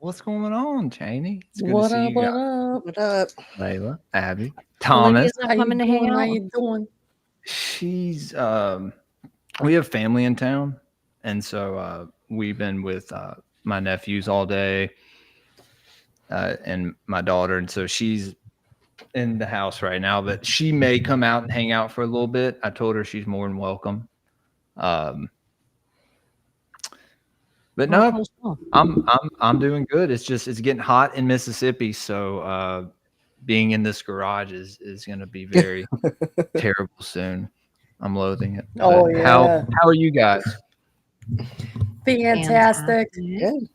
What's going on, Chaney? It's good What to see up? you What guys. up? What up? Layla, Abbie, Thomas. Olivia's not How you coming to hang doing? How out. you doing? She's we have family in town, and so we've been with my nephews all day, and my daughter, and so she's in the house right now. But she may come out and hang out for a little bit. I told her she's more than welcome. But Oh, no, cool, cool. I'm doing good. It's getting hot in Mississippi, so being in this garage is going to be very terrible soon. I'm loathing it. Oh, But yeah. how are you guys? Fantastic. Good.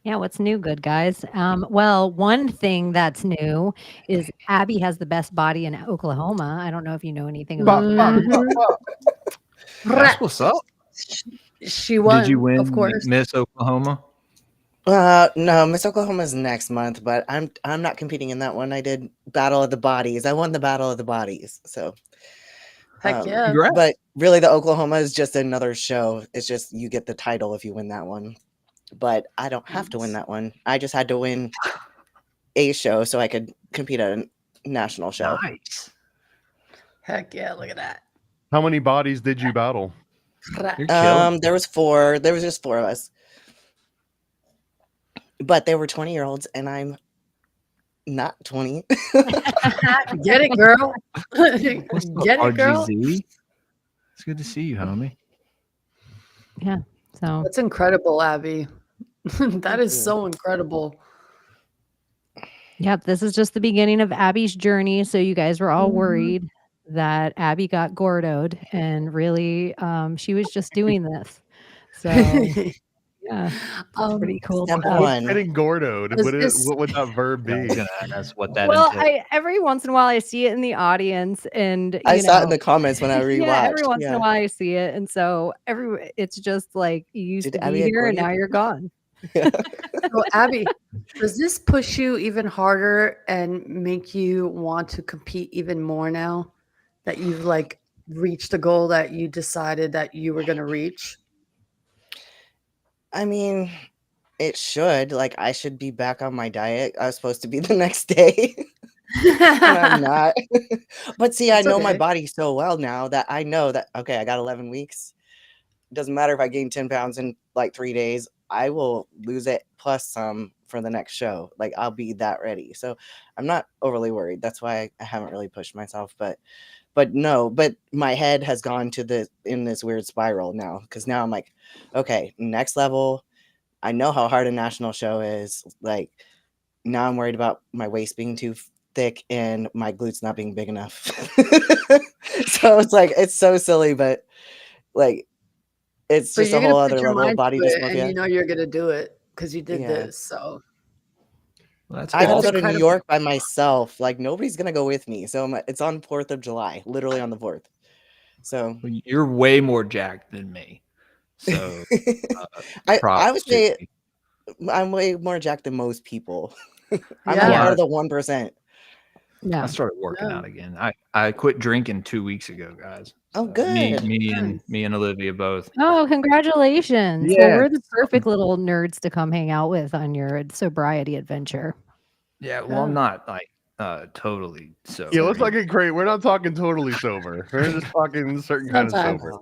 Yeah, what's new, good guys? Well, one thing that's new is Abbie has the best body in Oklahoma. I don't know if you know anything about that. Mhm. That's what's up. She won. Did you win Of course. Miss Oklahoma? No, Miss Oklahoma's next month, but I'm not competing in that one. I did Battle of the Bodies. I won the Battle of the Bodies. So Heck yeah. Congrats. but really the Oklahoma is just another show. It's just you get the title if you win that one. But I don't have to win that one. I just had to win a show so I could compete at a national show. Nice. Heck yeah. Look at that. How many bodies did you battle? You're killing. There was 4. There was just 4 of us. But they were 20-year-olds and I'm not 20. Get it, girl. What's up, Get it, girl. RGZ? It's good to see you, homie. Yeah, so That's incredible, Abbie. That is so incredible. yep, this is just the beginning of Abbie's journey. So you guys were all Mhm. worried that Abbie got gordoed, and really, she was just doing this. So yeah, it's pretty cool. Step stuff. one. Getting gordoed. What would that verb Yeah, I be? was gonna ask, that's what that Well, entails. every once in a while I see it in the audience, and I you saw it know, in the comments when I rewatched. yeah, every once in Yeah. a while I see it, and so it's just like you used Did to Abbie be get here, and gordy? now you're gone. So, Abbie, does this push you even harder and make you want to compete even more now that you've like reached the goal that you decided that you were going to reach? I mean, it should. Like, I should be back on my diet. I was supposed to be the next day, and I'm not. But see, I It's know my okay. body so well now that I know that, okay, I got 11 weeks. Doesn't matter if I gain 10 pounds in like 3 days, I will lose it plus some for the next show. Like, I'll be that ready. So I'm not overly worried. That's why I haven't really pushed myself. But no, but my head has gone to in this weird spiral now, because now I'm like, okay, next level. I know how hard a national show is. Like, now I'm worried about my waist being too thick and my glutes not being big enough. So it's like, it's so silly, but like, it's But just you're a going whole to other put your level of mind body to it, and dysmorphia. you know you're going to do it because you did Yeah. this. So Well, that's I can awesome. go to New incredible. York by myself. Like, nobody's gonna go with me. So it's on 4th of July, literally on the 4th. So Well, you're way more jacked than me. So I props would to say you. I'm way more jacked than most people. I'm like Yeah. part of the 1%. I Yeah, started working Yeah. out again. I quit drinking 2 weeks ago, guys. Oh, So good. me and Olivia both. oh, congratulations. Well, Yeah. we're the perfect little nerds to come hang out with on your sobriety adventure. Yeah. Well, I'm not like totally sober. Yeah, let's not get great. We're not talking totally sober. We're just talking certain kind of Sometimes. sober.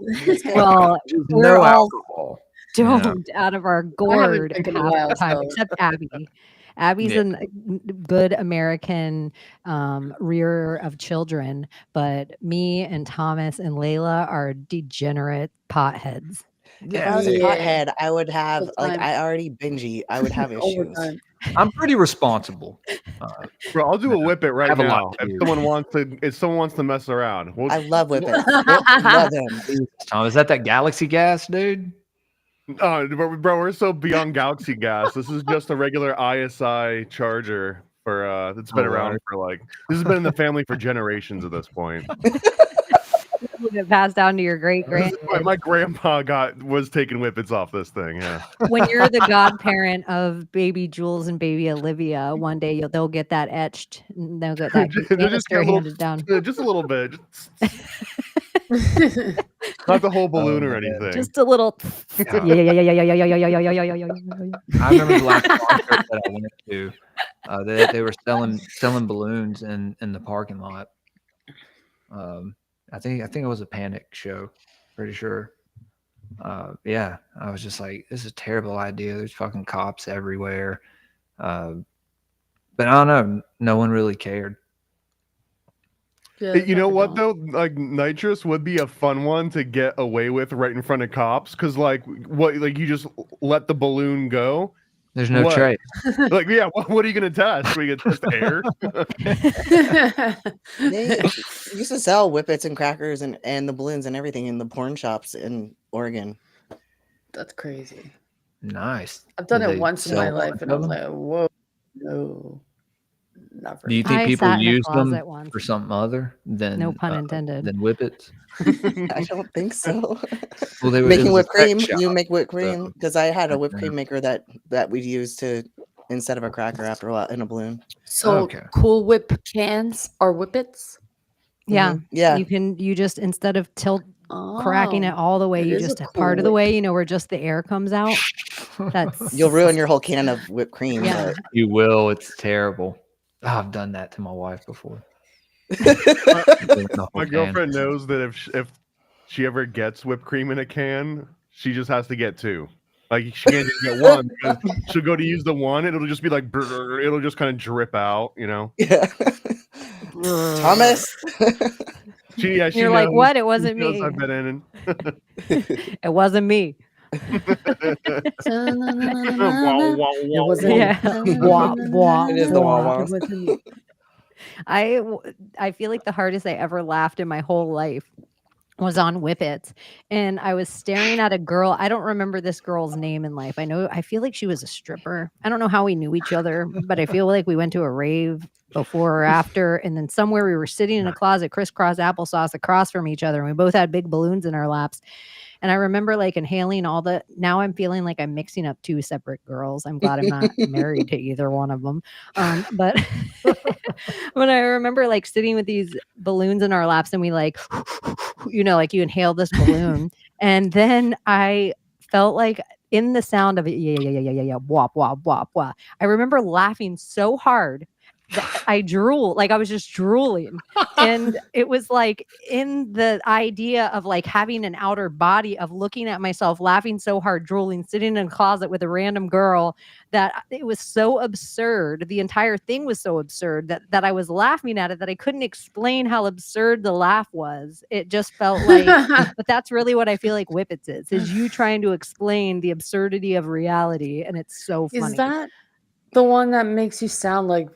Well, we're no all alcohol. you know? stoned out of our I haven't gourd drank in a half while, the time, so except Abbie. Abbie's Yeah. a good American rearer of children, but me and Thomas and Layla are degenerate potheads. If I was a Yeah. pothead, I would have Full like time. I already binge eat. I would have issues. overtime. I'm pretty responsible. Bro, I'll do a whip it right have a now. lot to If do. someone wants to mess around. We'll, I love whippets. Love them. Tom, is that Galaxy gas, dude? bro, we're so beyond galaxy gas. This is just a regular ISI charger for that's been Oh, around right. for like this has been in the family for generations at this point. Would it pass down to your great This is grand? why my grandpa was taking whippets off this thing. Yeah. When you're the godparent of baby Jules and baby Olivia, one day they'll get that etched. And they'll get that They'll just canister get a little- handed down. Just a little bit. Not the whole balloon or man. anything. Just a little. Yeah. Yeah. I remember the last concert that I went to. They were selling balloons in the parking lot. I think it was a Panic show. Pretty sure. Yeah, I was just like, this is a terrible idea. There's fucking cops everywhere. But I don't know. No one really cared. Yeah, You know I what don't. though? Like Nitrous would be a fun one to get away with right in front of cops, because like you just let the balloon go. There's no What? trace. Like, yeah, what are you gonna test? We gonna test air? They used to sell whippets and crackers and the balloons and everything in the porn shops in Oregon. That's crazy. Nice. I've done Did it they once in my sell a life, bunch and I of was them? like, whoa, no, never. Do you think I people sat in a use them closet once. for something other than No pun intended. than whippets? I don't think so. Well, it Making was a whipped sex cream, you shop, make whipped cream so because I had I a whipped don't cream know. maker that we'd use to instead of a cracker after a while in a balloon. So Okay. Cool Whip cans or whippets? Yeah. Yeah. You just instead of cracking it Oh, all the way, it you is a just Cool part of the Whip. way, where just the air comes out. That's You'll ruin your whole can of whipped cream. Yeah. You will. It's terrible. Oh, I've done that to my wife before. My girlfriend knows that if she ever gets whipped cream in a can, she just has to get two. Like she can't just get one because she'll go to use the one, it'll just be like brrr, it'll just kind of drip out, you know. Yeah. Thomas. She You're like, knows. what? It She wasn't knows me. I've been in. It wasn't me. Wow, wow, It wow, wasn't. Yeah. Wah, wah, It is the wah wah. wahs. It wasn't me. I feel like the hardest I ever laughed in my whole life was on Whippets, and I was staring at a girl. I don't remember this girl's name in life. I feel like she was a stripper. I don't know how we knew each other, but I feel like we went to a rave before or after, and then somewhere we were sitting in a closet, crisscross applesauce across from each other, and we both had big balloons in our laps. And I remember like inhaling all the. Now I'm feeling like I'm mixing up two separate girls. I'm glad I'm not married to either one of them. But when I remember like sitting with these balloons in our laps, and we like, like you inhale this balloon, and then I felt like in the sound of it, yeah, wop, wop, wop, wop. I remember laughing so hard that I drooled, like I was just drooling. And it was like in the idea of like having an outer body of looking at myself, laughing so hard, drooling, sitting in a closet with a random girl, that it was so absurd. The entire thing was so absurd that I was laughing at it, that I couldn't explain how absurd the laugh was. It just felt like, but that's really what I feel like Whippets is you trying to explain the absurdity of reality. And it's so funny. Is that the one that makes you sound like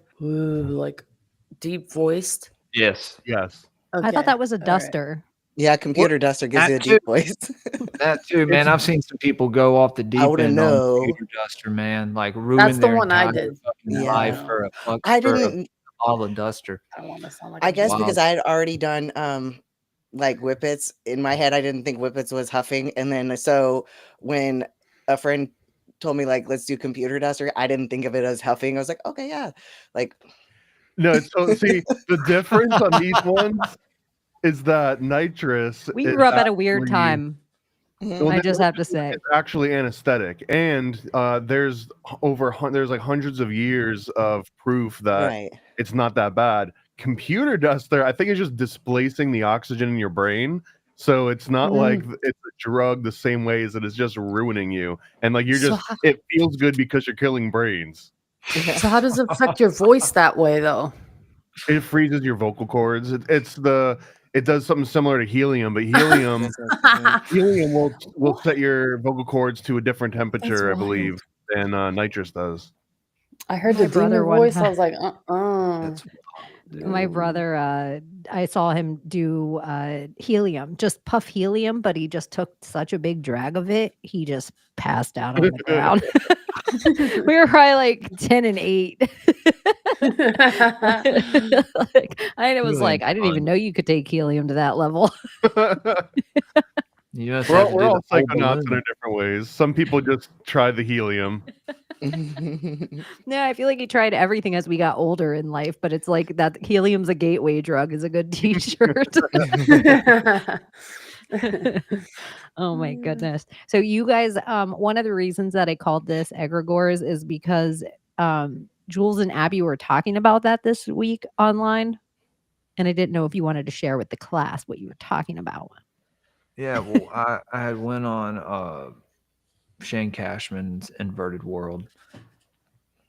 deep voiced? Yes. Yes. I thought that was a all right. duster. Yeah, computer duster gives you a That deep voice. That too, man. I've seen some people go off the deep wouldn't end know. on computer duster, man. Like ruin That's the their one I entire did. fucking Yeah. life for a I for a didn't. bottle of duster. I want to sound like I a guess Wow. because I had already done like whippets in my head. I didn't think whippets was huffing, and then so when a friend told me like let's do computer duster, I didn't think of it as huffing. I was like, okay, yeah, like No, so see the difference on these ones is that nitrous. We is grew up at a weird actually- time. Well, I the just have to nitrous say. is actually anesthetic, and there's like hundreds of years of proof that right. it's not that bad. Computer duster, I think, is just displacing the oxygen in your brain. So it's not like it's a drug the same way as it is just ruining you. And like So it feels good because you're killing brains. So how does it affect your voice that way, though? It freezes your vocal cords. It does something similar to helium, but helium will set your vocal cords to a different temperature, I wild. believe, than nitrous does. I heard My the demon brother one voice. I time- was like, That's My brother, I saw him do helium, just puff helium, but he just took such a big drag of it, he just passed out on the ground. We were probably like 10 and 8. Like, I was Really like, I didn't even fun. know you could take helium to that level. You just We're have to all do the whole psychonauts in balloon. different ways. Some people just try the helium. No, I feel like he tried everything as we got older in life, but it's like that helium's a gateway drug is a good t-shirt. Oh my goodness. So you guys, one of the reasons that I called this egregores is because Jules and Abbie were talking about that this week online. And I didn't know if you wanted to share with the class what you were talking about. Yeah, well, I had went on Shane Cashman's Inverted World.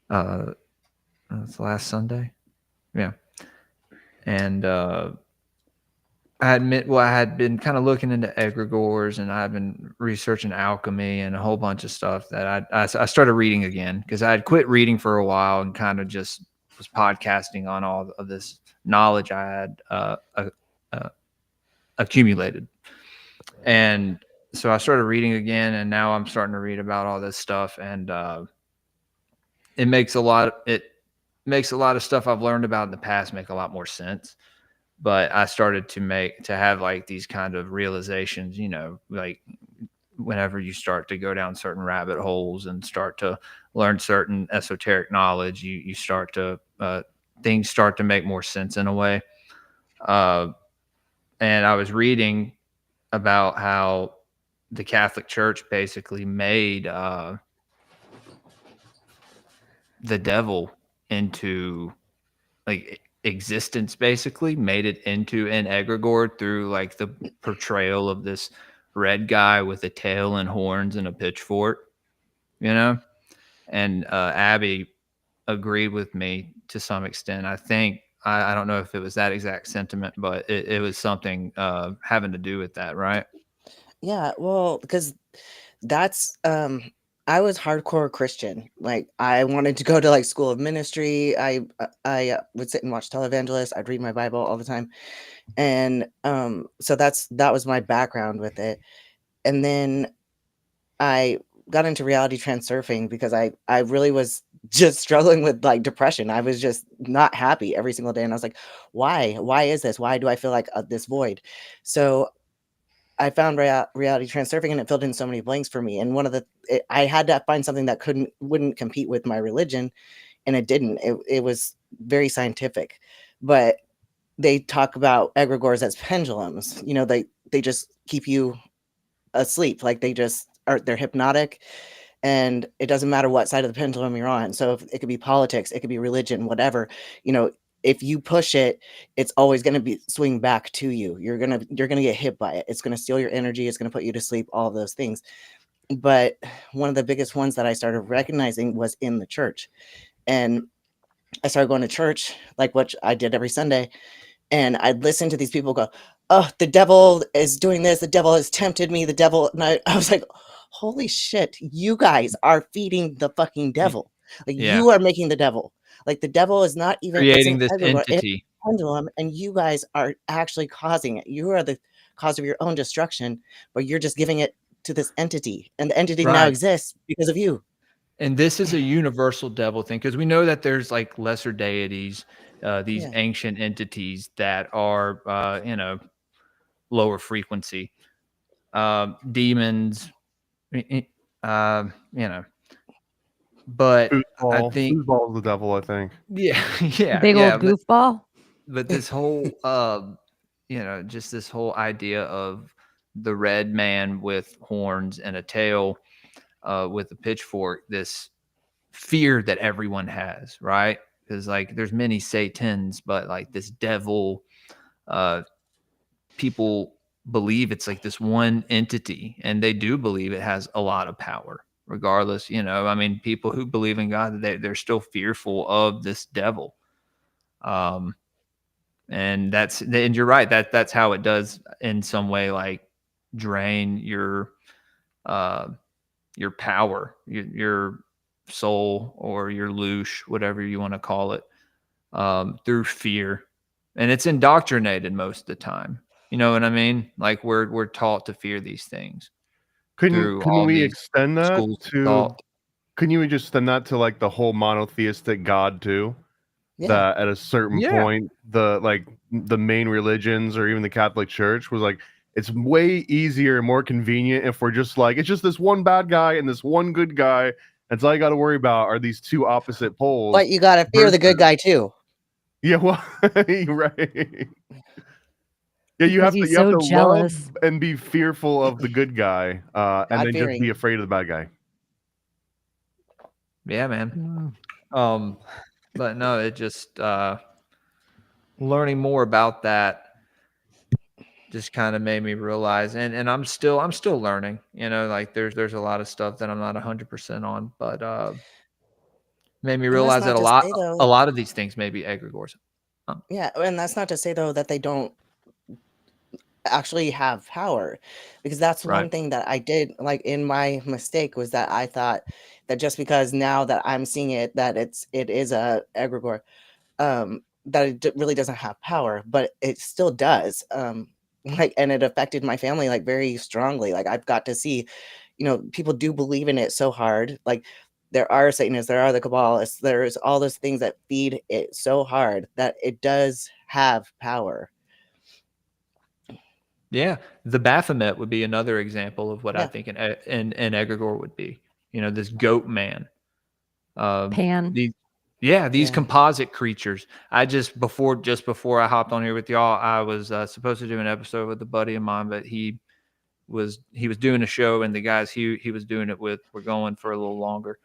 That's last Sunday. Yeah. And I had been kind of looking into egregores, and I've been researching alchemy and a whole bunch of stuff that I started reading again, because I had quit reading for a while and kind of just was podcasting on all of this knowledge I had accumulated. And so I started reading again, and now I'm starting to read about all this stuff, and it makes a lot of stuff I've learned about in the past make a lot more sense. But I started to have like these kind of realizations, like whenever you start to go down certain rabbit holes and start to learn certain esoteric knowledge, you start to things start to make more sense in a way. And I was reading about how the Catholic Church basically made the devil into like existence, basically made it into an egregore through like the portrayal of this red guy with a tail and horns and a pitchfork, and Abbie agreed with me to some extent. I think I don't know if it was that exact sentiment, but it was something having to do with that, right? Yeah, well, because that's I was hardcore Christian. Like I wanted to go to like school of ministry. I would sit and watch televangelists. I'd read my Bible all the time, and so that was my background with it. And then I got into reality transurfing because I really was just struggling with like depression. I was just not happy every single day, and I was like, why is this? Why do I feel like this void? So I found reality transurfing, and it filled in so many blanks for me. And I had to find something that wouldn't compete with my religion, and it didn't. It was very scientific, but they talk about egregores as pendulums. They just keep you asleep. Like they're hypnotic, and it doesn't matter what side of the pendulum you're on. So if it could be politics, it could be religion, whatever, if you push it, it's always going to be swing back to you. You're going to get hit by it. It's going to steal your energy. It's going to put you to sleep, all of those things. But one of the biggest ones that I started recognizing was in the church. And I started going to church, like what I did every Sunday. And I'd listen to these people go, oh, the devil is doing this. The devil has tempted me. The devil. And I was like, holy shit, you guys are feeding the fucking devil. Like you are making the devil. Like the devil is not even creating this entity, pendulum, and you guys are actually causing it. You are the cause of your own destruction, but you're just giving it to this entity, and the entity now exists because of you. And this is a universal devil thing, because we know that there's like lesser deities, these ancient entities that are lower frequency, demons, but foosball. I think Foosball is the devil, I think. Yeah, Big old goofball. But this whole just this whole idea of the red man with horns and a tail, with a pitchfork, this fear that everyone has, right? Because like there's many satans, but like this devil, people believe it's like this one entity, and they do believe it has a lot of power. Regardless, people who believe in God, they're still fearful of this devil. And you're right, that's how it does in some way, like drain your power, your soul, or your loosh, whatever you want to call it, through fear. And it's indoctrinated most of the time. You know what I mean? Like we're taught to fear these things. Couldn't we extend that to? Couldn't you just extend that to like the whole monotheistic God too? Yeah. That at a certain point, the main religions or even the Catholic Church was like, it's way easier and more convenient if we're just like, it's just this one bad guy and this one good guy. That's all you got to worry about are these two opposite poles. But you got to fear the good guy too. Yeah, well, right. Yeah, you because have to he's you have so to jealous. love and be fearful of the good guy, and then just God-fearing. be afraid of the bad guy. Yeah, man. Mm. But no, it just learning more about that just kind of made me realize, and I'm still learning, like there's a lot of stuff that I'm not 100% on, but made me And that's realize that not a to lot say, a though, lot of these things may be egregores. yeah, and that's not to say, though, that they don't actually have power, because that's Right. one thing that I did, like, in my mistake, was that I thought that just because now that I'm seeing it, that it is a egregore, that it really doesn't have power, but it still does. Like, and it affected my family, like, very strongly. Like, I've got to see, people do believe in it so hard. Like, there are Satanists, there are the Kabbalists, there's all those things that feed it so hard that it does have power. Yeah, the Baphomet would be another example of what I Yeah. think an egregore would be. This goat man. Pan. These Yeah. composite creatures. Just before I hopped on here with y'all, I was supposed to do an episode with a buddy of mine, but he was doing a show, and the guys he was doing it with were going for a little longer.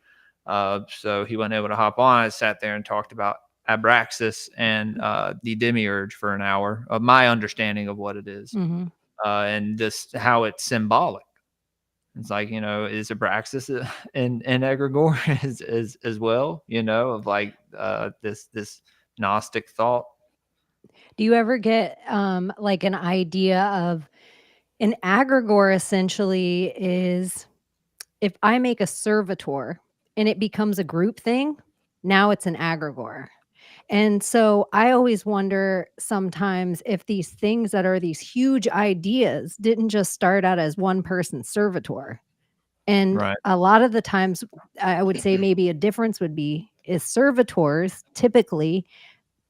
So he wasn't able to hop on. I sat there and talked about Abraxas and the demiurge for an hour of my understanding of what it is, Mhm. and just how it's symbolic. It's like, is Abraxas an egregore as well, of like this Gnostic thought? Do you ever get like an idea of an egregore essentially is if I make a servitor and it becomes a group thing, now it's an egregore. And so I always wonder sometimes if these things that are these huge ideas didn't just start out as one person's servitor. And Right. a lot of the times, I would say maybe a difference would be is servitors typically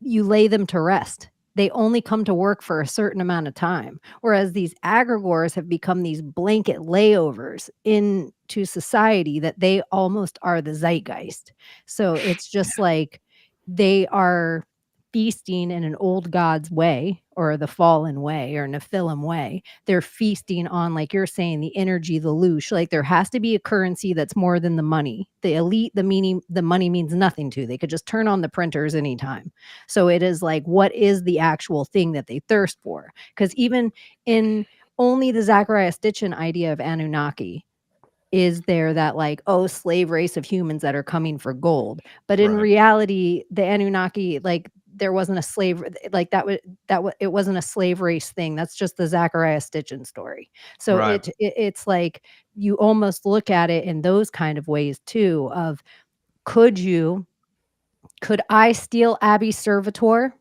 you lay them to rest. They only come to work for a certain amount of time. Whereas these egregores have become these blanket layovers into society that they almost are the zeitgeist. So it's just like they are feasting in an old god's way or the fallen way or Nephilim way. They're feasting on, like you're saying, the energy, the loosh. Like there has to be a currency that's more than the money. The elite, the meaning, the money means nothing to. They could just turn on the printers anytime. So it is like, what is the actual thing that they thirst for? Because even in only the Zachariah Stitchin idea of Anunnaki is there that like, oh, slave race of humans that are coming for gold. But in Right. reality, the Anunnaki, like there wasn't a slave, like it wasn't a slave race thing. That's just the Zachariah Stitchin story. So Right. it's like you almost look at it in those kind of ways too of could I steal Abbie's servitor?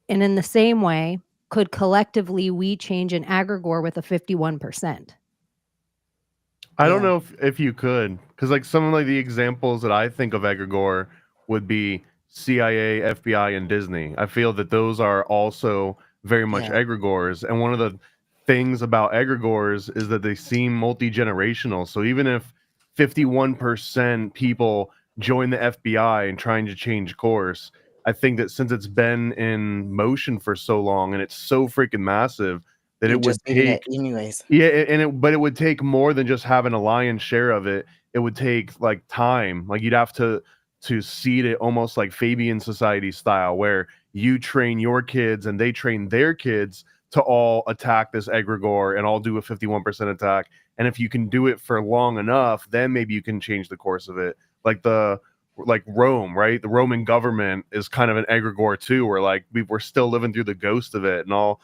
And in the same way, could collectively we change an egregore with a 51%? I don't Yeah. know if you could, because like some of like the examples that I think of egregore would be CIA, FBI, and Disney. I feel that those are also very much Yeah. egregores, and one of the things about egregores is that they seem multi-generational. So even if 51% people join the FBI and trying to change course, I think that since it's been in motion for so long and it's so freaking massive that You're it would just leaving take it anyways. but it would take more than just having a lion's share of it. It would take like time. Like you'd have to seed it almost like Fabian Society style, where you train your kids and they train their kids to all attack this egregore and all do a 51% attack. And if you can do it for long enough, then maybe you can change the course of it. Like Rome, right? The Roman government is kind of an egregore too, where like we're still living through the ghost of it, and all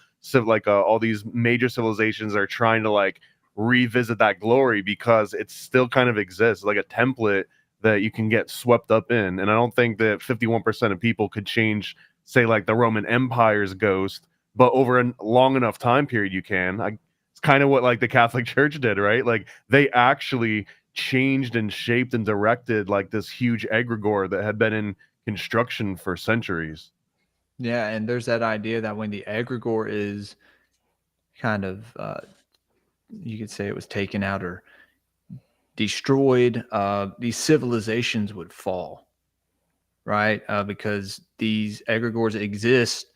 these major civilizations are trying to like revisit that glory because it still kind of exists like a template that you can get swept up in. And I don't think that 51% of people could change, say, like the Roman Empire's ghost, but over a long enough time period you can. It's kind of what like the Catholic Church did, right? Like they actually changed and shaped and directed like this huge egregore that had been in construction for centuries. Yeah, and there's that idea that when the egregore is kind of, you could say it was taken out or destroyed, these civilizations would fall, right? Because these egregores exist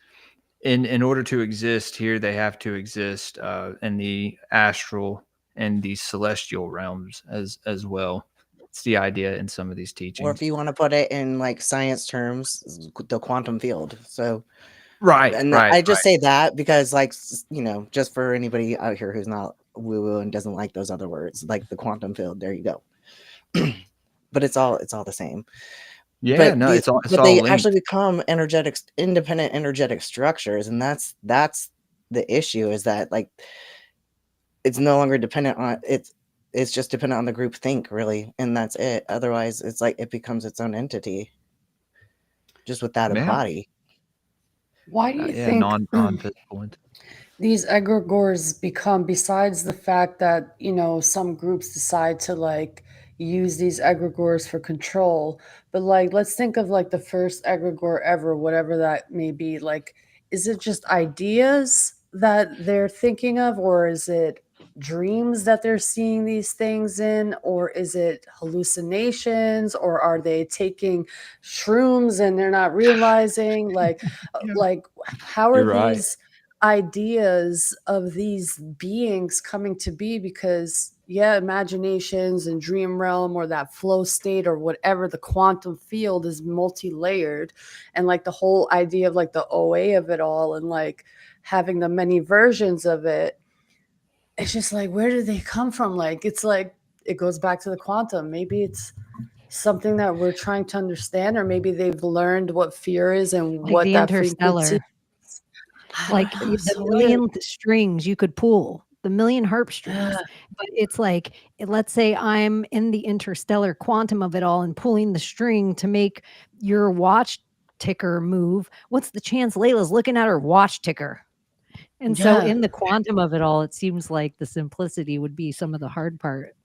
in order to exist here, they have to exist in the astral and the celestial realms as well. It's the idea in some of these Or teachings. if you want to put it in like science terms, the quantum field. So, Right, and right, I just right. say that because, like, just for anybody out here who's not woo woo and doesn't like those other words, like the quantum field, there you go. But it's all the same. Yeah, But no, it's but all they linked. actually become independent energetic structures, and that's the issue, is that like it's no longer dependent on it's just dependent on the group think, really, and that's it. Otherwise, it's like it becomes its own entity, just without a Yeah, body. Why do you yeah, think non-physical entity. these egregores become, besides the fact that, some groups decide to like use these egregores for control, but like let's think of like the first egregore ever, whatever that may be. Like, is it just ideas that they're thinking of, or is it dreams that they're seeing these things in, or is it hallucinations, or are they taking shrooms and they're not realizing? Like, Yeah. like how are You're right. these ideas of these beings coming to be? Because imaginations and dream realm, or that flow state, or whatever, the quantum field is multi-layered, and like the whole idea of like the OA of it all, and like having the many versions of it, it's just like, where did they come from? Like, it's like it goes back to the quantum. Maybe it's something that we're trying to understand, or maybe they've learned what fear is and Like what the that frequency. interstellar. Like the So million strings you could pull, the million harp strings. Yeah. But it's like, let's say I'm in the interstellar quantum of it all and pulling the string to make your watch ticker move. What's the chance Layla's looking at her watch ticker? And so Yeah. in the quantum of it all, it seems like the simplicity would be some of the hard part.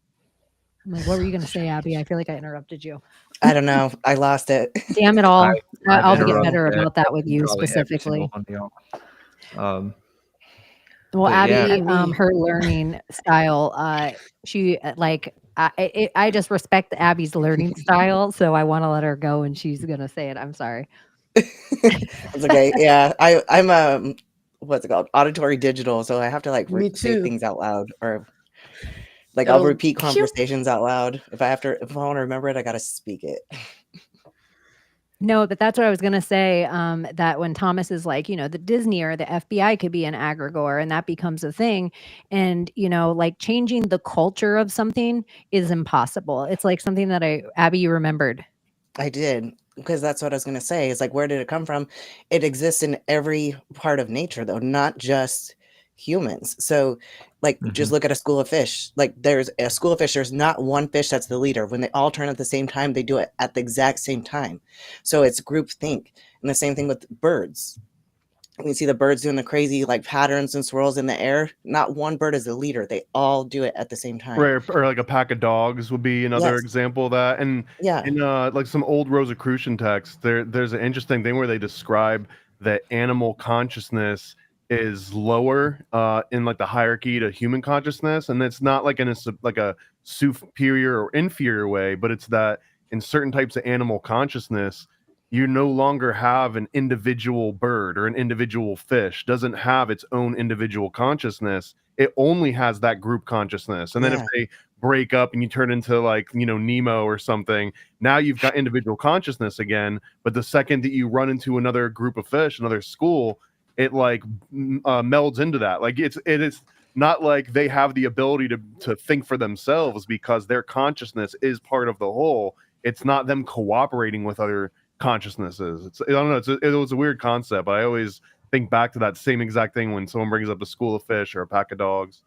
I'm like, what were you going to say, Abby? I feel like I interrupted you. I don't know. I lost it. Damn it all. I've I'll get interrupted better about that with you probably every specifically. single one of y'all. Well, But yeah. Abbie, And me. her learning style, she like I just respect Abby's learning style, so I want to let her go, and she's gonna say it. I'm sorry. It's okay. Yeah, I'm what's it called? Auditory digital, so I have to like Me say too. things out loud, or like I'll It'll repeat pew. conversations out loud. If I want to remember it, I gotta speak it. No, but that's what I was gonna say. That when Thomas is like, the Disney or the FBI could be an egregore, and that becomes a thing, and like changing the culture of something is impossible. It's like something that Abby, you remembered. I did, because that's what I was gonna say. Is like, where did it come from? It exists in every part of nature, though, not just humans. So, like, just look at a school of fish. Like, there's a school of fish. There's not one fish that's the leader. When they all turn at the same time, they do it at the exact same time. So it's group think. And the same thing with birds. When you see the birds doing the crazy like patterns and swirls in the air, not one bird is the leader. They all do it at the same time. Right, or like a pack of dogs would be another Yes. example of that. And Yeah. in like some old Rosicrucian texts, there's an interesting thing where they describe that animal consciousness is lower in like the hierarchy to human consciousness, and it's not like in a superior or inferior way, but it's that in certain types of animal consciousness, you no longer have an individual bird, or an individual fish doesn't have its own individual consciousness. It only has that group consciousness. And then if Yeah. they break up and you turn into like, Nemo or something, now you've got individual consciousness again. But the second that you run into another group of fish, another school, it like melds into that. Like it is not like they have the ability to think for themselves, because their consciousness is part of the whole. It's not them cooperating with other consciousnesses. I don't know. It was a weird concept, but I always think back to that same exact thing when someone brings up a school of fish or a pack of dogs.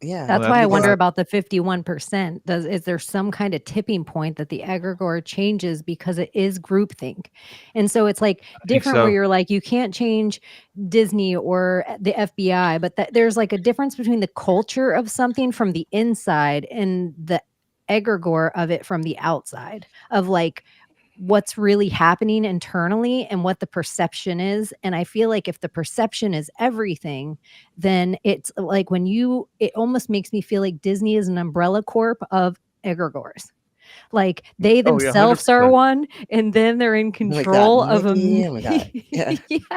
Yeah. That's Well, why I that's wonder why- about the 51%. Is there some kind of tipping point that the egregore changes because it is groupthink? And so it's like different so. where you're like, you can't change Disney or the FBI, but there's like a difference between the culture of something from the inside and the egregore of it from the outside, of like what's really happening internally and what the perception is. And I feel like if the perception is everything, then it's like it almost makes me feel like Disney is an umbrella corp of egregores. Like they Oh, yeah, themselves are 100%. one, and then they're in we got control of a Mickey, and we got yeah,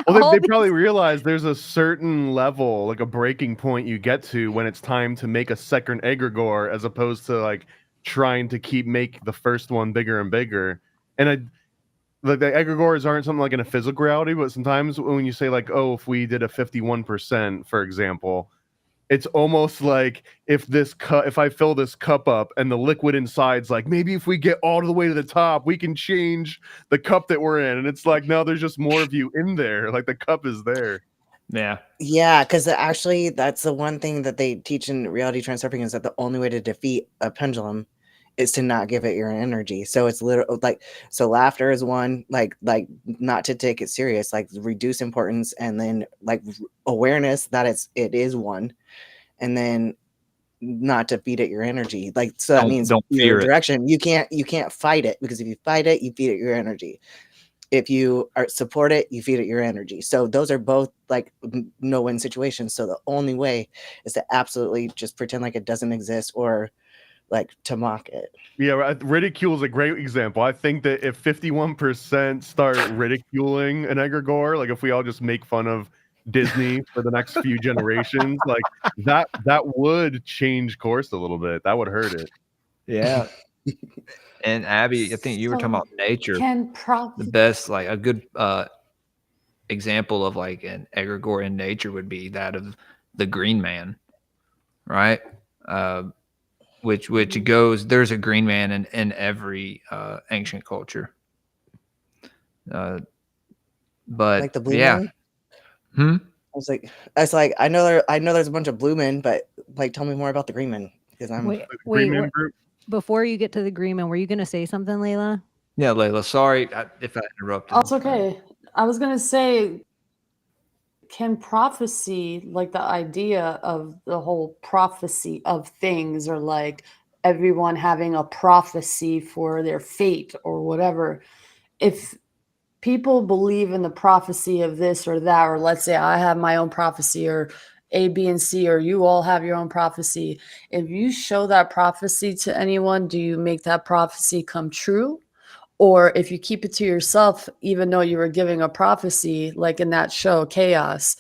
Well, all they these- probably realize there's a certain level, like a breaking point you get to when it's time to make a second egregore, as opposed to like trying to make the first one bigger and bigger. And like the egregores aren't something like in a physical reality, but sometimes when you say like, oh, if we did a 51%, for example, it's almost like if I fill this cup up and the liquid inside's like, maybe if we get all the way to the top, we can change the cup that we're in. And it's like, no, there's just more of you in there. Like the cup is there. Yeah. Yeah, because actually that's the one thing that they teach in reality transurfing is that the only way to defeat a pendulum is to not give it your energy. So it's literally like, so laughter is one, like not to take it serious, like reduce importance, and then like awareness that it is one, and then not to feed it your energy. Like, so that means don't fear your it. direction. You can't fight it, because if you fight it, you feed it your energy. If you support it, you feed it your energy. So those are both like no-win situations. So the only way is to absolutely just pretend like it doesn't exist, or like to mock it. Yeah, ridicule is a great example. I think that if 51% start ridiculing an egregore, like if we all just make fun of Disney for the next few generations, like that would change course a little bit. That would hurt it. Yeah. And Abbie, I think you were talking about nature. The best, like a good example of like an egregore in nature would be that of the Green Man, right? Which goes, there's a Green Man in every ancient culture. But Like the blue yeah. man? I was like, I know there's a bunch of blue men, but like, tell me more about the green men, because I'm wait, Green Man what- group. before you get to the green man, were you going to say something, Layla? Yeah, Layla, sorry if I interrupted. Oh, it's okay. I was gonna say, can prophecy, like the idea of the whole prophecy of things, or like everyone having a prophecy for their fate or whatever, if people believe in the prophecy of this or that, or let's say I have my own prophecy, or A, B, and C, or you all have your own prophecy, if you show that prophecy to anyone, do you make that prophecy come true? Or if you keep it to yourself, even though you were giving a prophecy, like in that show, Chaos,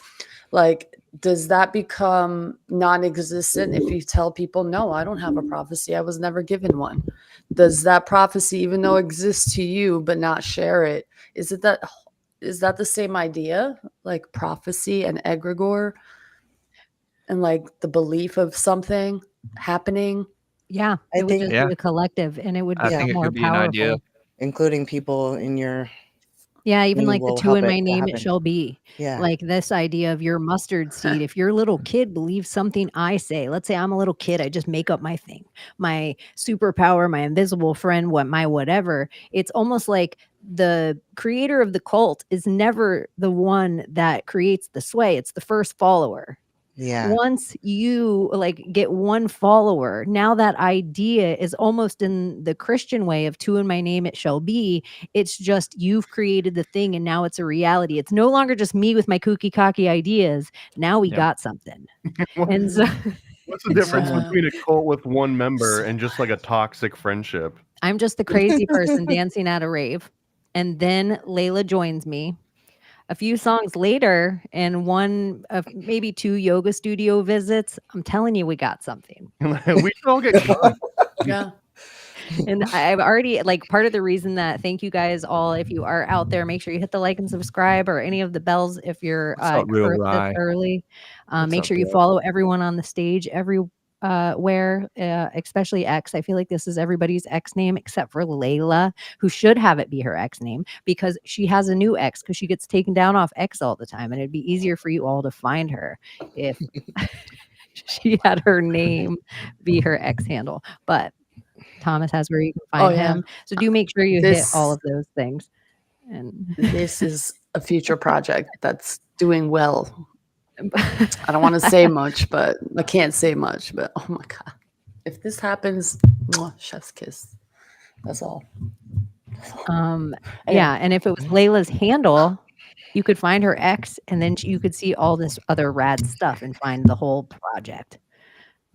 like, does that become non-existent if you tell people, no, I don't have a prophecy, I was never given one? Does that prophecy, even though it exists to you, but not share it, is that the same idea, like prophecy and egregore, and like the belief of something happening? Yeah, I it would think- just Yeah. be a collective, and it would I be think it more could be an powerful. idea. including people in your Yeah, even thing like the will two help in it my to name it happen. shall be. Yeah. Like this idea of your mustard seed. If your little kid believes something I say, let's say I'm a little kid, I just make up my thing, my superpower, my invisible friend, my whatever. It's almost like the creator of the cult is never the one that creates the sway. It's the first follower. Yeah. Once you like get one follower, now that idea is almost in the Christian way of two in my name it shall be. It's just you've created the thing and now it's a reality. It's no longer just me with my kooky cocky ideas. Now we Yeah. got something. And so What's the difference Yeah. between a cult with one member and just like a toxic friendship? I'm just the crazy person dancing at a rave. And then Layla joins me. A few songs later, and one of maybe two yoga studio visits, I'm telling you, we got something. We should all get drunk. Yeah. And I've already, like, part of the reason that, thank you guys all, if you are out there, make sure you hit the like and subscribe, or any of the bells if you're What's up, Real this Rye? early. Make up, sure you bro? follow everyone on the stage where especially X. I feel like this is everybody's X name except for Layla, who should have it be her X name, because she has a new X, because she gets taken down off X all the time, and it'd be easier for you all to find her if she had her name be her X handle. But Thomas has where you can find yeah. him. So do make sure you hit This- all of those things. And This is a future project that's doing well. I don't want to say much, but I can't say much, but oh my God. If this happens, mwah, chef's kiss. That's all. yeah, and if it was Layla's handle, you could find her X, and then you could see all this other rad stuff and find the whole project.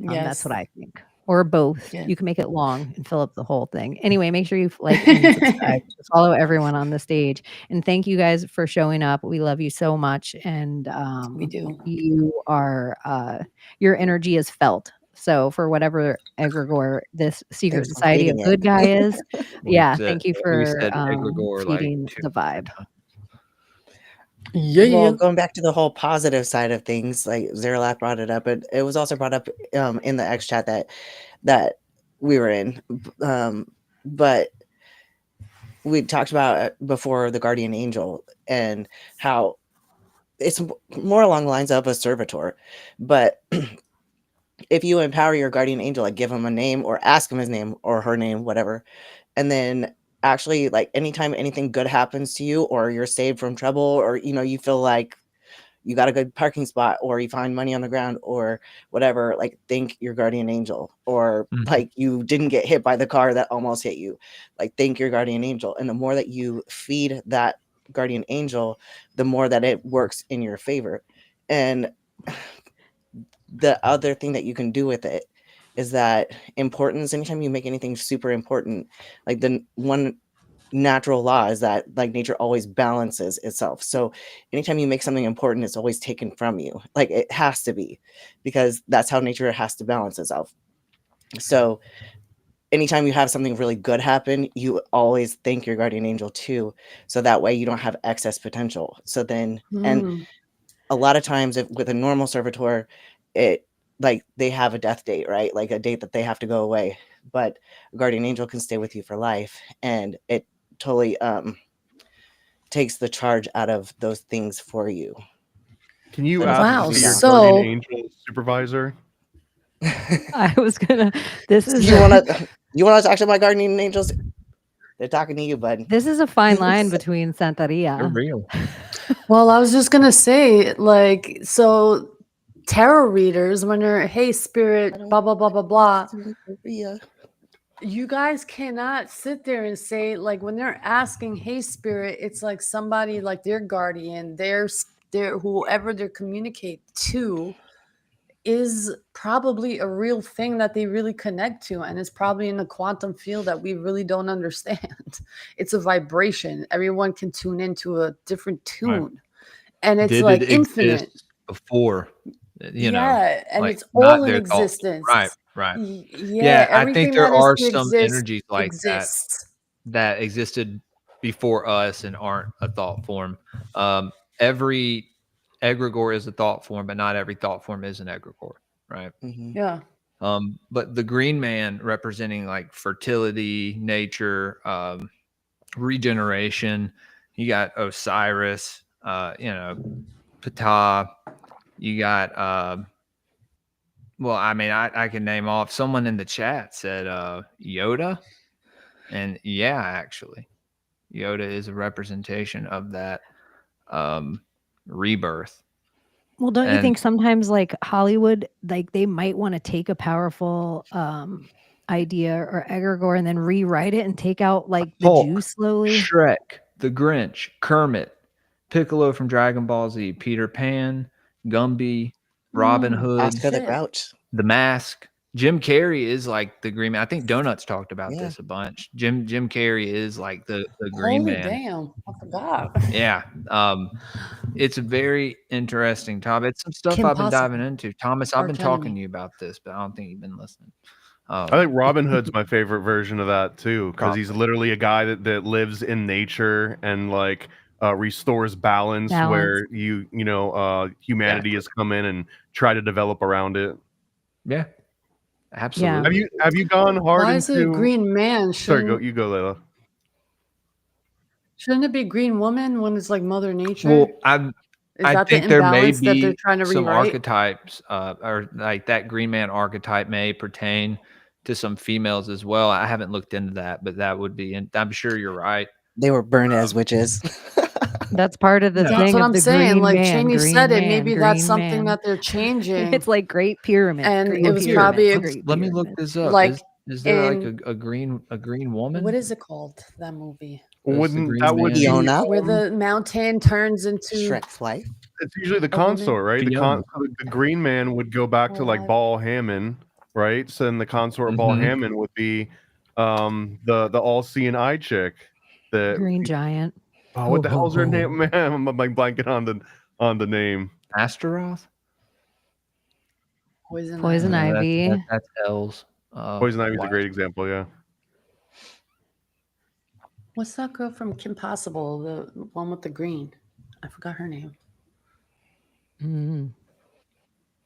That's what I think. or both. Yeah. You can make it long and fill up the whole thing. Anyway, make sure you like and subscribe. Follow everyone on the stage. And thank you guys for showing up. We love you so much. And We do. you are your energy is felt. So for whatever egregore this secret Thanks for society of feeding good it. guy is, We yeah, said- thank you we for said egregore like feeding the vibe. Yeah. Well, going back to the whole positive side of things, like Zeralak brought it up, but it was also brought up in the X chat that we were in. But we talked about before the guardian angel and how it's more along the lines of a servitor. But if you empower your guardian angel, like give him a name or ask him his name or her name, whatever, and then actually like anytime anything good happens to you or you're saved from trouble or you feel like you got a good parking spot or you find money on the ground or whatever, like thank your guardian angel. Or like you didn't get hit by the car that almost hit you, like thank your guardian angel. And the more that you feed that guardian angel, the more that it works in your favor. And the other thing that you can do with it is that importance, anytime you make anything super important, like the one natural law is that like nature always balances itself. So anytime you make something important, it's always taken from you. Like it has to be, because that's how nature has to balance itself. So anytime you have something really good happen, you always thank your guardian angel too. So that way you don't have excess potential. So then, and a lot of times with a normal servitor, it like they have a death date, right? Like a date that they have to go away. But a guardian angel can stay with you for life, and it totally takes the charge out of those things for you. Can you And ask to be your so- guardian angel supervisor? I was gonna. This is You want to talk to my guardian angels? They're talking to you, bud. this is a fine line between They're Santeria. real. Well, I was just gonna say, like, so tarot readers, when they're, hey, spirit, blah blah blah blah blah, Yeah. you guys cannot sit there and say, like, when they're asking, hey, spirit, it's like somebody like their guardian, their whoever they're communicate to is probably a real thing that they really connect to, and it's probably in a quantum field that we really don't understand. It's a vibration. Everyone can tune into a different tune, and it's Did like it infinite. exist before? You know, Yeah, and like, it's not all in their thought. existence. Right, right. Yeah, I think everything there that is are to some exist energies like exists. that existed before us and aren't a thought form. Every egregore is a thought form, but not every thought form is an egregore, right? Mhm. Yeah. But the green man representing like fertility, nature, regeneration. You got Osiris, Ptah. You got well, I mean, I can name off. Someone in the chat said Yoda. And yeah, actually, Yoda is a representation of that rebirth. Well, don't you And- think sometimes like Hollywood, like they might want to take a powerful idea or egregore and then rewrite it and take out like the Hulk, juice slowly? Shrek, the Grinch, Kermit, Piccolo from Dragon Ball Z, Peter Pan, Gumby, Robin Hood, Oscar the Shit. Grouch. The Mask. Jim Carrey is like the Green Man. I think Donuts talked about Yeah. this a bunch. Jim Carrey is like the Green Holy Man. damn, I forgot. Yeah. It's a very interesting topic. It's some stuff Kim I've been Possible. diving into. Thomas, I've been Arch talking enemy. to you about this, but I don't think you've been listening. I think Robin Hood's my favorite version of that too, because he's Probably. literally a guy that lives in nature and like restores balance, Balance. where humanity has come in and try to develop around it. Yeah. Absolutely. Have you gone hard Why is it a into green man? Sorry, Shouldn't, you go, Layla. shouldn't it be green woman when it's like Mother Nature? Well, Is I that the think there may imbalance that they're be trying to some rewrite? archetypes, or like that Green Man archetype may pertain to some females as well. I haven't looked into that, but that would be, and I'm sure you're right. They were burned as witches. That's part of the That's thing what of I'm the saying. green Like man, Chaney green said it. man, Maybe that's green something man. that they're changing. It's like Great Pyramid. And Great it was Pyramid, probably a- Great Let me look Pyramid. this up. Like Is there like in- a green woman? What is it called? That movie That's the Wouldn't Green that would Man. be Fiona? where the mountain turns into Shrek's wife. It's usually the A woman? consort, right? Fiona. The Green Man would go back to like Alive. Ball Hammond, right? So then the consort Ball Mhm. Hammond would be the all-seeing eye chick. The Green giant. what the hell's her name, man? I'm like blanking on the name. Astaroth? Poison ivy. That's L's. Poison Ivy's a wife. great example, yeah. What's that girl from Kim Possible? The one with the green. I forgot her name. Mm.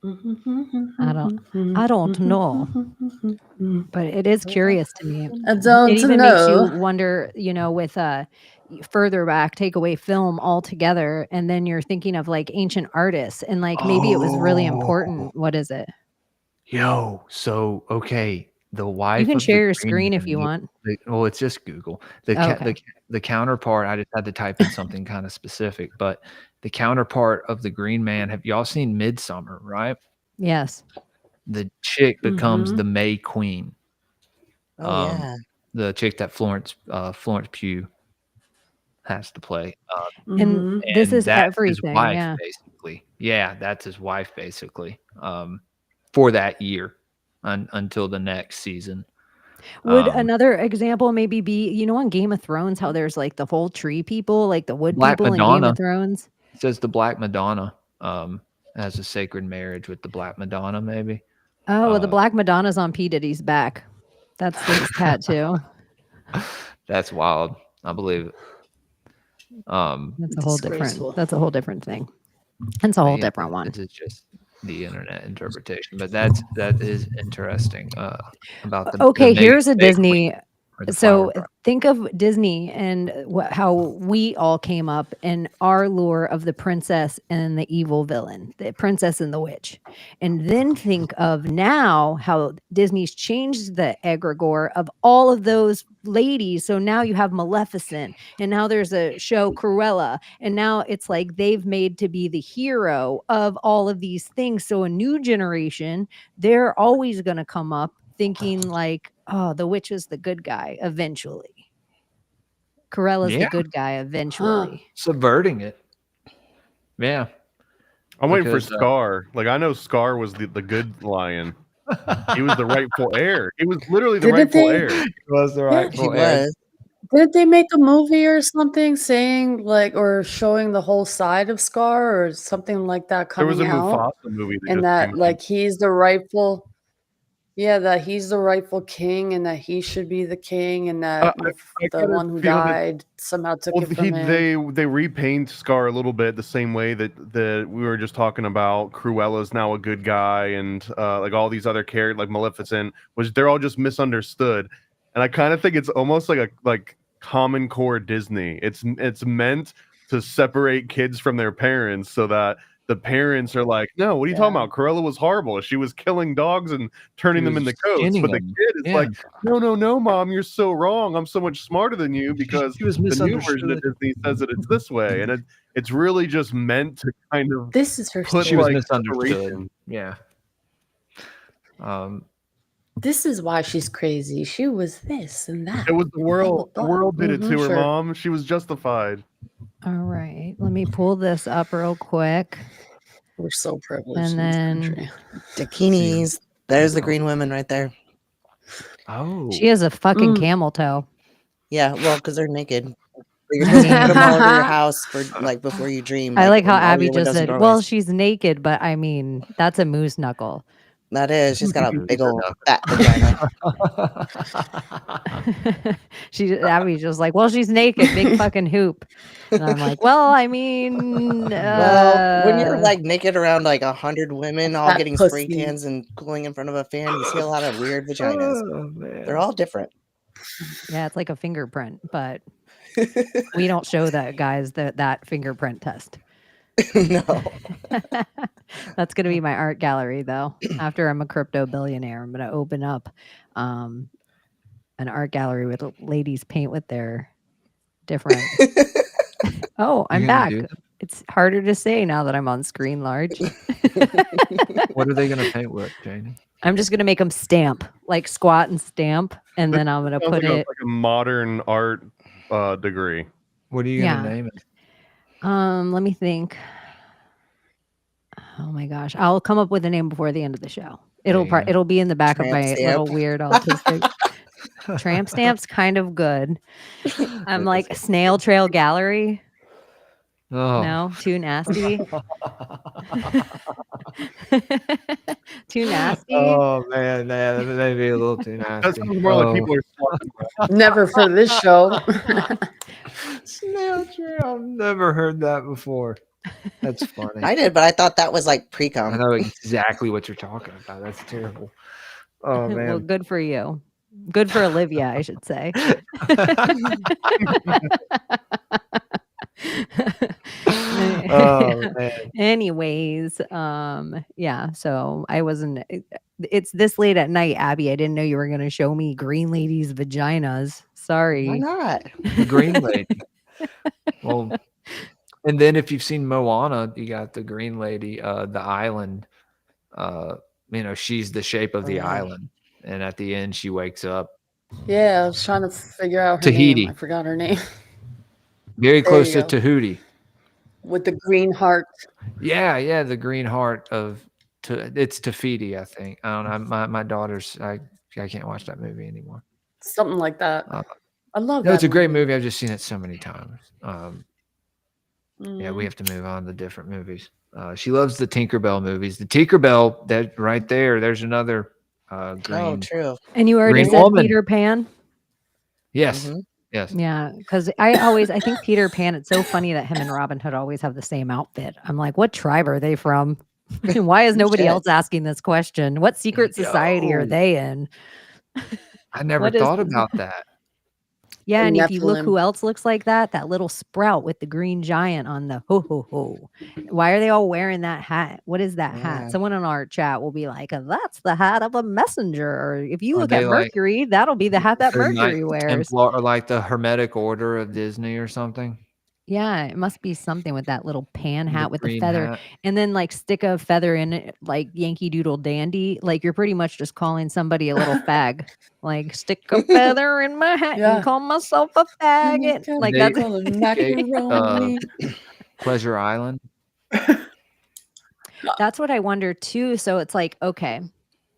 I don't know. But it is curious to me. I don't It even makes you know. wonder, with further back, take away film altogether, and then you're thinking of like ancient artists, and like maybe it was really important. What is it? Yo, so okay, the wife You can of the share your Green screen if Man, you want. well, it's just Google. The Oh, ca- okay. the counterpart, I just had to type in something kind of specific, but the counterpart of the Green Man, have y'all seen Midsummer, right? Yes. The chick becomes Mhm. the May Queen. Oh yeah. The chick that Florence Pugh has to play. And this is That's his everything. wife, Yeah. basically. Yeah, that's his wife, basically. For that year until the next season. Would Um, another example maybe be, on Game of Thrones, how there's like the whole tree people, like the wood Black people in Game Madonna. of Thrones? It says the Black Madonna has a sacred marriage with the Black Madonna, maybe. Oh, well, the Black Madonna's on P. Diddy's back. That's his tattoo. That's wild. I believe it. That's a whole different. Disgraceful. That's a whole different thing. It's a whole different one. This is just the internet interpretation, but that is interesting about the Okay, May- here's a May Disney. Queen or the So flower think of Disney and how we all came up in our lore of the princess and the evil villain, the princess and the witch. And then think of now how Disney's changed the egregore of all of those ladies. So now you have Maleficent, and now there's a show Cruella, and now it's like they've made to be the hero of all of these things. So a new generation, they're always going to come up thinking like, oh, the witch is the good guy eventually. Corella's the Yeah. good guy eventually. subverting it. Yeah. I'm waiting for Because, Scar. Like I know Scar was the good lion. He was the rightful heir. He was literally the Didn't rightful they- heir. It was the Yeah, He was. Did they make a movie or something saying like or showing the whole side of Scar or something like that There was coming a out? Mufasa movie that And just that came like he's the rightful that he's the rightful king and that he should be the king and that I the kinda one who feel that- died somehow took Well, it from him. they repaint Scar a little bit the same way that we were just talking about. Cruella's now a good guy, and like all these other characters, like Maleficent, which they're all just misunderstood. And I kind of think it's almost like a Common Core Disney. It's meant to separate kids from their parents so that the parents are like, no, what are you talking about? Cruella was horrible. She was killing dogs and turning them was into goats. skinning But the them. kid is Yeah. like, no, mom, you're so wrong. I'm so much smarter than you because She was the new version of misunderstood. Disney says that it's this way. And it's really just meant to kind of This is her put She was story. like misunderstood. separation. Yeah. This is why she's crazy. She was this and that. It was the world. The Blah, blah. world did it to her, Sure. mom. She was justified. All right. Let me pull this up real quick. We're so privileged And in then- this country. Dakinis. There's the green women right there. Oh. She has a fucking Mm. camel toe. Yeah, well, because they're naked. But you're supposed to put them all over your house for like before you dream. I like how in all Abbie your just windows and said, well, doorways. she's naked, but I mean, that's a moose knuckle. That is. She's got a Moose big old knuckle. fat vagina. Abbie's just like, well, she's naked, big fucking hoop. And I'm like, well, I mean, Well, when you're like naked around like 100 women all Fat getting spray pussy. tans and cooling in front of a fan, you see a lot of weird vaginas. Oh, man. They're all different. yeah, it's like a fingerprint, but we don't show that guys that fingerprint test. No. That's going to be my art gallery, though. After I'm a crypto billionaire, I'm going to open up an art gallery with ladies paint with their different. Oh, I'm You're gonna back. do that? It's harder to say now that I'm on screen large. What are they going to paint with, Chaney? I'm just going to make them stamp, like squat and stamp, and then I'm going to Sounds put like it. like a modern art degree. What are you going to Yeah. name it? Let me think. Oh my gosh. I'll come up with a name before the end of the show. There you go. It'll be in the back of Tramp my stamp. little weird autistic. Tramp stamp's kind of good. I'm like snail trail gallery. Oh. No, too nasty. Too nasty. Oh man, that may be a little too That nasty. sounds more like people are talking about. Never for this show. Snail trail. I've never heard that before. That's funny. I did, but I thought that was like I pre-cum. know exactly what you're talking about. That's terrible. Oh Well, man. good for you. Good for Olivia, I should say. Oh man. Anyways, yeah, so I wasn't it's this late at night, Abby. I didn't know you were gonna show me green ladies' vaginas. Why Sorry. not? The green lady. Well, and then if you've seen Moana, you got the green lady, the island. She's the shape of the yeah. island, and at the end, she wakes up Yeah, I was trying to figure out her Tahiti. name. I forgot her name. very There close you to go. Tahuti. With the green heart. Yeah, the green heart of it's Tafiti, I think. I don't know. My daughter's I can't watch that movie anymore. Something like that. I love No, that. it's a great movie. I've just seen it so many times. Yeah, we Mm. have to move on to different movies. She loves the Tinkerbell movies. The Tinkerbell, that right there, there's another Oh, green. true. And you already Green said woman. Peter Pan? Yes, Mhm. yes. Yeah, because I think Peter Pan, it's so funny that him and Robin Hood always have the same outfit. I'm like, what tribe are they from? Why is nobody Shit. else asking this question? What secret society are Yo. they in? I never What is thought this? about that. Yeah, The and if you look Nephilim. who else looks like that little sprout with the green giant on the ho ho ho. Why are they all wearing that hat? What is that Yeah. hat? Someone in our chat will be like, that's the hat of a messenger. Or if you Are look at they like Mercury, that'll be the hat that the Knight Mercury wears. Templar or like the Hermetic Order of Disney or something? Yeah, it must be something with that little pan The hat with the green feather, hat. and then like stick a feather in it, like Yankee Doodle Dandy. Like you're pretty much just calling somebody a little fag. Like stick a feather in my hat Yeah. and call myself a faggot. Like They- that's Call it Jake, macaroni. Pleasure Island. that's what I wonder too. So it's like, okay,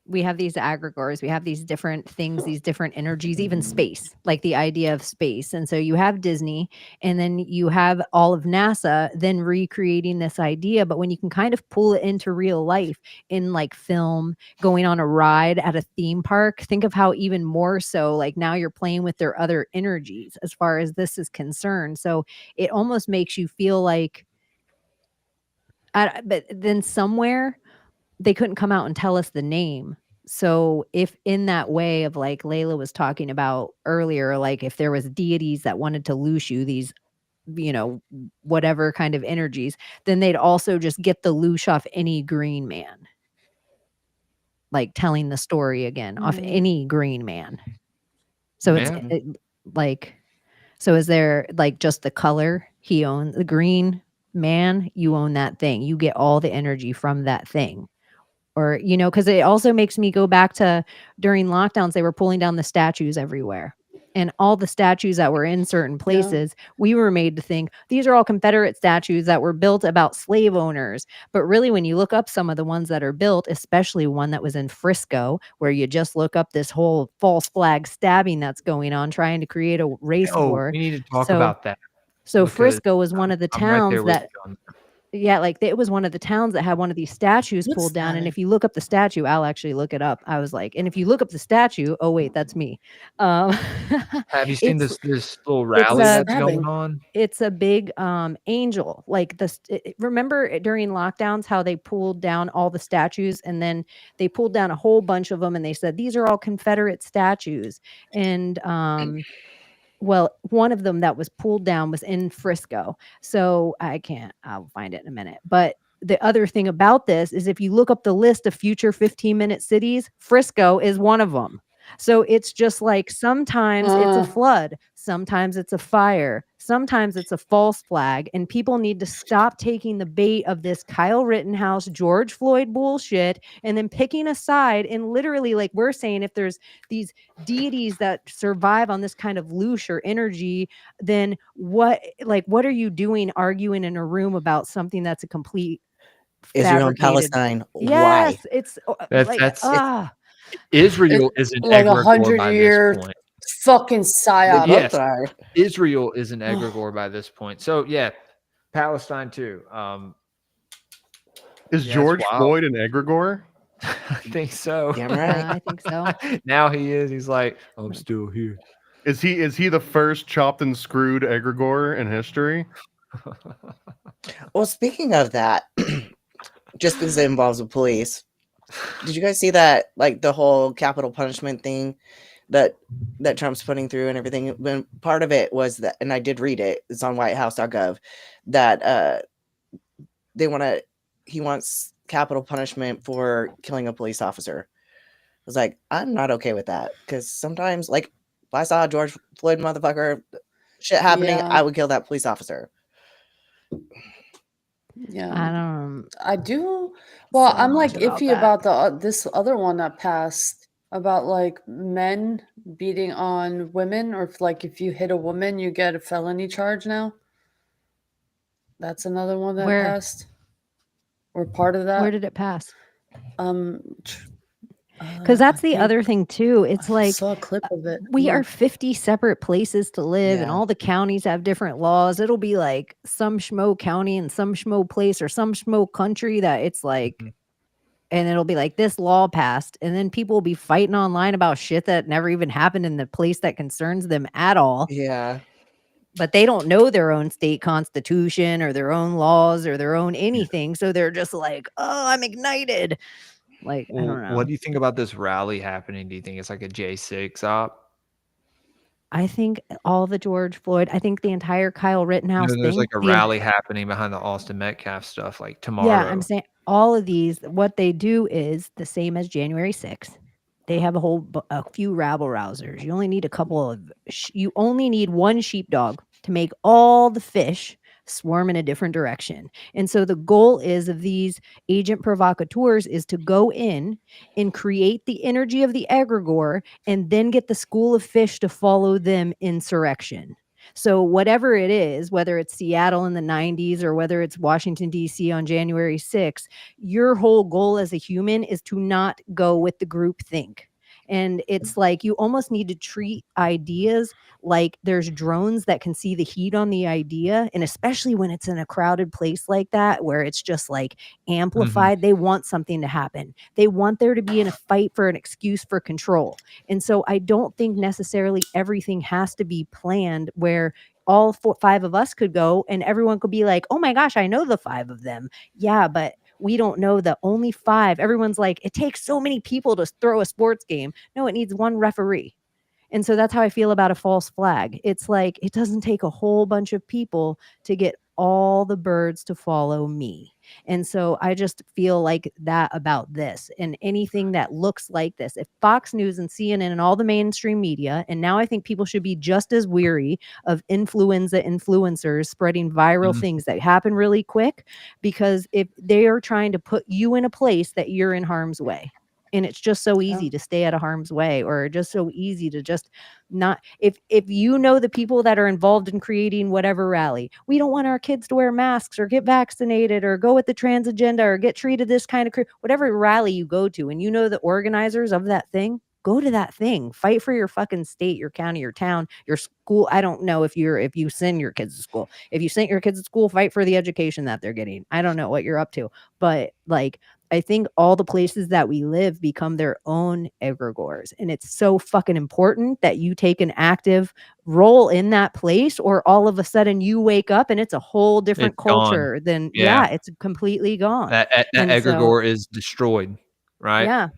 we have these egregores, we have these different things, these different energies, even space, like the idea of space. And so you have Disney, and then you have all of NASA then recreating this idea. But when you can kind of pull it into real life in like film, going on a ride at a theme park, think of how even more so, like now you're playing with their other energies as far as this is concerned. So it almost makes you feel like, but then somewhere they couldn't come out and tell us the name. So if in that way of like Layla was talking about earlier, like if there was deities that wanted to loose you these, whatever kind of energies, then they'd also just get the loosh off any green man. Like telling the story again off any green man. So it's Yeah. so is there like just the color he owns, the green man, you own that thing. You get all the energy from that thing. Or, because it also makes me go back to during lockdowns, they were pulling down the statues everywhere. And all the statues that were in certain places, we were made to think these are all Confederate statues that were built about slave owners. But really, when you look up some of the ones that are built, especially one that was in Frisco, where you just look up this whole false flag stabbing that's going on, trying to create a race war. We need to talk So- about that. So because Frisco was one of the I'm right towns there with that, you on that. yeah, like it was one of the towns that had one of these statues What's pulled down. And that? if you look up the statue, I'll actually look it up. I was like, and if you look up the statue, oh wait, that's me. Have you seen it's- this little rally that's stabbing. going on? It's a big angel. Like remember during lockdowns how they pulled down all the statues, and then they pulled down a whole bunch of them, and they said these are all Confederate statues. And well, one of them that was pulled down was in Frisco. So I'll find it in a minute. But the other thing about this is if you look up the list of future 15-minute cities, Frisco is one of them. So it's just like sometimes it's a flood, sometimes it's a fire, sometimes it's a false flag, and people need to stop taking the bait of this Kyle Rittenhouse, George Floyd bullshit, and then picking a side. And literally, like we're saying, if there's these deities that survive on this kind of loosh or energy, then what are you doing arguing in a room about something that's a complete Israel and fabricated. Palestine. Why? Yes, it's That's Israel It's is an like egregore by this 100-year point. fucking They psyop. both Yes, are. Israel is an egregore by this point. So yeah, Palestine too. Is Yeah, it's George wild. Floyd an egregore? I think so. Damn Yeah, right. I think so. Now he is. He's like, I'm still here. Is he the first chopped and screwed egregore in history? Well, speaking of that, just because it involves the police, did you guys see that, like the whole capital punishment thing that Trump's putting through and everything? When part of it was that, and I did read it, it's on whitehouse.gov, that he wants capital punishment for killing a police officer. I was like, I'm not okay with that, because sometimes, like, if I saw a George Floyd motherfucker shit happening, Yeah. I would kill that police officer. Yeah, I do. Well, so I'm like much about iffy that. about the this other one that passed about like men beating on women, or if you hit a woman, you get a felony charge now. That's another one that Where? passed. Or part of that. Where did it pass? Because that's the other thing too. It's I like saw a clip of it. we Yeah. are 50 separate places to live, and Yeah. all the counties have different laws. It'll be like some schmo county and some schmo place or some schmo country that it's like, and it'll be like this law passed, and then people will be fighting online about shit that never even happened in the place that concerns them at all. Yeah. But they don't know their own state constitution or their own laws or their own anything. So they're just like, oh, I'm ignited. Like, I don't know. What do you think about this rally happening? Do you think it's like a J6 op? I think all the George Floyd, I think the entire Kyle Rittenhouse There's thing. like a the en- rally happening behind the Austin Metcalf stuff like tomorrow. Yeah, I'm saying all of these, what they do is the same as January 6th. They have a few rabble rousers. You only need a couple of, you only need one sheepdog to make all the fish swarm in a different direction. And so the goal is of these agent provocateurs is to go in and create the energy of the egregore and then get the school of fish to follow them insurrection. So whatever it is, whether it's Seattle in the 90s or whether it's Washington, D.C. on January 6th, your whole goal as a human is to not go with the group think. And it's like you almost need to treat ideas like there's drones that can see the heat on the idea. And especially when it's in a crowded place like that, where it's just like amplified, they want something to happen. They want there to be a fight for an excuse for control. And so I don't think necessarily everything has to be planned where all 5 of us could go and everyone could be like, oh my gosh, I know the 5 of them. Yeah, but we don't know that only 5. Everyone's like, it takes so many people to throw a sports game. No, it needs one referee. And so that's how I feel about a false flag. It's like, it doesn't take a whole bunch of people to get all the birds to follow me. And so I just feel like that about this and anything that looks like this. If Fox News and CNN and all the mainstream media, and now I think people should be just as weary of influenza influencers spreading viral things that happen really quick, because if they are trying to put you in a place that you're in harm's way. And it's just so easy to stay out of harm's way, or just so easy to just not, if you know the people that are involved in creating whatever rally, we don't want our kids to wear masks or get vaccinated or go with the trans agenda or get treated this kind of, whatever rally you go to, and you know the organizers of that thing, go to that thing, fight for your fucking state, your county, your town, your school. I don't know if you send your kids to school. If you sent your kids to school, fight for the education that they're getting. I don't know what you're up to, but like, I think all the places that we live become their own egregores. And it's so fucking important that you take an active role in that place, or all of a sudden you wake up and it's a whole different It's gone. culture than, Yeah. it's completely gone. That And so- egregore is destroyed, right? Yeah.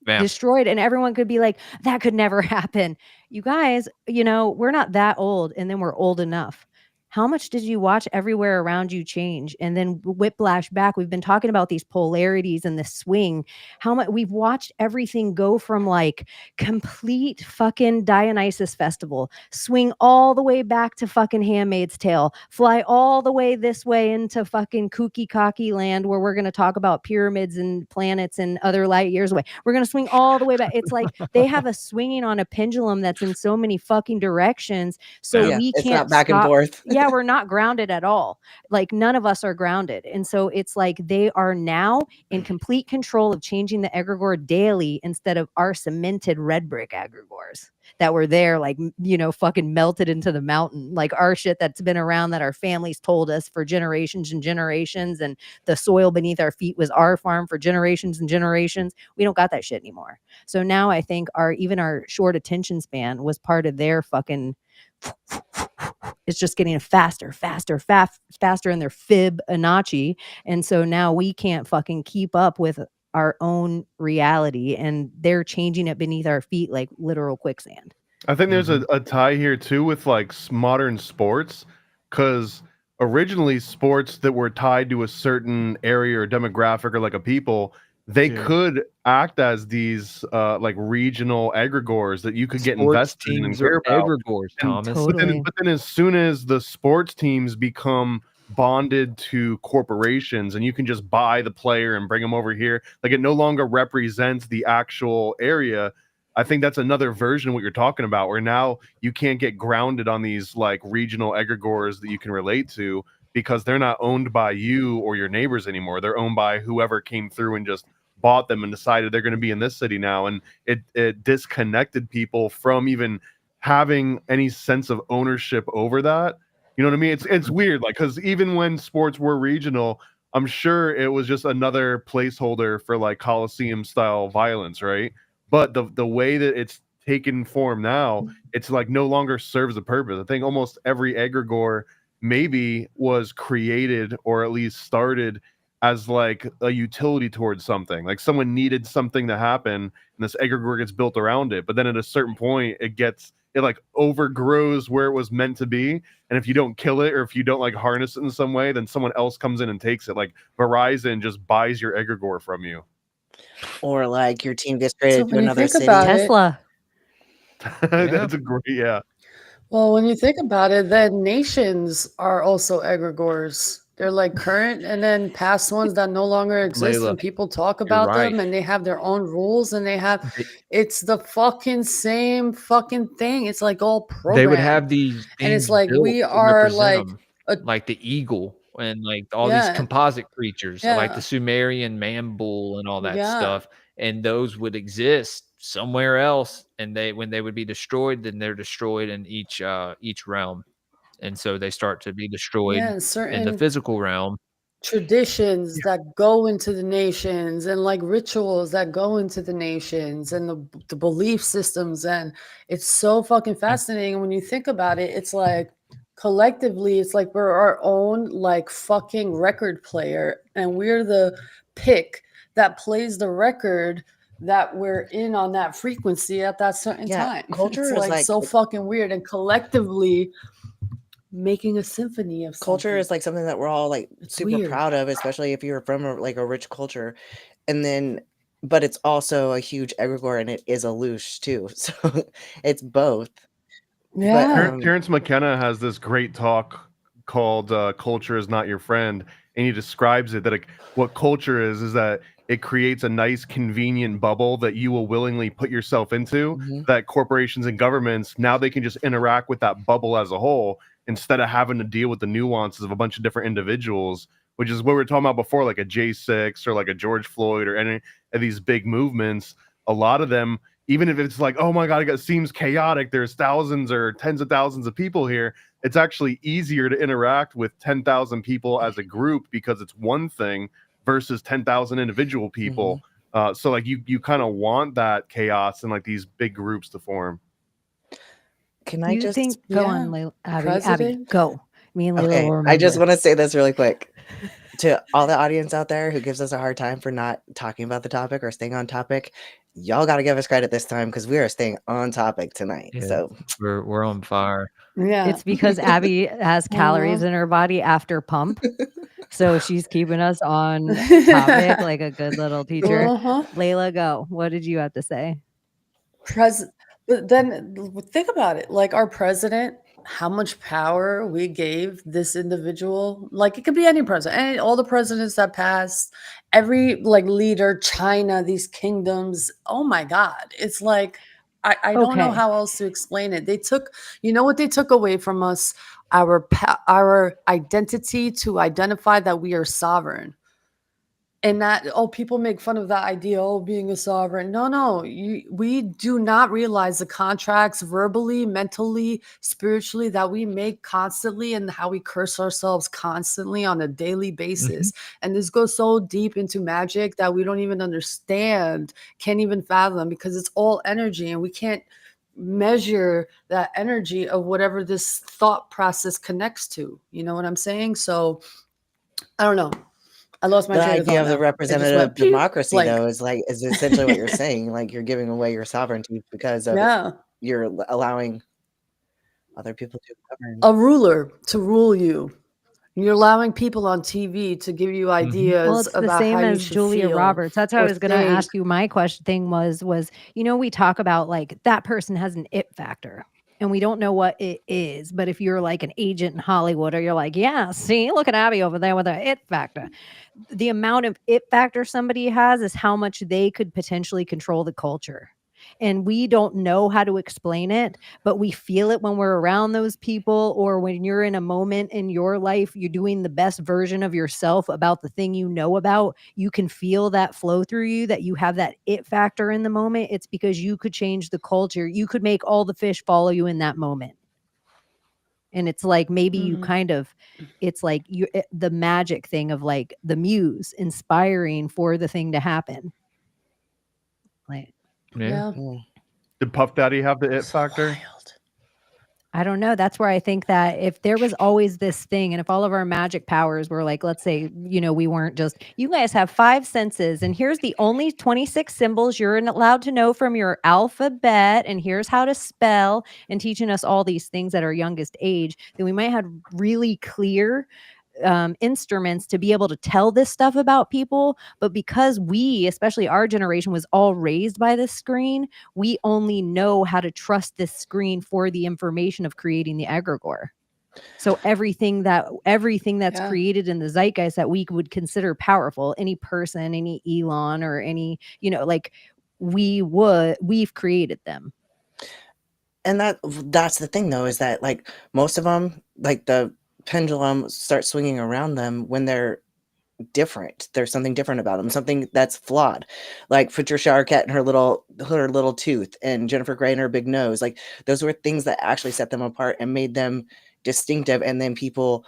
Yeah. Destroyed. And everyone could be like, that could never happen. You guys, we're not that old, and then we're old enough. How much did you watch everywhere around you change and then whiplash back? We've been talking about these polarities and the swing. How much we've watched everything go from like complete fucking Dionysus festival, swing all the way back to fucking Handmaid's Tale, fly all the way this way into fucking kooky cocky land where we're going to talk about pyramids and planets and other light years away. We're going to swing all the way back. It's like they have a swinging on a pendulum that's in so many fucking directions. So we it's can't not back and stop. forth. yeah, we're not grounded at all. Like none of us are grounded. And so it's like they are now in complete control of changing the egregore daily instead of our cemented red brick egregores that were there, like, fucking melted into the mountain. Like our shit that's been around that our families told us for generations and generations. And the soil beneath our feet was our farm for generations and generations. We don't got that shit anymore. So now I think even our short attention span was part of their fucking. It's just getting faster in their Fibonacci. And so now we can't fucking keep up with our own reality, and they're changing it beneath our feet like literal quicksand. I think there's a tie here too with like modern sports, because originally sports that were tied to a certain area or demographic or like a people, they could act as these like regional egregores that you could get Sports invested in and teams are care about. egregores, Thomas. Totally. But then as soon as the sports teams become bonded to corporations and you can just buy the player and bring them over here, like it no longer represents the actual area. I think that's another version of what you're talking about, where now you can't get grounded on these like regional egregores that you can relate to because they're not owned by you or your neighbors anymore. They're owned by whoever came through and just bought them and decided they're going to be in this city now. And it disconnected people from even having any sense of ownership over that. You know what I mean? It's weird, like, because even when sports were regional, I'm sure it was just another placeholder for like Coliseum style violence, right? But the way that it's taken form now, it's like no longer serves a purpose. I think almost every egregore maybe was created or at least started as like a utility towards something. Like someone needed something to happen and this egregore gets built around it. But then at a certain point it like overgrows where it was meant to be. And if you don't kill it or if you don't like harness it in some way, then someone else comes in and takes it. Like Verizon just buys your egregore from you. Or like your team gets traded to when you another think city. about it, Tesla. That's a great, yeah. well, when you think about it, then nations are also egregores. They're like current and then past ones that no longer exist, Layla, and people talk you're about right. them, and they have their own rules, and it's the fucking same fucking thing. It's like all programmed. They would have these and it's things like built we to are represent like 'em, like the eagle and like all these Yeah. composite creatures, like Yeah. the Sumerian man bull and all that Yeah. stuff. And those would exist somewhere else. And when they would be destroyed, then they're destroyed in each realm. And so they start to be destroyed Yeah, and in the certain physical realm. traditions that go into the nations, and like rituals that go into the nations, and the belief systems, and it's so fucking fascinating. And when you think about it, it's like collectively it's like we're our own like fucking record player, and we're the pick that plays the record that we're in on that frequency at that certain time. Culture It's is like so fucking weird, and collectively making a symphony of culture something. is like something that we're all like It's super weird. proud of, especially if you're from a rich culture. And then, but it's also a huge egregore and it is a loosh too. So it's both. Yeah. Terrence McKenna has this great talk called "Culture is Not Your Friend," and he describes it that like, what culture is that it creates a nice, convenient bubble that you will willingly put yourself into. That corporations and governments now they can just interact with that bubble as a whole instead of having to deal with the nuances of a bunch of different individuals, which is what we were talking about before, like a J6 or like a George Floyd or any of these big movements. A lot of them, even if it's like, oh my God, it seems chaotic, there's thousands or tens of thousands of people here, it's actually easier to interact with 10,000 people as a group because it's one thing versus 10,000 individual people. So like you kind of want that chaos and like these big groups to form. Can I just think go on, Layla, Abbie, President? go. Me and Layla Okay, will I just remember. want to say this really quick to all the audience out there who gives us a hard time for not talking about the topic or staying on topic. Y'all got to give us credit this time because we are staying on topic tonight. Yeah, So we're on fire. Yeah. It's because Abbie has calories in her body after pump. So she's keeping us on topic like a good little teacher. Layla, go. What did you have to say? But then think about it, like our president, how much power we gave this individual. Like it could be any president, and all the presidents that passed, every like leader, China, these kingdoms. Oh my God. It's like I don't know Okay. how else to explain it. They took, you know what they took away from us? our identity to identify that we are sovereign. And that, people make fun of that idea, being a sovereign. No, we do not realize the contracts verbally, mentally, spiritually that we make constantly, and how we curse ourselves constantly on a daily basis. And this goes so deep into magic that we don't even understand, can't even fathom, because it's all energy, and we can't measure that energy of whatever this thought process connects to. You know what I'm saying? So I don't know. I lost my The train of idea thought of the now. It just representative went pew, democracy, blank. though, is essentially what you're saying. Like, you're giving away your sovereignty because of Yeah, you're allowing other people to govern. a ruler to rule you. You're allowing people on TV to give you Well, ideas it's the about how same you as should Julia feel Roberts. That's how I or was going to think. ask you. My question thing was, we talk about like that person has an it factor and we don't know what it is. But if you're like an agent in Hollywood, or you're like, yeah, see, look at Abbie over there with an it factor. The amount of it factor somebody has is how much they could potentially control the culture. And we don't know how to explain it, but we feel it when we're around those people, or when you're in a moment in your life, you're doing the best version of yourself about the thing you know about. You can feel that flow through you, that you have that it factor in the moment. It's because you could change the culture. You could make all the fish follow you in that moment. And it's like maybe you kind of, it's like the magic thing of like the muse inspiring for the thing to happen. Like, Yeah. Did Puff Daddy have the it factor? I don't know. That's where I think that if there was always this thing, and if all of our magic powers were like, let's say, we weren't just, you guys have 5 senses, and here's the only 26 symbols you're allowed to know from your alphabet, and here's how to spell, and teaching us all these things at our youngest age, then we might have really clear instruments to be able to tell this stuff about people. But because we, especially our generation, was all raised by this screen, we only know how to trust this screen for the information of creating the egregore. So everything that's created in the zeitgeist that we would consider powerful, any person, any Elon, or any, like we've created them. And that's the thing, though, is that like most of them, like the pendulum starts swinging around them when they're different. There's something different about them, something that's flawed. Like Patricia Arquette and her little tooth, and Jennifer Grey and her big nose. Like those were things that actually set them apart and made them distinctive. And then people,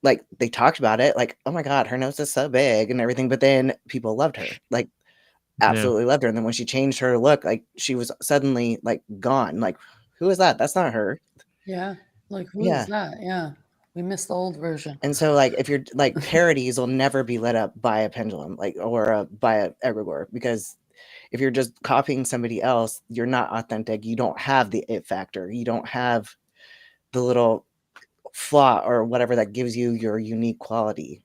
like, they talked about it, like, oh my God, her nose is so big and everything. But then people loved her, like absolutely loved her. And then when she changed her look, like she was suddenly like gone. Like, who is that? That's not her. Yeah. Like, who is that? Yeah. We missed the old version. And so, like, if you're like, parodies will never be lit up by a pendulum, like, or by a egregore, because if you're just copying somebody else, you're not authentic. You don't have the it factor. You don't have the little flaw or whatever that gives you your unique quality.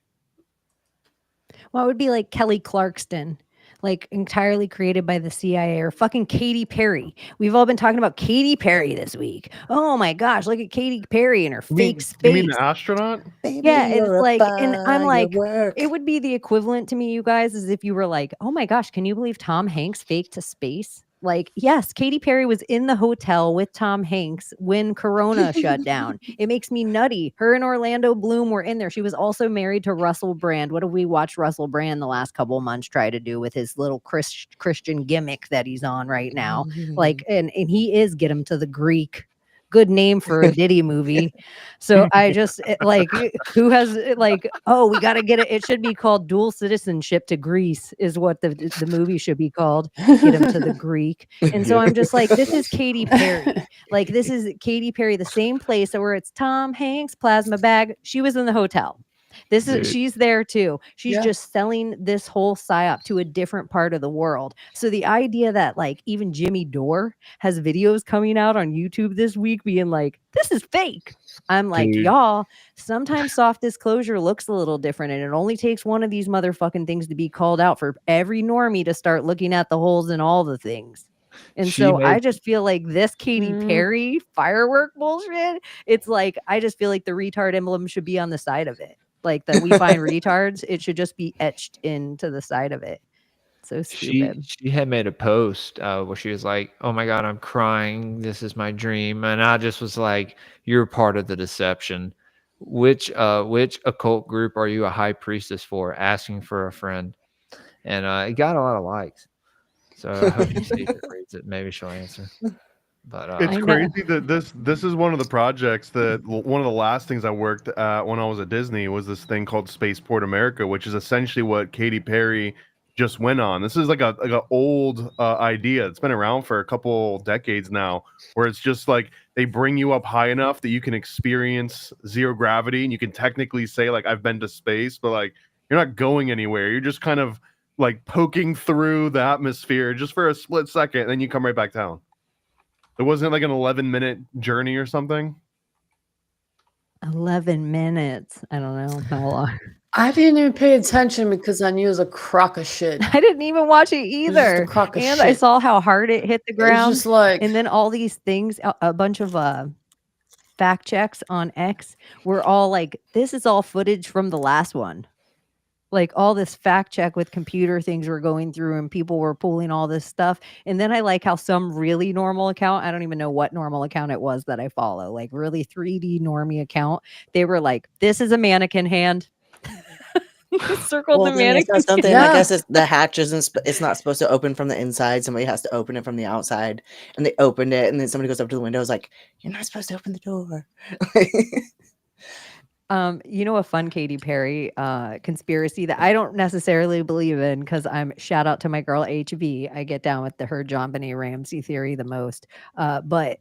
Well, it would be like Kelly Clarkson, like entirely created by the CIA, or fucking Katy Perry. We've all been talking about Katy Perry this week. Oh my gosh, look at Katy Perry and her fake space. You mean the astronaut? Baby, Yeah, it's like, and I'm like, firework. it would be the equivalent to me, you guys, as if you were like, oh my gosh, can you believe Tom Hanks faked to space? Like, yes, Katy Perry was in the hotel with Tom Hanks when Corona shut down. It makes me nutty. Her and Orlando Bloom were in there. She was also married to Russell Brand. What have we watched Russell Brand the last couple of months try to do with his little Christian gimmick that he's on right now? Like, and he is Get Him to the Greek. Good name for a Diddy movie. So I just like, who has like, oh, we got to get it. It should be called Dual Citizenship to Greece is what the movie should be called. Get Him to the Greek. And so I'm just like, this is Katy Perry. Like, this is Katy Perry, the same place where it's Tom Hanks, plasma bag. She was in the hotel. She's there too. She's just selling this whole psyop to a different part of the world. So the idea that like even Jimmy Dore has videos coming out on YouTube this week being like, this is fake. I'm like, y'all, sometimes soft disclosure looks a little different, and it only takes one of these motherfucking things to be called out for every normie to start looking at the holes in all the things. And I just feel like this Katy Perry firework bullshit, it's like, I just feel like the retard emblem should be on the side of it. Like that we find retards, it should just be etched into the side of it. So she stupid. she had made a post where she was like, "Oh my God, I'm crying. This is my dream," and I just was like, "You're part of the deception. Which occult group are you a high priestess for? Asking for a friend?" And it got a lot of likes. So I hope you see if it reads it. Maybe she'll answer. But It's I know. crazy that this is one of the projects that one of the last things I worked at when I was at Disney was this thing called Spaceport America, which is essentially what Katy Perry just went on. This is like a old idea. It's been around for a couple decades now, where it's just like they bring you up high enough that you can experience zero gravity, and you can technically say like I've been to space, but like you're not going anywhere. You're just kind of like poking through the atmosphere just for a split second, and then you come right back down. It wasn't like an 11-minute journey or something. 11 minutes. I don't know how long. I didn't even pay attention because I knew it was a crock of shit. I didn't even watch it was just a either. crock of And I shit. saw how hard it hit the It was ground. just like, And then all these things, a bunch of fact checks on X were all like, this is all footage from the last one. Like all this fact check with computer things were going through and people were pulling all this stuff. And then I like how some really normal account, I don't even know what normal account it was that I follow, like really 3D normie account. They were like, this is a mannequin hand. Circled the Well, then it mannequin. says something. Yeah. I guess the hatch isn't. It's not supposed to open from the inside. Somebody has to open it from the outside, and they opened it, and then somebody goes up to the window. Is like, you're not supposed to open the door. You know, a fun Katy Perry conspiracy that I don't necessarily believe in because I'm shout out to my girl HB. I get down with her John Benet Ramsey theory the most. But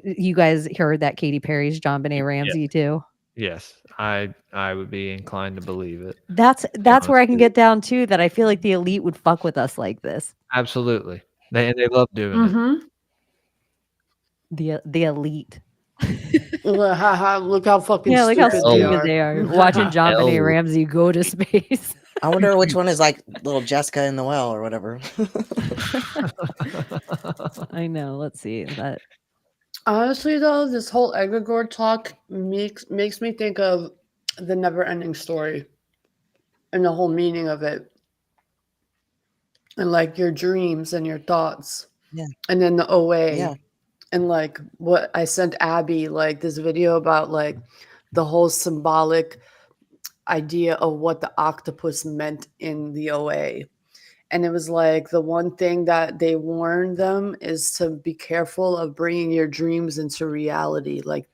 you guys heard that Katy Perry's John Benet Ramsey too? yes, I would be inclined to believe it. That's honest where I can with you. get down to that. I feel like the elite would fuck with us like this. Absolutely. They love doing it. mm-hmm. The elite. Look how fucking Yeah, look how stupid they stupid are. they are watching John Benet Hell. Ramsey go to space. I wonder which one is like little Jessica in the well or whatever. I know. Let's see that. Honestly, though, this whole egregore talk makes me think of the never-ending story and the whole meaning of it, and like your dreams and your thoughts, Yeah. and then the OA, Yeah. and like what I sent Abbie, like this video about like the whole symbolic idea of what the octopus meant in the OA. And it was like the one thing that they warned them is to be careful of bringing your dreams into reality. Like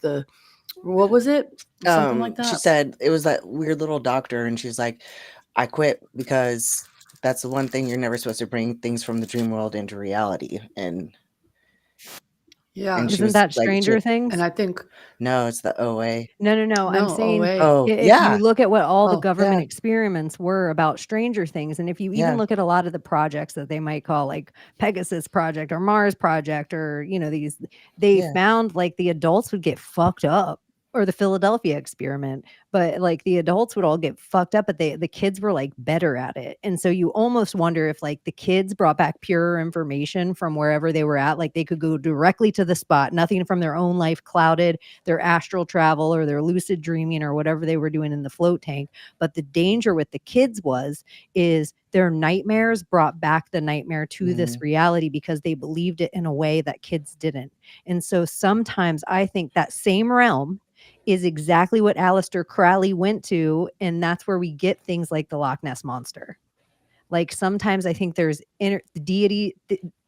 what was it? Something like that. She said it was that weird little doctor, and she's like, I quit because that's the one thing you're never supposed to bring things from the dream world into reality. And Yeah. and she Isn't was that like, Stranger Things? And I think no, it's the OA. No. I'm no, saying OA. Oh, if yeah. you look at what all the Oh, government yeah. experiments were about Stranger Things, and if you even Yeah. look at a lot of the projects that they might call like Pegasus Project or Mars Project, or they Yeah. found like the adults would get fucked up, or the Philadelphia experiment, but like the adults would all get fucked up, but the kids were like better at it. And so you almost wonder if like the kids brought back purer information from wherever they were at, like they could go directly to the spot, nothing from their own life clouded their astral travel or their lucid dreaming or whatever they were doing in the float tank. But the danger with the kids is their nightmares brought back the nightmare to this reality because they believed it in a way that kids didn't. And so sometimes I think that same realm is exactly what Aleister Crowley went to, and that's where we get things like the Loch Ness Monster. Like sometimes I think there's deity,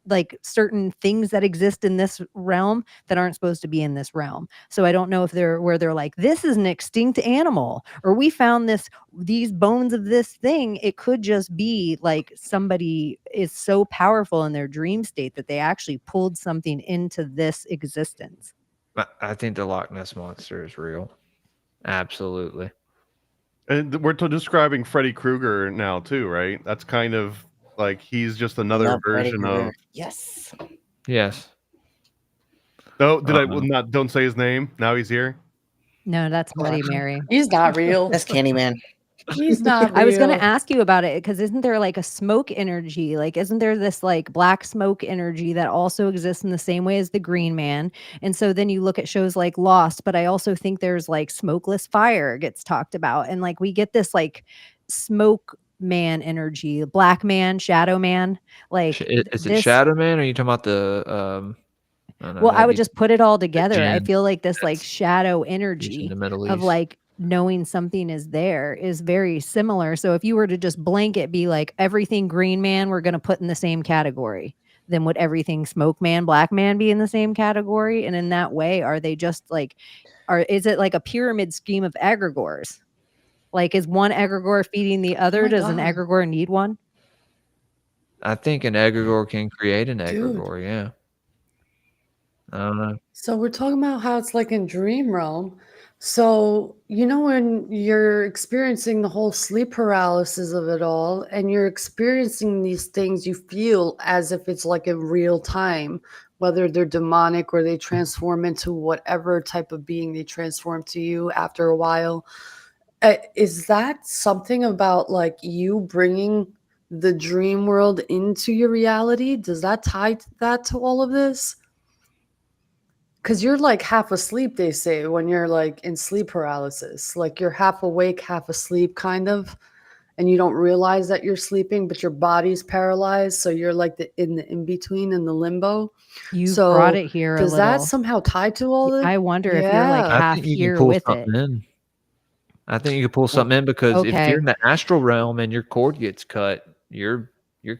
like certain things that exist in this realm that aren't supposed to be in this realm. So I don't know if they're like, this is an extinct animal, or we found these bones of this thing. It could just be like somebody is so powerful in their dream state that they actually pulled something into this existence. I think the Loch Ness Monster is real. Absolutely. And we're describing Freddy Krueger now too, right? That's kind of like he's just another Love Freddy version Krueger. of. Yes. Yes. Oh, did I not? Don't say his name. Now he's here. No, that's Bloody Mary. he's not real. That's Candyman. He's not real. I was going to ask you about it because isn't there like a smoke energy? Like, isn't there this like black smoke energy that also exists in the same way as the Green Man? And so then you look at shows like Lost, but I also think there's like smokeless fire gets talked about. And like we get this like smoke man energy, black man, shadow man. Like Is it this. Shadow Man, or are you talking about the I don't know, Well, I that'd would be just put it all the together. I jinn feel like this like that's shadow used in energy the Middle of East. like knowing something is there is very similar. So if you were to just blanket be like everything green man, we're going to put in the same category, then would everything smoke man, black man be in the same category? And in that way, are they just like, is it like a pyramid scheme of egregores? Like, is one egregore feeding the other? my Does an God. egregore need one? I think an egregore can create an Dude. egregore. Yeah. I don't know. So we're talking about how it's like in dream realm. So, you know, when you're experiencing the whole sleep paralysis of it all, and you're experiencing these things, you feel as if it's like in real time, whether they're demonic or they transform into whatever type of being they transform to you after a while. Is that something about like you bringing the dream world into your reality? Does that tie that to all of this? Because you're like half asleep, they say, when you're like in sleep paralysis. Like you're half awake, half asleep, kind of, and you don't realize that you're sleeping, but your body's paralyzed. So you're like the in between, in the limbo. You So brought it here a does that little. somehow tie to all this? I wonder if you're like Yeah. I half think you can here pull with it. something in. I think you can pull something in because if Okay. you're in the astral realm and your cord gets cut, you're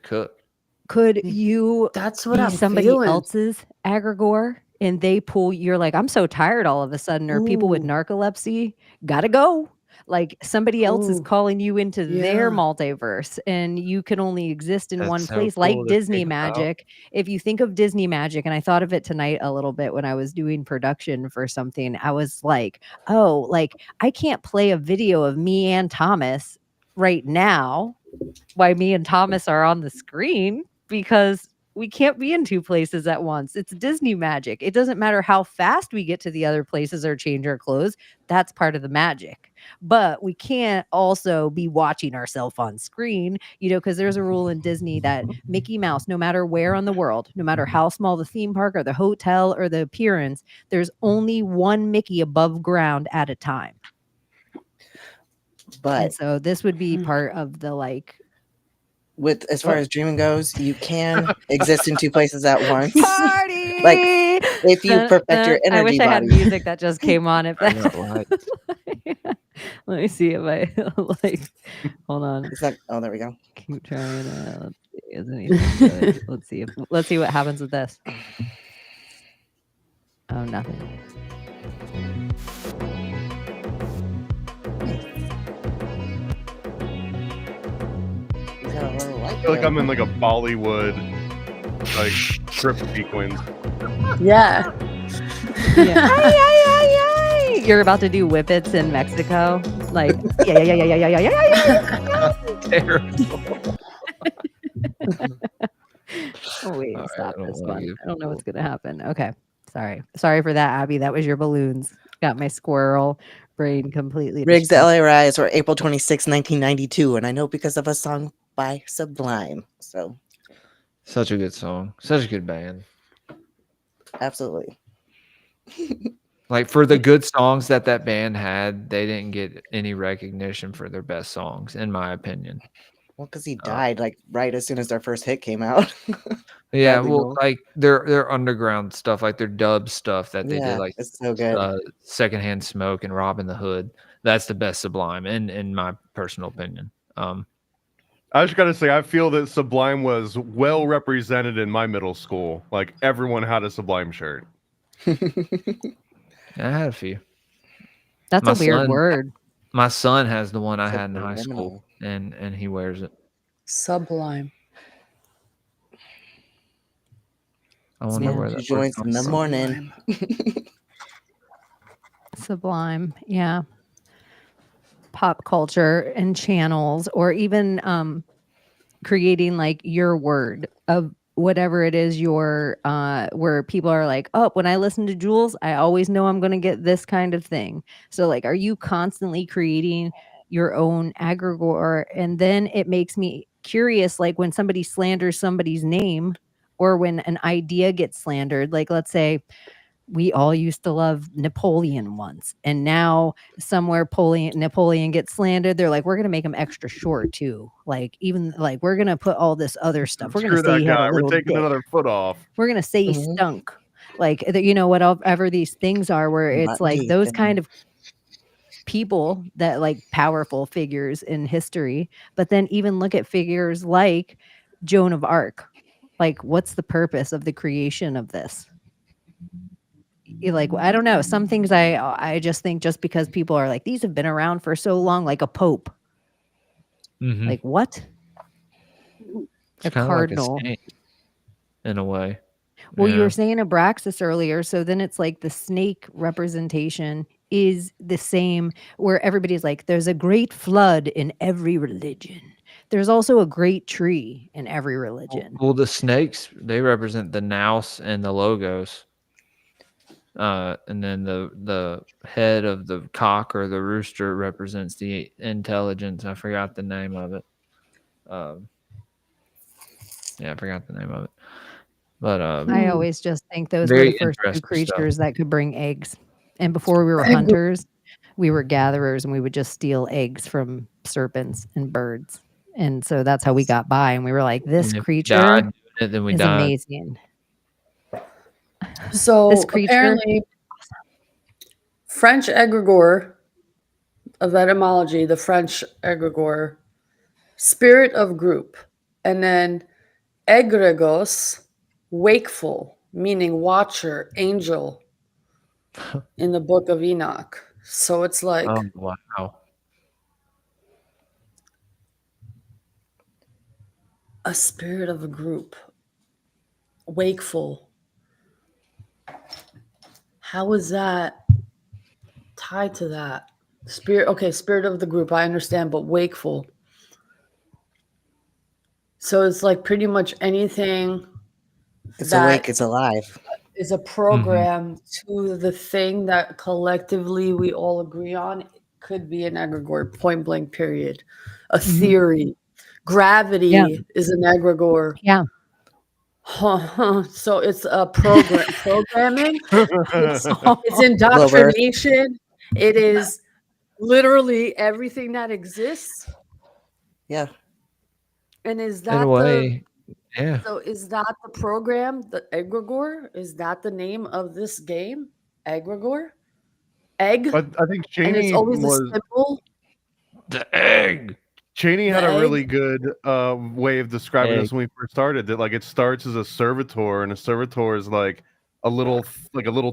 cooked. Could you That's what be I'm somebody feeling. else's egregore and they pull you're like, I'm so tired all of a sudden, or people with Ooh. narcolepsy gotta go. Like somebody else is Ooh. calling you into their Yeah. multiverse and you can only exist in That's one so place, like cool to Disney think about. magic. If you think of Disney magic, and I thought of it tonight a little bit when I was doing production for something, I was like, oh, like I can't play a video of me and Thomas right now why me and Thomas are on the screen because we can't be in two places at once. It's Disney magic. It doesn't matter how fast we get to the other places or change our clothes. That's part of the magic. But we can't also be watching ourselves on screen, because there's a rule in Disney that Mickey Mouse, no matter where on the world, no matter how small the theme park or the hotel or the appearance, there's only one Mickey above ground at a time. And But so this would be part of the like with as far as dreaming goes, you can exist in two places at once. party. Like if you perfect your I wish energy I had body. music that just came on. If Turn that, up lights. let me see if I like. Hold on. It's not. Oh, there we go. Keep trying. Let's see. Is anything good? Let's see what happens with this. Oh, nothing. He's got a little light I feel like there. I'm in like a Bollywood like script sequence. Yeah. Yeah. Ay, ay, ay, ay. You're about to do whippets in Mexico, like yeah. Terrible. Oh, wait, All right, stop I don't this wanna one. get I don't know what's gonna happen. Okay, sorry for that, Abbie. That was your balloons. Got my squirrel brain completely. Riggs, the distracted. LA Rise were April 26, 1992, and I know because of a song by Sublime. So Such a good song. Such a good band. absolutely. Like for the good songs that band had, they didn't get any recognition for their best songs, in my opinion. Well, because he died like right as soon as their first hit came out. Yeah, Bradley well, Nowell. like their underground stuff, like their dub stuff that they Yeah, did, like it's so good. Secondhand Smoke and Robin the Hood. That's the best Sublime, in my personal opinion. I just gotta say, I feel that Sublime was well represented in my middle school. Like everyone had a Sublime shirt. I had a few. That's My a weird son- word. My son has the one I had in high Subliminal. school, and he wears it. Sublime. I wonder where She that word joins in comes the from. morning. Sublime, yeah. Pop culture and channels, or even creating like your word of whatever it is your where people are like, oh, when I listen to Jules, I always know I'm going to get this kind of thing. So like, are you constantly creating your own egregore? And then it makes me curious, like when somebody slanders somebody's name or when an idea gets slandered, like let's say we all used to love Napoleon once, and now somewhere Napoleon gets slandered. They're like, we're gonna make him extra short too. Like even like we're gonna put all this other stuff. We're gonna Screw say that he had a guy. We're little taking dick. another foot off. We're gonna say he Mhm. stunk. Like you know whatever these things are, where it's Not like deep, those and kind of people that like powerful figures in history. But then even look at figures like Joan of Arc. Like, what's the purpose of the creation of this? Like, I don't know. Some things I just think just because people are like, these have been around for so long, like a pope. Mhm. Like what? It's A kind of like a cardinal. snake in a way. Well, you Yeah. were saying Abraxas earlier, so then it's like the snake representation is the same, where everybody's like, there's a great flood in every religion. There's also a great tree in every religion. Well, the snakes, they represent the nous and the logos. And then the head of the cock or the rooster represents the intelligence. I forgot the name of it. Yeah, I forgot the name of it. But I always just think those were very the first two interesting stuff. creatures that could bring eggs. And before we were Egg- hunters, we were gatherers, and we would just steal eggs from serpents and birds. And so that's how we got by. And we were like, this And if we creature died doing it, then we is died. amazing. So This creature, apparently, French egregore of etymology, the French egregore, spirit of group, and then egregos, wakeful, meaning watcher, angel, in the book of Enoch. So it's like Oh wow. a spirit of a group, wakeful. How is that tied to that? Spirit, okay, spirit of the group, I understand, but wakeful. So it's like pretty much anything it's that awake, it's alive. is a program to the thing that collectively we all agree on. It could be an egregore, point blank, period. A Mhm. theory. Gravity Yeah. is an egregore. Yeah. So it's a programming. It's Earth. indoctrination. It is literally everything that exists. Yeah. And is In that a way, yeah. so is that the program, the egregore? Is that the name of this game? Egregore? Egg? But I think And it's Chaney always a was symbol. The egg. Chaney The had a really egg? good way of describing Egg. this when we first started. That like it starts as a servitor, and a servitor is like a little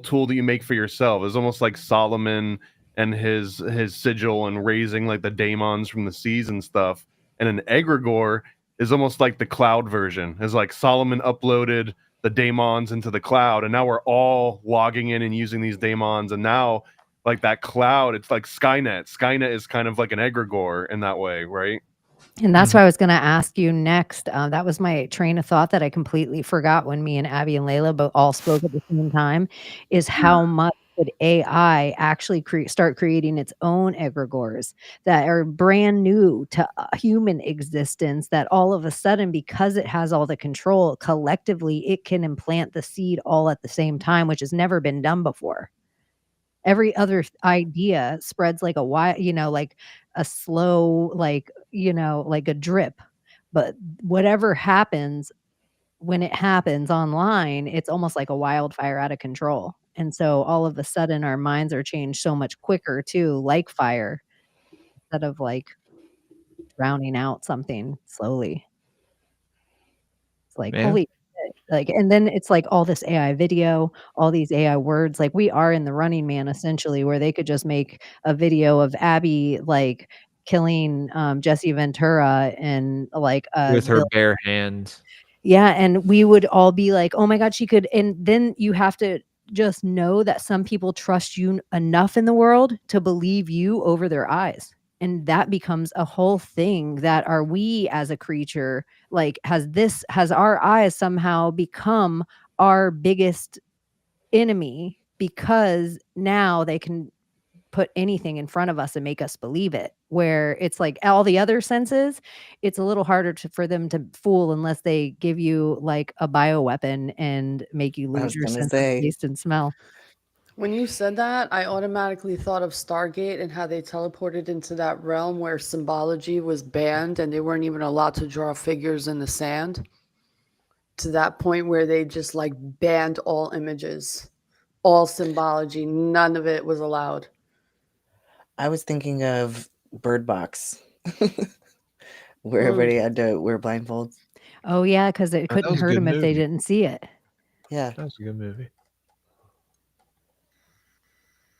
tool that you make for yourself. It's almost like Solomon and his sigil and raising like the daemons from the seas and stuff. And an egregore is almost like the cloud version. It's like Solomon uploaded the daemons into the cloud, and now we're all logging in and using these daemons. And now, like that cloud, it's like Skynet. Skynet is kind of like an egregore in that way, right? And that's what I was going to ask you next. That was my train of thought that I completely forgot when me and Abbie and Layla both all spoke at the same time, is how much could AI actually start creating its own egregores that are brand new to human existence, that all of a sudden, because it has all the control collectively, it can implant the seed all at the same time, which has never been done before. Every other idea spreads like a like a slow, like, like a drip. But whatever happens when it happens online, it's almost like a wildfire out of control. And so all of a sudden our minds are changed so much quicker too, like fire, instead of like drowning out something slowly. It's like, Yeah. holy shit. Like, and then it's like all this AI video, all these AI words. Like we are in the Running Man essentially, where they could just make a video of Abbie like killing Jesse Ventura and like With her bare hands. yeah, and we would all be like, "Oh my god, she could." And then you have to just know that some people trust you enough in the world to believe you over their eyes. And that becomes a whole thing, that are we as a creature, like has our eyes somehow become our biggest enemy, because now they can put anything in front of us and make us believe it, where it's like all the other senses, it's a little harder for them to fool unless they give you like a bioweapon and make you I lose was your gonna sense of say, taste and smell. When you said that, I automatically thought of Stargate and how they teleported into that realm where symbology was banned and they weren't even allowed to draw figures in the sand. To that point where they just like banned all images, all symbology, none of it was allowed. I was thinking of Bird Box, where everybody had to wear blindfolds. Oh yeah, because it that couldn't was a hurt good them if they movie. didn't see it. Yeah. That was a good movie.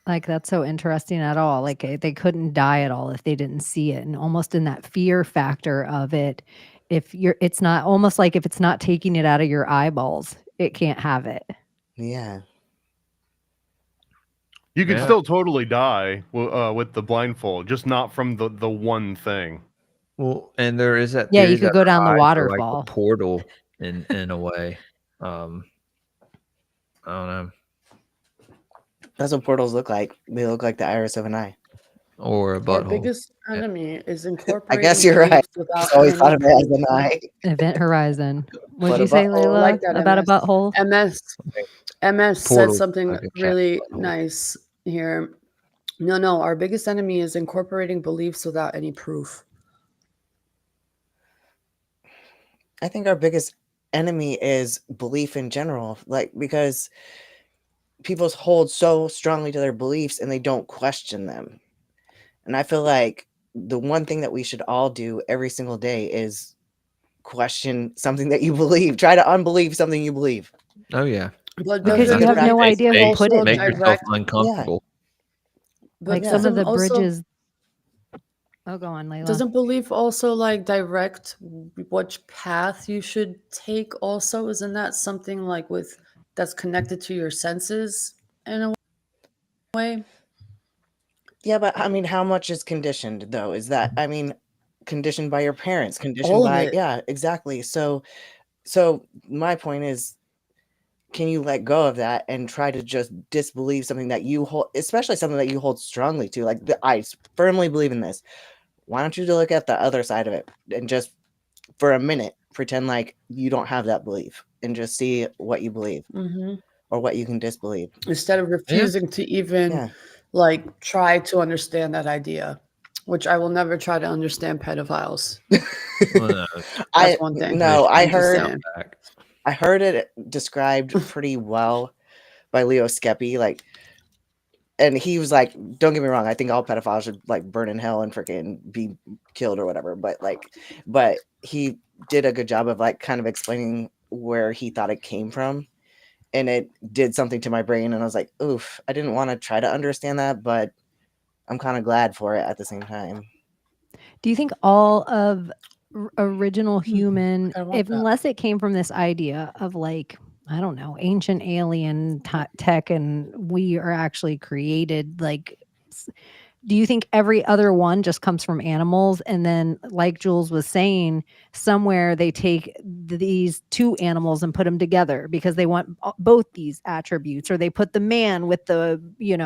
Like that's so interesting at all. Like they couldn't die at all if they didn't see it, and almost in that fear factor of it, it's not almost like if it's not taking it out of your eyeballs, it can't have it. Yeah. You could Yeah. still totally die with the blindfold, just not from the one thing. Well, and there is that Yeah, theory you could that go our down the eyes are like waterfall. a portal in a way. I don't know. That's what portals look like. They look like the iris of an eye. Or a Our butthole. biggest Yeah. enemy is I incorporating guess you're right. beliefs I without always thought any of it as proof. an eye. Event Horizon. What'd But you a say, butthole. I Layla, like that, about a MS. butthole? MS said Portal, something like a cat really butthole. nice here. No, our biggest enemy is incorporating beliefs without any proof. I think our biggest enemy is belief in general. Like, because people hold so strongly to their beliefs and they don't question them. And I feel like the one thing that we should all do every single day is question something that you believe. Try to unbelieve something you believe. Oh yeah. But Because doesn't you have no belief idea who also put it Make there. yourself direct? uncomfortable. But Like some of doesn't the also bridges. Oh, go on, Layla. doesn't belief also like direct which path you should take? Also, isn't that something like with that's connected to your senses in a way? Yeah, but I mean, how much is conditioned though? Is that, I mean, conditioned by your parents, conditioned All of by, it. yeah, exactly. So my point is, can you let go of that and try to just disbelieve something that you hold, especially something that you hold strongly to? Like, I firmly believe in this. Why don't you look at the other side of it and just for a minute pretend like you don't have that belief and just see what you believe Hmm. or what you can disbelieve. Instead of refusing to even Yeah. like try to understand that idea, which I will never try to understand pedophiles. Well, no, That's one thing. No, I'm just saying. I heard it described pretty well by Leo Skeppy, like, and he was like, don't get me wrong, I think all pedophiles should like burn in hell and freaking be killed or whatever, but he did a good job of like kind of explaining where he thought it came from, and it did something to my brain, and I was like, oof, I didn't want to try to understand that, but I'm kind of glad for it at the same time. Do you think all of original human, kinda want that. unless it came from this idea of like, I don't know, ancient alien tech, and we are actually created like, do you think every other one just comes from animals? And then, like Jules was saying, somewhere they take these two animals and put them together because they want both these attributes, or they put the man with the,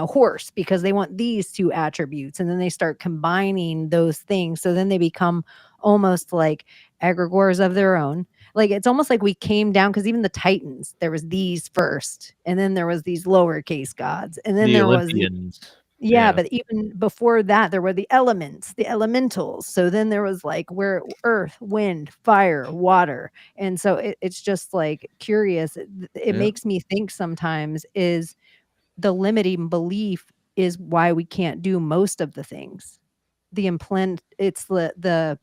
horse because they want these two attributes. And then they start combining those things. So then they become almost like egregores of their own. Like it's almost like we came down, because even the Titans, there was these first, and then there was these lowercase gods, and then the there Olympians. yeah, but even before that, there were the elements, the elementals. So then there was like where earth, wind, fire, water. And so it's just like curious. It Yeah. makes me think sometimes is the limiting belief is why we can't do most of the things. It's the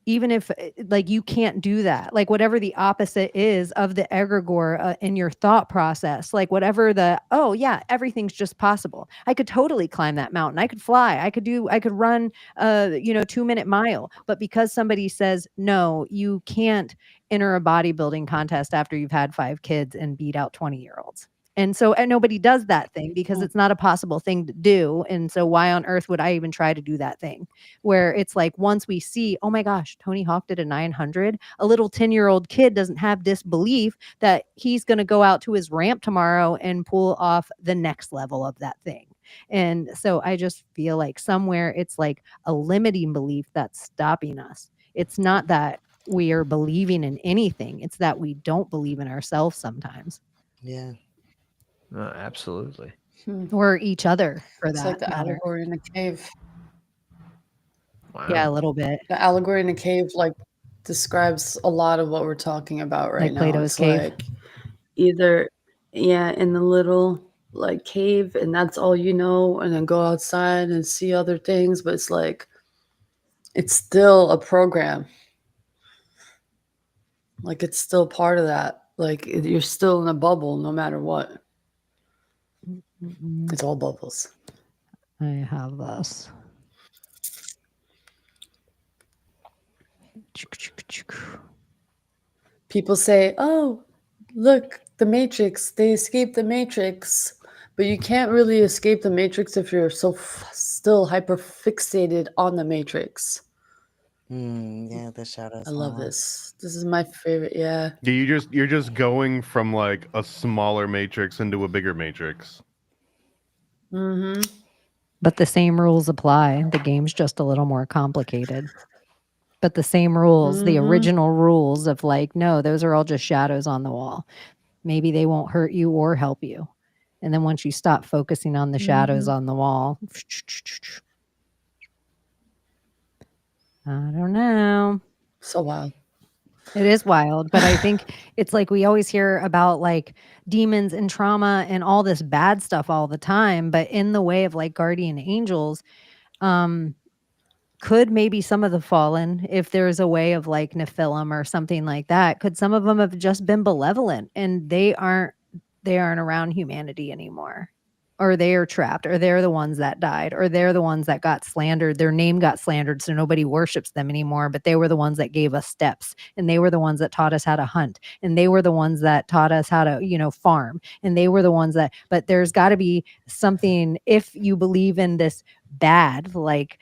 even if like you can't do that, like whatever the opposite is of the egregore in your thought process, like whatever oh yeah, everything's just possible. I could totally climb that mountain. I could fly. I could run 2-minute mile. But because somebody says, no, you can't enter a bodybuilding contest after you've had 5 kids and beat out 20-year-olds. And so nobody does that thing because it's not a possible thing to do. And so why on earth would I even try to do that thing? Where it's like, once we see, oh my gosh, Tony Hawk did a 900, a little 10-year-old kid doesn't have disbelief that he's going to go out to his ramp tomorrow and pull off the next level of that thing. And so I just feel like somewhere it's like a limiting belief that's stopping us. It's not that we are believing in anything. It's that we don't believe in ourselves sometimes. Yeah. Absolutely. or each other for It's that like the matter. allegory in the cave. Wow. Yeah, a little bit. The allegory in the cave like describes a lot of what we're talking about right Like now. Plato's It's cave. like either in the little like cave and that's all you know, and then go outside and see other things, but it's like it's still a program. Like it's still part of that. Like you're still in a bubble no matter what. It's all bubbles. I have this. People say, "Oh, look, the Matrix. They escaped the Matrix." But you can't really escape the Matrix if you're so still hyper fixated on the Matrix. Yeah, the shadows. I love this. This is my favorite. Yeah. Yeah, you're just going from like a smaller matrix into a bigger matrix. Mm-hmm. But the same rules apply. The game's just a little more complicated. But the same rules, the original rules of like, no, those are all just shadows on the wall. Maybe they won't hurt you or help you. And then once you stop focusing on the shadows on the wall, I don't know. So wild. It is wild, but I think it's like we always hear about like demons and trauma and all this bad stuff all the time, but in the way of like guardian angels, could maybe some of the fallen, if there's a way of like Nephilim or something like that, could some of them have just been benevolent and they aren't around humanity anymore? Or they are trapped, or they're the ones that died, or they're the ones that got slandered. Their name got slandered, so nobody worships them anymore. But they were the ones that gave us steps, and they were the ones that taught us how to hunt, and they were the ones that taught us how to, farm, and they were the ones that. But there's got to be something if you believe in this bad, like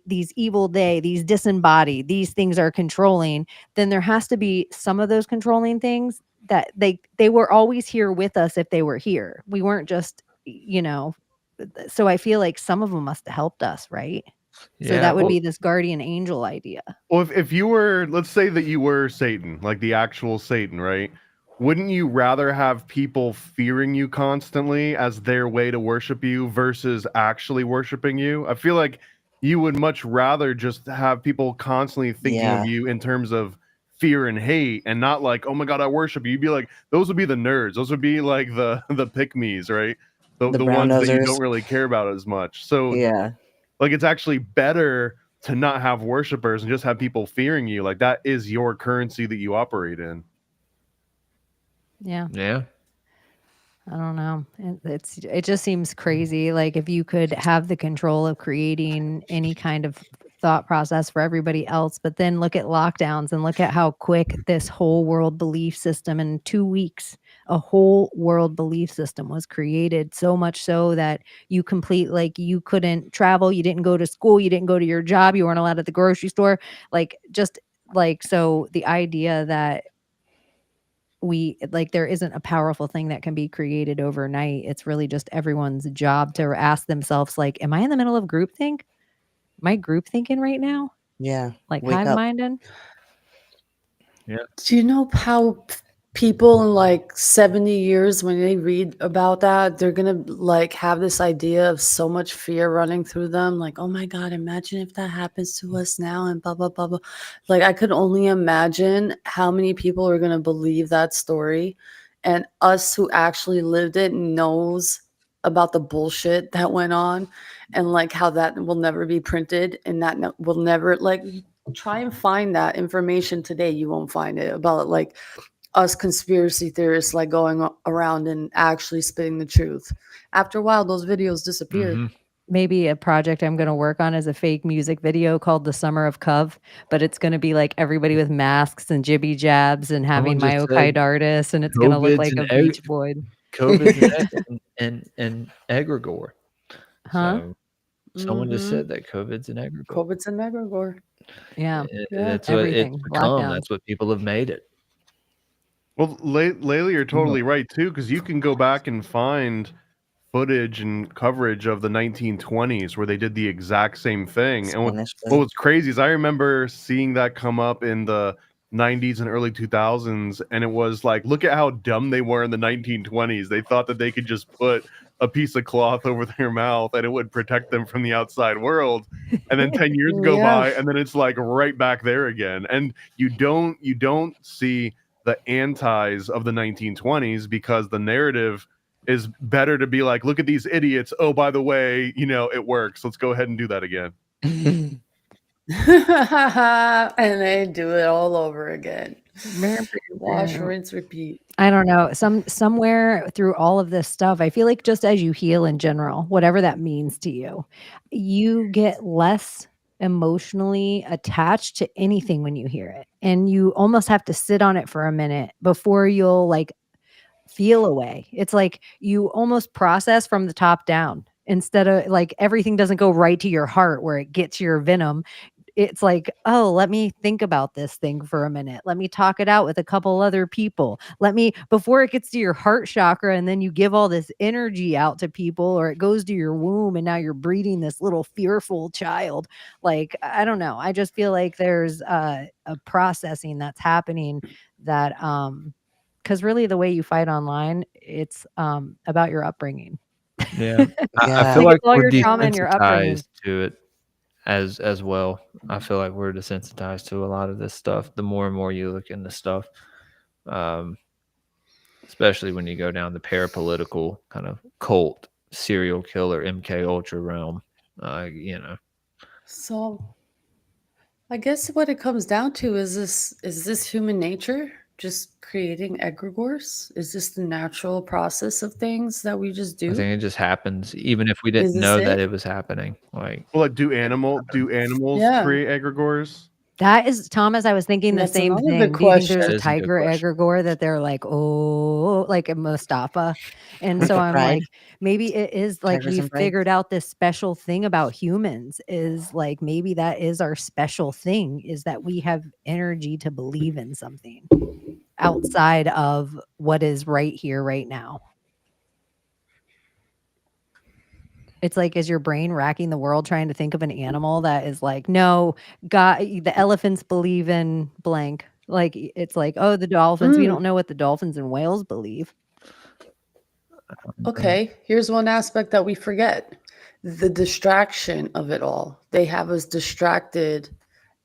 these evil these disembodied, these things are controlling. Then there has to be some of those controlling things that they were always here with us if they were here. We weren't just so I feel like some of them must have helped us, right? So Yeah. that would Well, be this guardian angel idea. Well, if you were, let's say that you were Satan, like the actual Satan, right? Wouldn't you rather have people fearing you constantly as their way to worship you versus actually worshiping you? I feel like you would much rather just have people constantly thinking Yeah. of you in terms of fear and hate and not like, oh my God, I worship you. You'd be like, those would be the nerds. Those would be like the pick-me's, right? The brown ones that you nosers. don't really care about as much. So Yeah. like it's actually better to not have worshipers and just have people fearing you. Like that is your currency that you operate in. Yeah. yeah. I don't know. It just seems crazy. Like if you could have the control of creating any kind of thought process for everybody else, but then look at lockdowns and look at how quick this whole world belief system in 2 weeks, a whole world belief system was created, so much so that you couldn't travel, you didn't go to school, you didn't go to your job, you weren't allowed at the grocery store. So the idea that there isn't a powerful thing that can be created overnight. It's really just everyone's job to ask themselves, like, am I in the middle of groupthink? Am I group thinking right now? Yeah. Like Wake hive up. minded? Do you know how people in like 70 years, when they read about that, they're going to like have this idea of so much fear running through them? Like, oh my God, imagine if that happens to us now and blah, blah, blah, blah. Like, I could only imagine how many people are going to believe that story. And us who actually lived it knows about the bullshit that went on and like how that will never be printed and that will never like try and find that information today. You won't find it about like us conspiracy theorists like going around and actually spitting the truth. After a while, those videos disappeared. Mhm. Maybe a project I'm going to work on is a fake music video called The Summer of Cove, but it's going to be like everybody with masks and jibby jabs and having Someone just said myocarditis, and it's going to look COVID's like an a Beach Boy. COVID's and egregore. Huh? So someone just Mhm. said that COVID's an egregore. COVID's an egregore. Yeah. That's what Everything. it's become. Lockdown. That's what people have made it. Well, Layla, you're totally right too, because you can go back and find footage and coverage of the 1920s where they did the exact same thing. And Spanish what flu. was crazy is I remember seeing that come up in the 90s and early 2000s, and it was like, look at how dumb they were in the 1920s. They thought that they could just put a piece of cloth over their mouth and it would protect them from the outside world. And then 10 years go by, and then it's like right back there again. And you don't see the antis of the 1920s, because the narrative is better to be like, look at these idiots. Oh, by the way, it works. Let's go ahead and do that again. And they do it all over again. Wash, rinse, repeat. I don't know. Somewhere through all of this stuff, I feel like just as you heal in general, whatever that means to you, you get less emotionally attached to anything when you hear it. And you almost have to sit on it for a minute before you'll like feel a way. It's like you almost process from the top down instead of like everything doesn't go right to your heart where it gets your venom. It's like, oh, let me think about this thing for a minute. Let me talk it out with a couple other people. Before it gets to your heart chakra and then you give all this energy out to people, or it goes to your womb and now you're breeding this little fearful child. Like, I don't know. I just feel like there's a processing that's happening that, because really the way you fight online, it's about your upbringing. Yeah. I Yeah. feel Like, like it's all we're your trauma and your upbringing. desensitized to it as well. I feel like we're desensitized to a lot of this stuff. The more and more you look into stuff, especially when you go down the parapolitical kind of cult, serial killer, MK Ultra realm, So I guess what it comes down to is this human nature just creating egregores? Is this the natural process of things that we just I do? think it just happens, even if we Is didn't this know that it? it was happening. Like, Well, like, do animals Yeah. create egregores? That is, Thomas, I was thinking the That's same another thing. good Do you think there's that a question. is a good tiger question. egregore that they're like, oh, like a Mustafa? And so I'm Pride? like, maybe it is like Tigers we've and pride? figured out this special thing about humans is like maybe that is our special thing, is that we have energy to believe in something outside of what is right here, right now. It's like, is your brain racking the world trying to think of an animal that is like, no, God, the elephants believe in blank. Like, it's like, oh, the dolphins, we Mm. don't know what the dolphins and whales believe. Okay, here's one aspect that we forget: the distraction of it all. They have us distracted,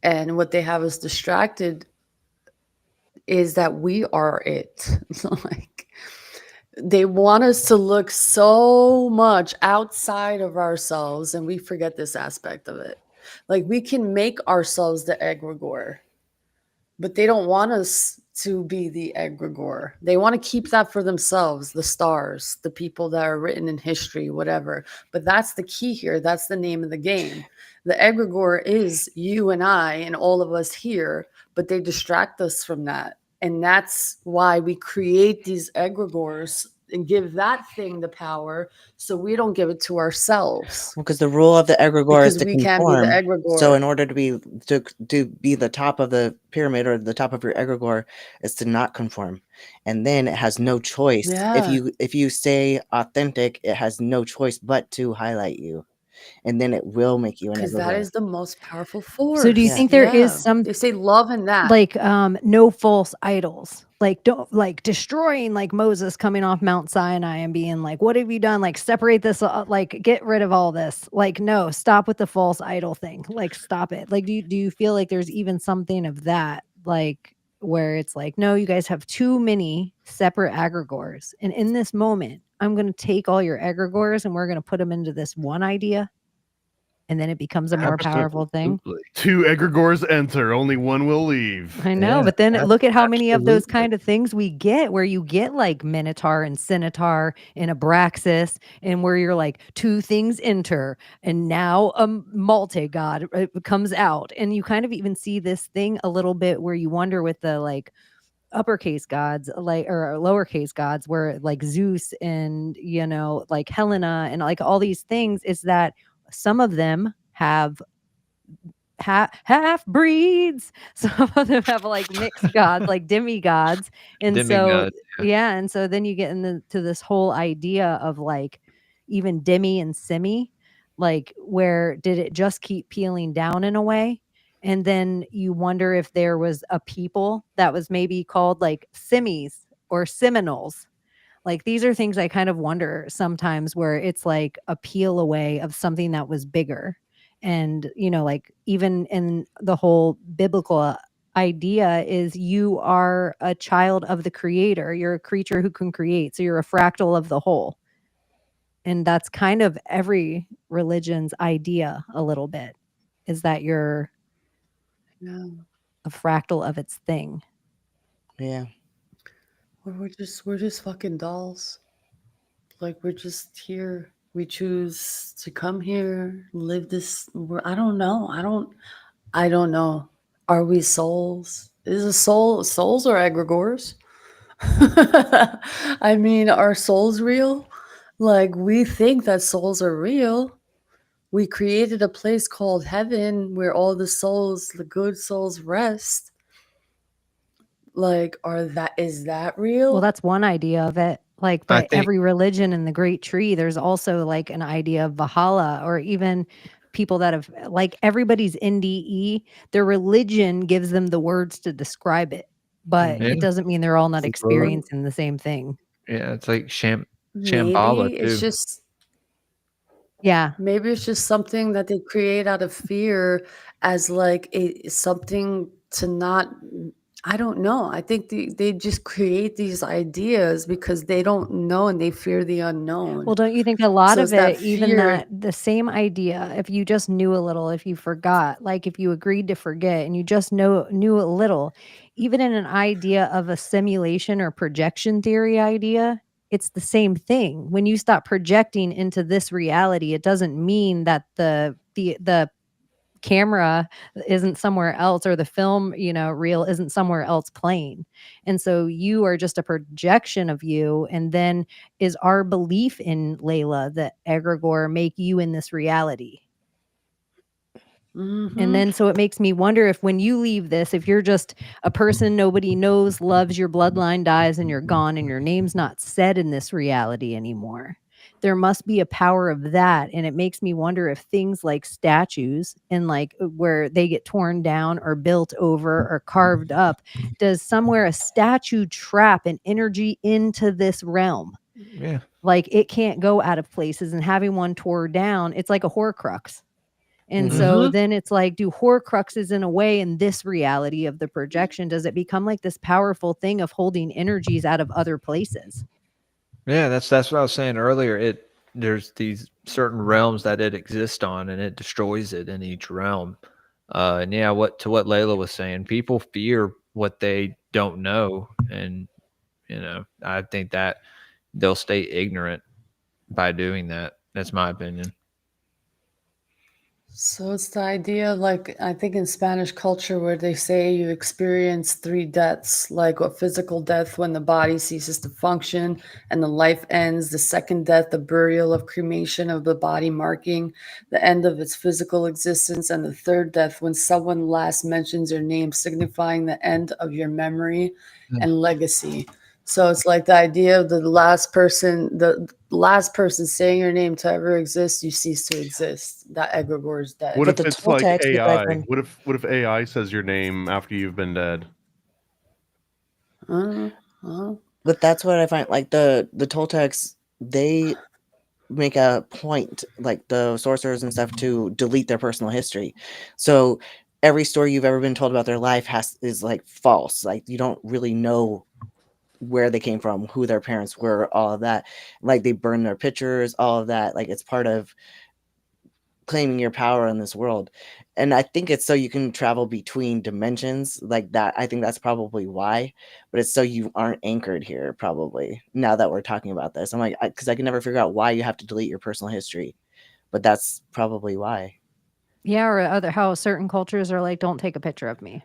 and what they have us distracted is that we are it. So, like, they want us to look so much outside of ourselves, and we forget this aspect of it. Like, we can make ourselves the egregore, but they don't want us to be the egregore. They want to keep that for themselves, the stars, the people that are written in history, whatever. But that's the key here. That's the name of the game. The egregore is you and I and all of us here, but they distract us from that. And that's why we create these egregores and give that thing the power so we don't give it to ourselves. Well, because the rule of the egregore is Because to we can be the conform. egregore. So in order to be the top of the pyramid or the top of your egregore is to not conform, and then it has no choice. Yeah. If you stay authentic, it has no choice but to highlight you, and then it will make you an Because that egregore. is the most powerful force. So do you think there is Yeah. some They say love in that. like no false idols, like don't like destroying like Moses coming off Mount Sinai and being like, what have you done, like separate this, like get rid of all this, like no, stop with the false idol thing, like stop it. Like do you feel like there's even something of that, like where it's like, no, you guys have too many separate egregores, and in this moment I'm going to take all your egregores and we're going to put them into this one idea, and then it becomes a more powerful thing. Absolutely. 2 egregores enter, only 1 will leave. I know, Yeah, but then look at how many of those absolutely. kind of things we get, where you get like Minotaur and Centaur and Abraxas, and where you're like 2 things enter, and now a multi-god comes out. And you kind of even see this thing a little bit where you wonder with the like uppercase gods, like, or lowercase gods, where like Zeus and, you know, like Helena and like all these things, is that some of them have half breeds. Some of them have like mixed gods, like demigods. And so Demigods, yeah, and so then you get into this whole idea of like even demi and semi, like where did it just keep peeling down in a way? And then you wonder if there was a people that was maybe called like Simmies or Seminoles. Like these are things I kind of wonder sometimes where it's like a peel away of something that was bigger. And, like even in the whole biblical idea is you are a child of the creator. You're a creature who can create. So you're a fractal of the whole. And that's kind of every religion's idea a little bit is that you're Yeah. a fractal of its thing. Yeah. We're just fucking dolls. Like we're just here. We choose to come here, live this. I don't know. I don't know. Are we souls? Is a soul souls or egregores? I mean, are souls real? Like we think that souls are real. We created a place called heaven where all the souls, the good souls rest. Like, is that real? Well, that's one idea of it. Like, I but think every religion in the Great Tree, there's also like an idea of Valhalla, or even people that have like everybody's NDE. Their religion gives them the words to describe it, but Yeah. it doesn't mean they're all not Absolutely. experiencing the same thing. Yeah, it's like Shambhala Maybe it's too. just Yeah. maybe it's just something that they create out of fear as like something to not. I don't know. I think they just create these ideas because they don't know and they fear the unknown. Well, don't you think a lot So of it's that it, even fear. that the same idea, if you just knew a little, if you forgot, like if you agreed to forget and you just knew a little, even in an idea of a simulation or projection theory idea, it's the same thing. When you stop projecting into this reality, it doesn't mean that the camera isn't somewhere else or the film reel isn't somewhere else playing, and so you are just a projection of you. And then is our belief in Layla, the egregore, make you in this reality? And Mhm. then so it makes me wonder if when you leave this, if you're just a person nobody knows, loves, your bloodline dies and you're gone and your name's not said in this reality anymore, there must be a power of that. And it makes me wonder if things like statues and like where they get torn down or built over or carved up, does somewhere a statue trap an energy into this realm? Yeah. Like it can't go out of places, and having one tore down, it's like a Horcrux. And Mhm. so then it's like, do Horcruxes in a way in this reality of the projection, does it become like this powerful thing of holding energies out of other places? Yeah, that's what I was saying earlier. There's these certain realms that it exists on, and it destroys it in each realm. And yeah, what Layla was saying, people fear what they don't know, and I think that they'll stay ignorant by doing that. That's my opinion. So it's the idea, like I think in Spanish culture, where they say you experience three deaths, like a physical death when the body ceases to function and the life ends, the second death, the burial of cremation of the body, marking the end of its physical existence, and the third death when someone last mentions your name, signifying the end of your memory and legacy. So it's like the idea of the last person saying your name to ever exist, you cease to exist. That egregore is dead. What But if the it's like Toltecs, which I've AI? been, What if AI says your name after you've been dead? but that's what I find, like the Toltecs, they make a point, like the sorcerers and stuff, to delete their personal history. So every story you've ever been told about their life is like false. Like you don't really know where they came from, who their parents were, all of that. Like they burn their pictures, all of that. Like it's part of claiming your power in this world. And I think it's so you can travel between dimensions like that. I think that's probably why, but it's so you aren't anchored here, probably, now that we're talking about this. I'm like, because I can never figure out why you have to delete your personal history, but that's probably why. Yeah, or how certain cultures are like, don't take a picture of me.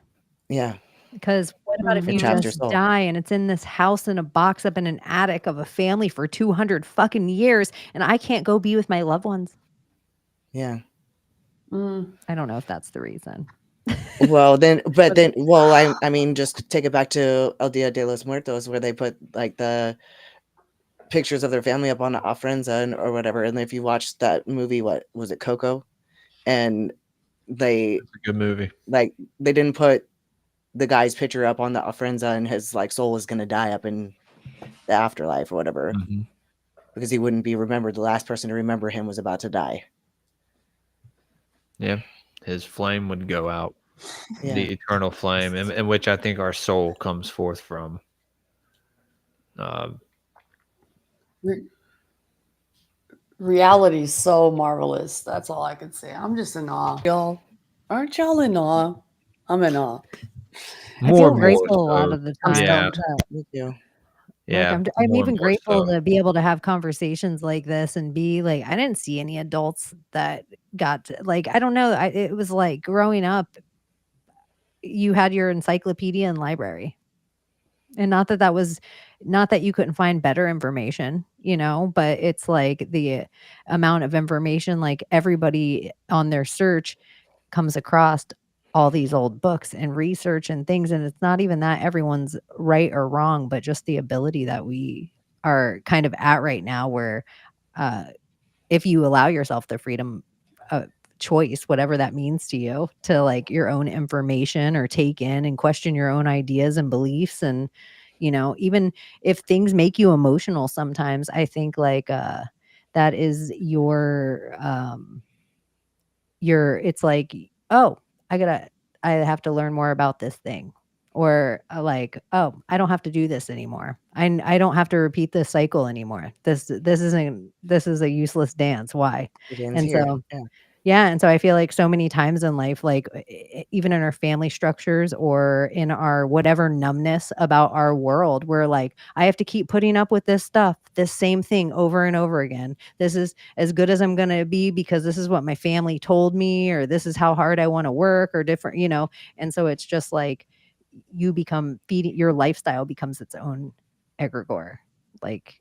Yeah. Because what about if It you traps your just soul. die and it's in this house in a box up in an attic of a family for 200 fucking years and I can't go be with my loved ones? Yeah. I don't know if that's the reason. Well, I mean, just take it back to El Dia de los Muertos, where they put like the pictures of their family up on ofrenza or whatever. And if you watch that movie, what was it, Coco? And they It's a good movie. like they didn't put the guy's picture up on the Frenza, and his like soul is gonna die up in the afterlife or whatever, Mhm. because he wouldn't be remembered. The last person to remember him was about to die. Yeah, his flame would go out, Yeah. the eternal flame, in which I think our soul comes forth from. Reality's so marvelous. That's all I can say. I'm just in awe. Y'all, aren't y'all in awe? I'm in awe. I feel grateful a lot of the I'm time. stoked. Me too. Yeah, I'm more and even more grateful so. to be able to have conversations like this and be like, I didn't see any adults that got to, like, I don't know. It was like growing up, you had your encyclopedia and library. And not that you couldn't find better information, but it's like the amount of information, like everybody on their search comes across all these old books and research and things. And it's not even that everyone's right or wrong, but just the ability that we are kind of at right now where if you allow yourself the freedom of choice, whatever that means to you, to like your own information or take in and question your own ideas and beliefs. And, even if things make you emotional sometimes, I think like that is it's like, oh, I have to learn more about this thing. Or like, oh, I don't have to do this anymore. I don't have to repeat this cycle anymore. This is a useless dance. Why? It ends And here. so Yeah. yeah, and so I feel like so many times in life, like even in our family structures or in our whatever numbness about our world, we're like, I have to keep putting up with this stuff, this same thing over and over again. This is as good as I'm going to be because this is what my family told me, or this is how hard I want to work, or different, And so it's just like you become feeding, your lifestyle becomes its own egregore. Like,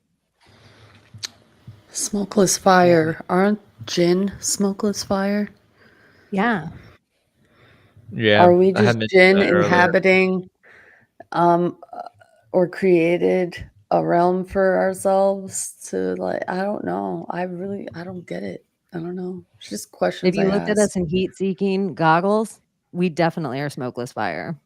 Smokeless fire. Aren't gin smokeless fire? yeah. Yeah, Are we I had just mentioned gin that earlier. inhabiting or created a realm for ourselves to like, I don't know. I don't get it. I don't know. It's just If questions you I looked at ask. us in heat-seeking goggles, we definitely are smokeless fire.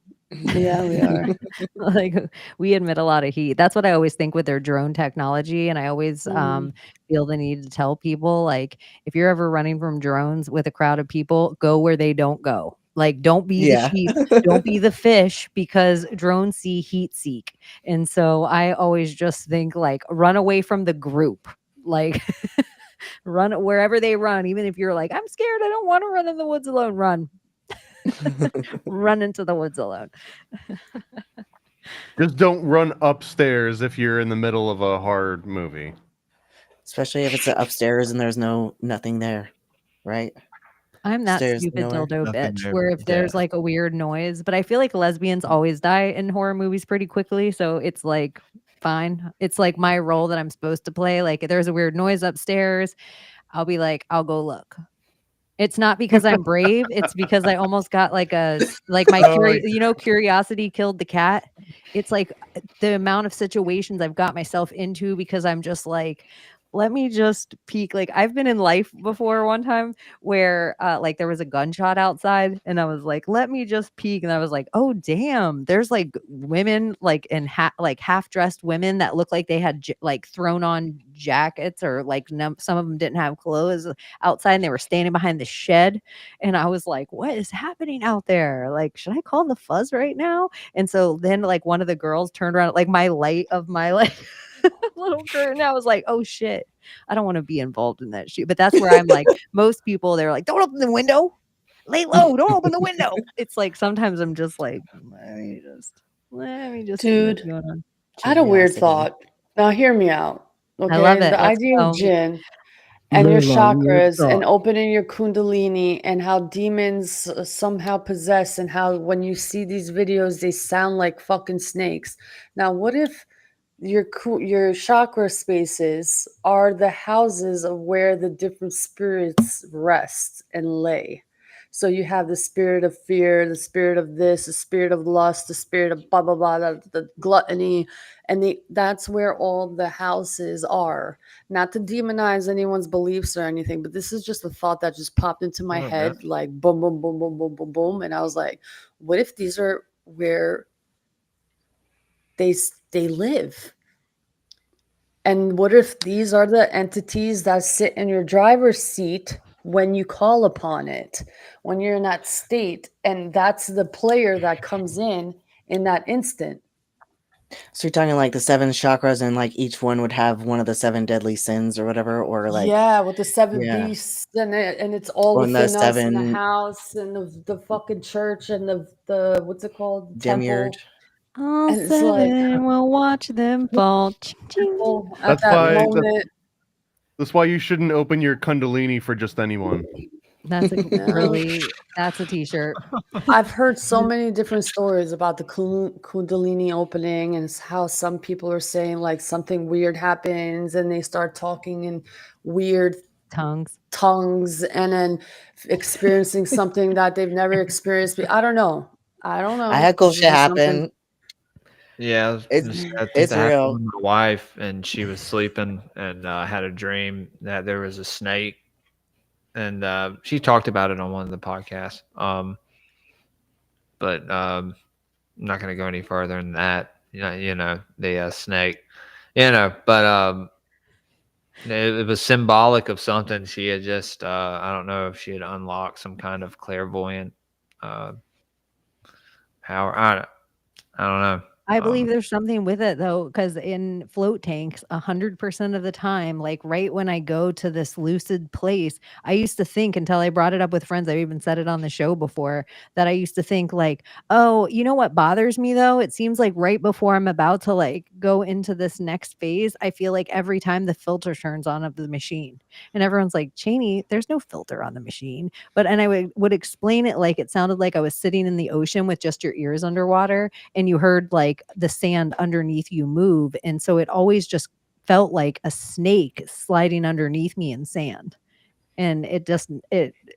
Yeah, we are. Like, we emit a lot of heat. That's what I always think with their drone technology, and I always, feel the need to tell people, like, if you're ever running from drones with a crowd of people, go where they don't go. Like, don't be the Yeah. sheep, don't be the fish, because drones see heat seek. And so I always just think, like, run away from the group. Like, run wherever they run, even if you're like, I'm scared, I don't want to run in the woods alone. Run. Run into the woods alone. Just don't run upstairs if you're in the middle of a hard movie. Especially if it's upstairs and there's nothing there, right? I'm that Stairs stupid nowhere. dildo Nothing bitch there where but if there's death. like a weird noise, but I feel like lesbians always die in horror movies pretty quickly. So it's like fine. It's like my role that I'm supposed to play. Like if there's a weird noise upstairs, I'll be like, I'll go look. It's not because I'm brave. It's because I almost got like my curiosity killed the cat. It's like the amount of situations I've got myself into because I'm just like, let me just peek. Like I've been in life before one time where like there was a gunshot outside and I was like, let me just peek. And I was like, oh damn, there's like women like in like half-dressed women that look like they had like thrown on jackets or like some of them didn't have clothes outside and they were standing behind the shed. And I was like, what is happening out there? Like, should I call the fuzz right now? And so then like one of the girls turned around, like my light of my like little curtain. I was like, oh shit, I don't want to be involved in that shit. But that's where I'm like, most people, they're like, don't open the window. Lay low, don't open the window. It's like sometimes I'm just like, let me just see what's Dude, going on. I had a weird Curiosity. thought. Now hear me out. Okay. I love it. The Let's idea go. of gin and your chakras and opening your kundalini and how demons somehow possess and how when you see these videos they sound like fucking snakes. Now what if your chakra spaces are the houses of where the different spirits rest and lay? So you have the spirit of fear, the spirit of this, the spirit of lust, the spirit of blah blah blah, the gluttony, and that's where all the houses are. Not to demonize anyone's beliefs or anything, but this is just a thought that just popped into my Oh, head, like boom, boom, boom, boom, boom, boom, boom, and I was like, what if these are where they live? And what if these are the entities that sit in your driver's seat when you call upon it, when you're in that state, and that's the player that comes in that instant? So you're talking like the 7 chakras, and like each one would have one of the 7 deadly sins or whatever, or like Yeah, with the 7 yeah, beasts, and it's all or the within us in the 7 house and the fucking church and the what's it called, the demiurge. temple, All and it's like 7 will watch them fall. Ching. oh, at That's that why moment. that's why you shouldn't open your kundalini for just anyone. That's a Yeah. really that's a t-shirt. I've heard so many different stories about the Kundalini opening, and it's how some people are saying like something weird happens and they start talking in weird Tongues. and then experiencing something that they've never experienced. I don't know. I had cool This is shit just something. happen. Yeah, It's that happened real. with my wife, and she was sleeping, and I had a dream that there was a snake, and she talked about it on one of the podcasts. But I'm not going to go any further than that. The snake, but it was symbolic of something. She had just, I don't know if she had unlocked some kind of clairvoyant power. I don't know. I believe there's something with it though, because in float tanks, 100% of the time, like right when I go to this lucid place, I used to think until I brought it up with friends, I've even said it on the show before, that I used to think like, oh, you know what bothers me though? It seems like right before I'm about to like go into this next phase, I feel like every time the filter turns on of the machine, and everyone's like, Chaney, there's no filter on the machine. And I would explain it like it sounded like I was sitting in the ocean with just your ears underwater, and you heard like the sand underneath you move. And so it always just felt like a snake sliding underneath me in sand. And it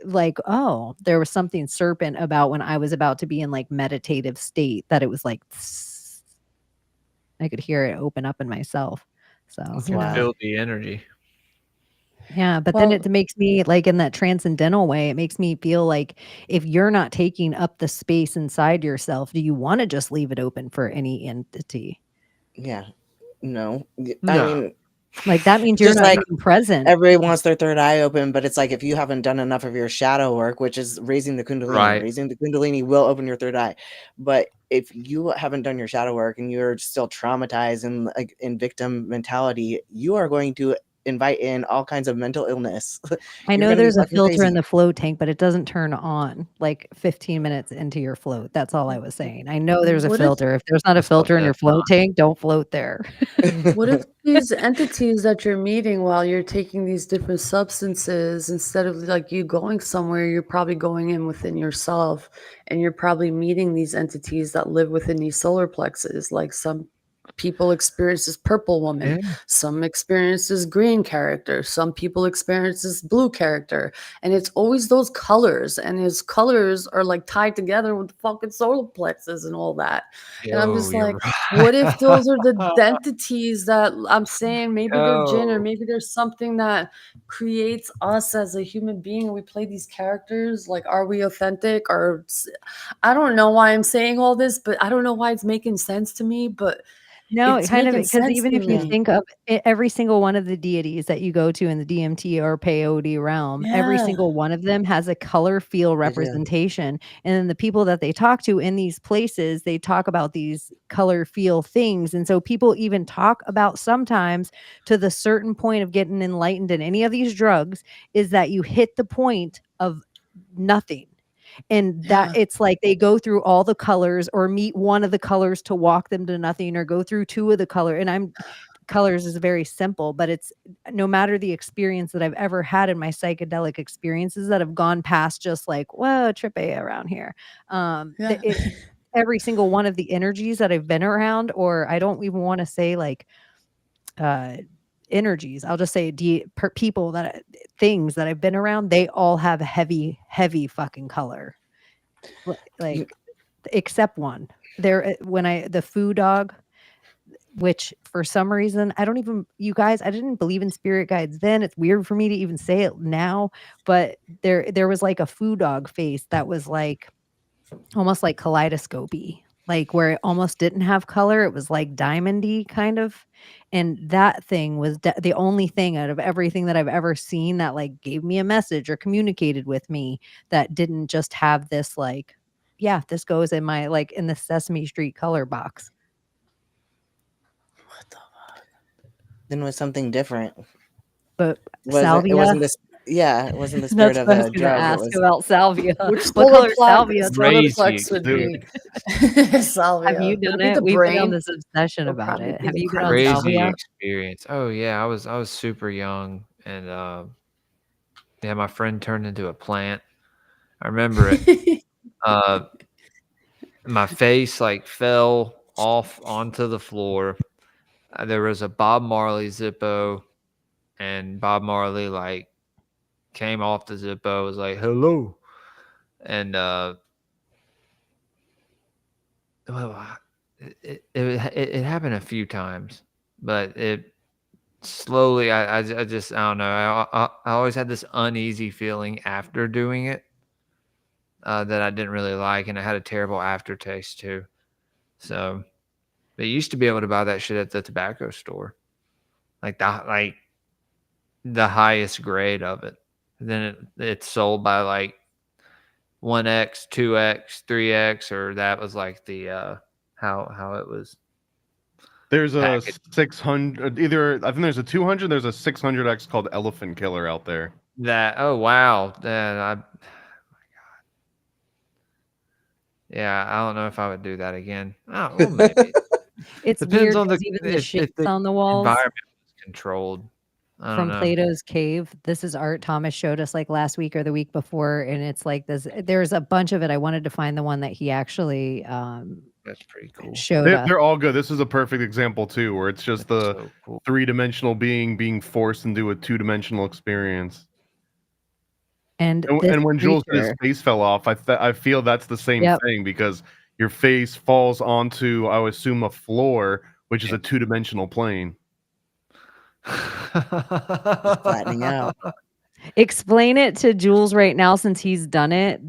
like, oh, there was something serpent about when I was about to be in like meditative state, that it was like, I could hear it open up in myself. So That's You wild. feel the energy. yeah, but then it makes me like in that transcendental way, it makes me feel like if you're not taking up the space inside yourself, do you want to just leave it open for any entity? Yeah. No. I No. mean, Like that means you're just not like being present. everybody wants their third eye open, but it's like if you haven't done enough of your shadow work, which is raising the kundalini, Right. raising the kundalini will open your third eye. But if you haven't done your shadow work and you're still traumatized and like in victim mentality, you are going to invite in all kinds of mental illness. I You're know gonna be there's a fucking filter in crazy. the float tank, but it doesn't turn on like 15 minutes into your float. That's all I was saying. I know there's a What if filter. If there's not a Still filter in your does float not. tank, don't float there. what if these entities that you're meeting while you're taking these different substances, instead of like you going somewhere, you're probably going in within yourself, and you're probably meeting these entities that live within these solar plexus. Like some people experience this purple woman, Yeah. some experience this green character, some people experience this blue character, and it's always those colors, and his colors are like tied together with the fucking solar plexus and all that. And I'm Yo, just you're like, right. what if those are the entities that I'm saying? Maybe they're jinn, or Yo. maybe there's something that creates us as a human being, and we play these characters. Like, are we authentic? Or I don't know why I'm saying all this, but I don't know why it's making sense to me, but No, it it's kind of, making because sense even to if you me. think of every single one of the deities that you go to in the DMT or peyote realm, every Yeah. single one of them has a color feel They do. representation. And then the people that they talk to in these places, they talk about these color feel things. And so people even talk about sometimes to the certain point of getting enlightened in any of these drugs is that you hit the point of nothing. And that Yeah. it's like they go through all the colors or meet one of the colors to walk them to nothing, or go through two of the color. And colors is very simple, but it's no matter the experience that I've ever had in my psychedelic experiences that have gone past just like, whoa, trippy around here. Yeah. Every single one of the energies that I've been around, or I don't even want to say like energies. I'll just say people things that I've been around, they all have heavy fucking color. Like except one. The foo dog, which for some reason I didn't believe in spirit guides then. It's weird for me to even say it now, but there was like a foo dog face that was like almost like kaleidoscopy, like where it almost didn't have color. It was like diamondy kind of. And that thing was the only thing out of everything that I've ever seen that like gave me a message or communicated with me that didn't just have this like, yeah, this goes in my like in the Sesame Street color box. What the fuck? Then it was something different. But It wasn't this. Yeah, it wasn't the spirit That's of what I was a going to drug. It ask was about salvia. Which What color is solar salvia? plex would dude. be salvia. Have you Would done be it? the We've been on brain. this obsession It'll about probably it. be Have the you been on crazy Crazy salvia? experience. Oh yeah, I was super young, and yeah, my friend turned into a plant. I remember it. My face like fell off onto the floor. There was a Bob Marley Zippo, and Bob Marley like came off the Zippo, was like hello, and well, it happened a few times, but it slowly I just I don't know. I always had this uneasy feeling after doing it that I didn't really like, and it had a terrible aftertaste too. So they used to be able to buy that shit at the tobacco store, like the highest grade of it. And then it's sold by like 1x, 2x, 3x, or that was like the how it was. There's a packaged. 600. Either I think there's a 200. There's a 600x called Elephant Killer out there. That oh wow, then I. Yeah, I don't know if I would do that again. Oh, well, maybe. It's Depends weird on the because even the if shapes the on the walls environment was controlled. I don't from know. Plato's Cave. This is art Thomas showed us like last week or the week before, and it's like this. There's a bunch of it. I wanted to find the one that he actually That's pretty cool. showed us. They're all good. This is a perfect example too, where it's just the So cool. three-dimensional being forced into a two-dimensional experience. And And, this and when Jules said his creature, face fell off, I feel that's the same Yep. thing, because your face falls onto, I would assume, a floor, which is a two-dimensional plane. flattening out. explain it to Jules right now since he's done it.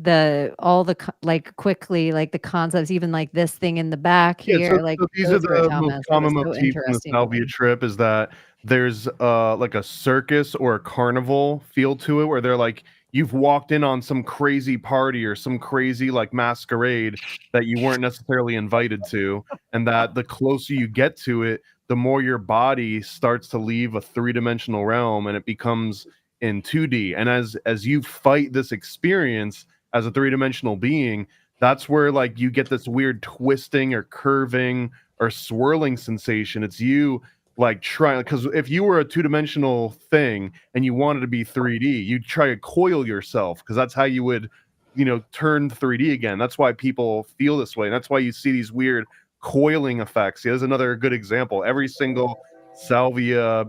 Like quickly, like the concepts, even like this thing in the back here. Like so these are go through it, the Thomas. most That common was so motifs in the interesting to salvia me. trip, is that there's like a circus or a carnival feel to it, where they're like, you've walked in on some crazy party or some crazy like masquerade that you weren't necessarily invited to, and that the closer you get to it, the more your body starts to leave a three-dimensional realm and it becomes in 2D. And as you fight this experience as a three-dimensional being, that's where like you get this weird twisting or curving or swirling sensation. It's you like trying, because if you were a two-dimensional thing and you wanted to be 3D, you'd try to coil yourself, because that's how you would, turn 3D again. That's why people feel this way. And that's why you see these weird coiling effects. Here's another good example. Every single salvia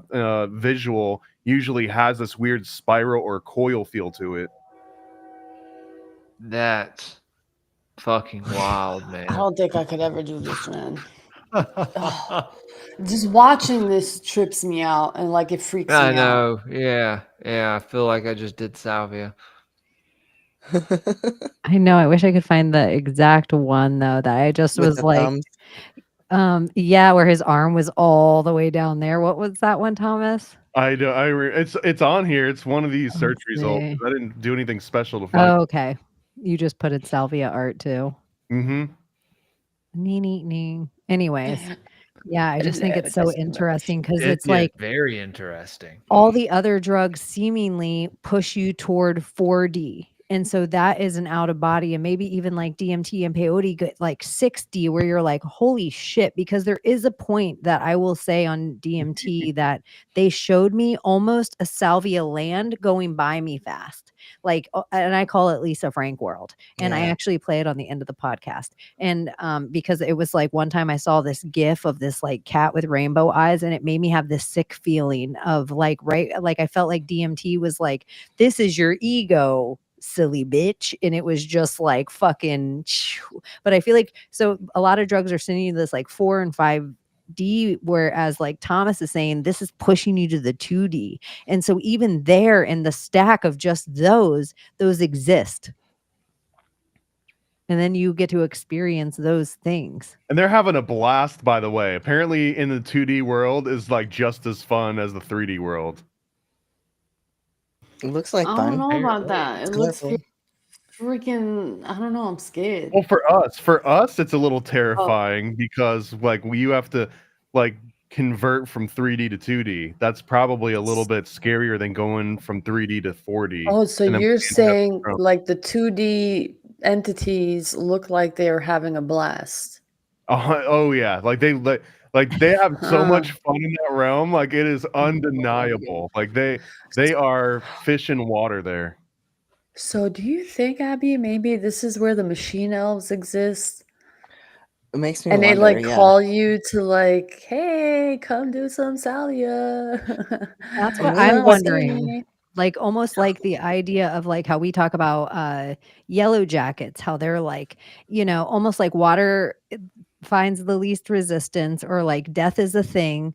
visual usually has this weird spiral or coil feel to it. That's fucking wild, man. I don't think I could ever do this, man. Just watching this trips me out, and like it freaks me I out. know. Yeah. I feel like I just did salvia. I know. I wish I could find the exact one though. That I just With was the like, thumbs. yeah, where his arm was all the way down there. What was that one, Thomas? It's on here. It's one of these Let's search results. see. I didn't do anything special to find. Oh, okay. You just put in salvia art too. Mm-hmm. Nee. Anyways, yeah, I just think it's so interesting because It it's is like very interesting. all the other drugs seemingly push you toward 4D. And so that is an out of body, and maybe even like DMT and peyote get like 6D, where you're like, holy shit, because there is a point that I will say on DMT that they showed me almost a salvia land going by me fast. Like, and I call it Lisa Frank world. And I Yeah. actually play it on the end of the podcast. And because it was like one time I saw this gif of this like cat with rainbow eyes, and it made me have this sick feeling of like, right, like I felt like DMT was like, this is your ego, silly bitch. And it was just like fucking, but I feel like, so a lot of drugs are sending you this like 4 and 5D, whereas like Thomas is saying this is pushing you to the 2D. And so even there in the stack of just those exist. And then you get to experience those things. And they're having a blast, by the way. Apparently in the 2D world is like just as fun as the 3D world. It looks like I fun. don't know about that. It looks Colorful. freaking. I don't know. I'm scared. Well, for us, it's a little terrifying because like you have to like convert from 3D to 2D. That's probably a little bit scarier than going from 3D to 4D. Oh, so and then you're playing saying from- like the 2D entities look like they are having a blast. oh yeah, like they have so Huh. much fun in that realm. Like it is undeniable. Like they are fish in water there. So do you think, Abby, maybe this is where the machine elves exist? It makes me And they wonder, like yeah. call you to like, hey, come do some salvia. That's And what we I'm know- wondering. Like almost like the idea of like how we talk about yellow jackets, how they're like, you know, almost like water finds the least resistance, or like death is a thing.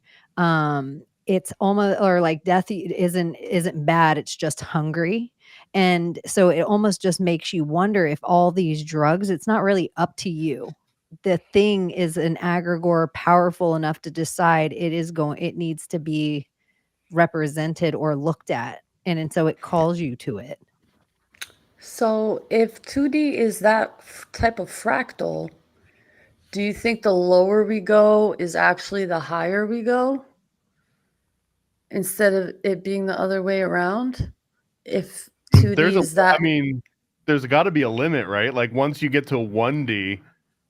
It's almost, or like death isn't bad, it's just hungry. And so it almost just makes you wonder if all these drugs, it's not really up to you. The thing is an egregore powerful enough to decide it needs to be represented or looked at, and so it calls you to it. So if 2D is that type of fractal, do you think the lower we go is actually the higher we go? Instead of it being the other way around? If 2D is that, I mean, there's got to be a limit, right? Like once you get to 1D,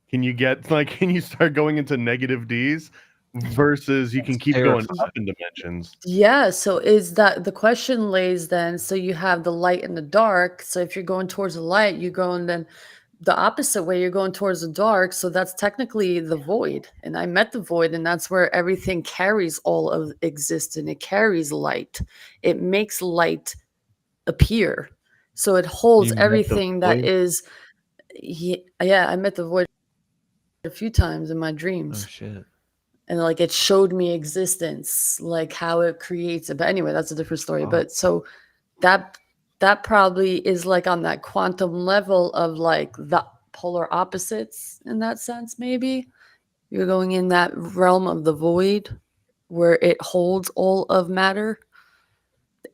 can you start going into negative Ds versus you can keep going up in dimensions? yeah, so is that the question lays then, so you have the light and the dark. So if you're going towards the light, you're going then the opposite way, you're going towards the dark. So that's technically the void. And I met the void, and that's where everything carries all of existence. It carries light. It makes light appear. So it holds You met the everything that void? is. Yeah, I met the void a few times in my Oh dreams. shit. And like it showed me existence, like how it creates it. But anyway, that's a different story. Oh. But so that probably is like on that quantum level of like the polar opposites in that sense. Maybe you're going in that realm of the void where it holds all of matter,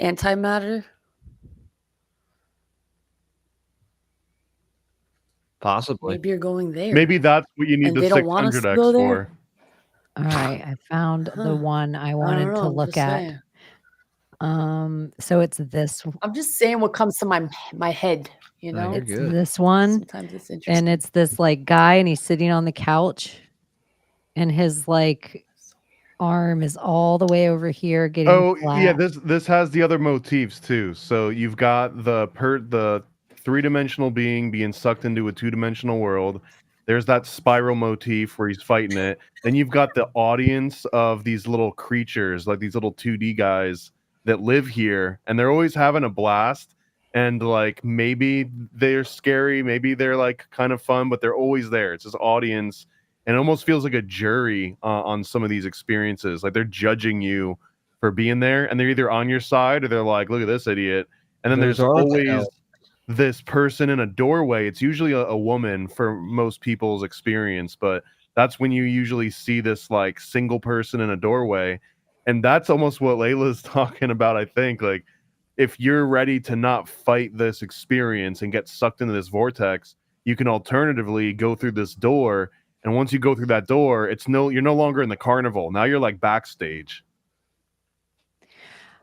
antimatter. Possibly. Maybe you're going there. Maybe that's what you need And the they don't want us 600X to go there? for. All right, I found the one I wanted don't know, to I'm look just at. saying. So it's this I'm just saying what comes to my head, you No, know? you're it's good. this one, Sometimes it's interesting. and it's this like guy, and he's sitting on the couch, and his like arm is all the way over here getting Oh yeah, flat. this has the other motifs too. So you've got the 3-dimensional being sucked into a 2-dimensional world. There's that spiral motif where he's fighting it. Then you've got the audience of these little creatures, like these little 2D guys that live here, and they're always having a blast. And like maybe they're scary, maybe they're like kind of fun, but they're always there. It's this audience, and it almost feels like a jury on some of these experiences. Like they're judging you for being there, and they're either on your side or they're like, "Look at this idiot." And then Those there's are the always elves. this person in a doorway. It's usually a woman for most people's experience, but that's when you usually see this like single person in a doorway. And that's almost what Layla's talking about, I think. Like if you're ready to not fight this experience and get sucked into this vortex, you can alternatively go through this door. And once you go through that door, you're no longer in the carnival. Now you're like backstage.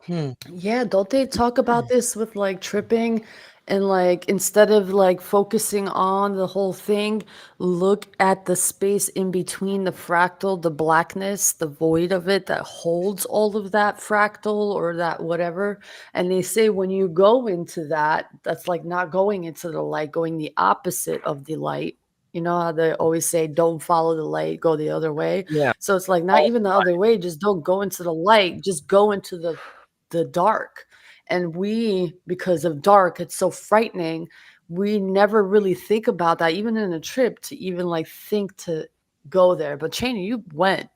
Yeah, don't they talk about this with like tripping And like instead of like focusing on the whole thing, look at the space in between the fractal, the blackness, the void of it that holds all of that fractal or that whatever. And they say when you go into that, that's like not going into the light, going the opposite of the light. You know how they always say, don't follow the light, go the other way. Yeah. So it's like not even the other way, just don't go into the light, just go into the dark. And we, because of dark, it's so frightening. We never really think about that, even in a trip, to even like think to go there. But Chaney, you went.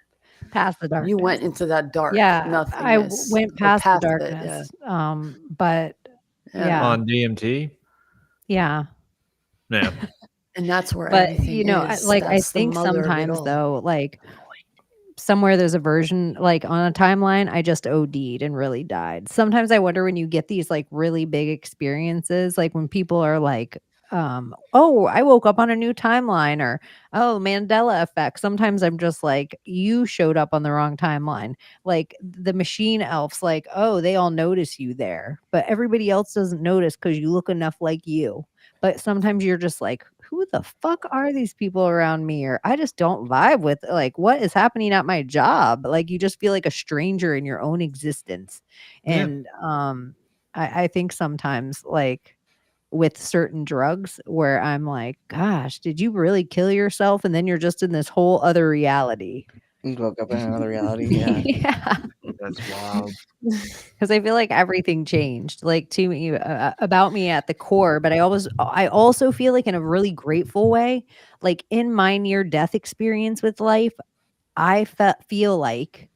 Past the darkness. You went into that dark Yeah, nothingness. went or past the it, darkness. But Yeah. yeah, On DMT. yeah. Yeah. And that's where But everything you know, is. I That's the think mother of it sometimes all. though, like somewhere there's a version like on a timeline, I just OD'd and really died. Sometimes I wonder when you get these like really big experiences, like when people are like, oh, I woke up on a new timeline, or oh, Mandela effect. Sometimes I'm just like, you showed up on the wrong timeline. Like the machine elves, like, oh, they all notice you there, but everybody else doesn't notice because you look enough like you. But sometimes you're just like, who the fuck are these people around me? Or I just don't vibe with like what is happening at my job. Like you just feel like a stranger in your own existence. Yeah. And I think sometimes like with certain drugs where I'm like, gosh, did you really kill yourself? And then you're just in this whole other reality. You woke up in another reality. Yeah. Yeah. That's wild. Because I feel like everything changed, like to me about me at the core. But I also feel like in a really grateful way, like in my near death experience with life, I feel like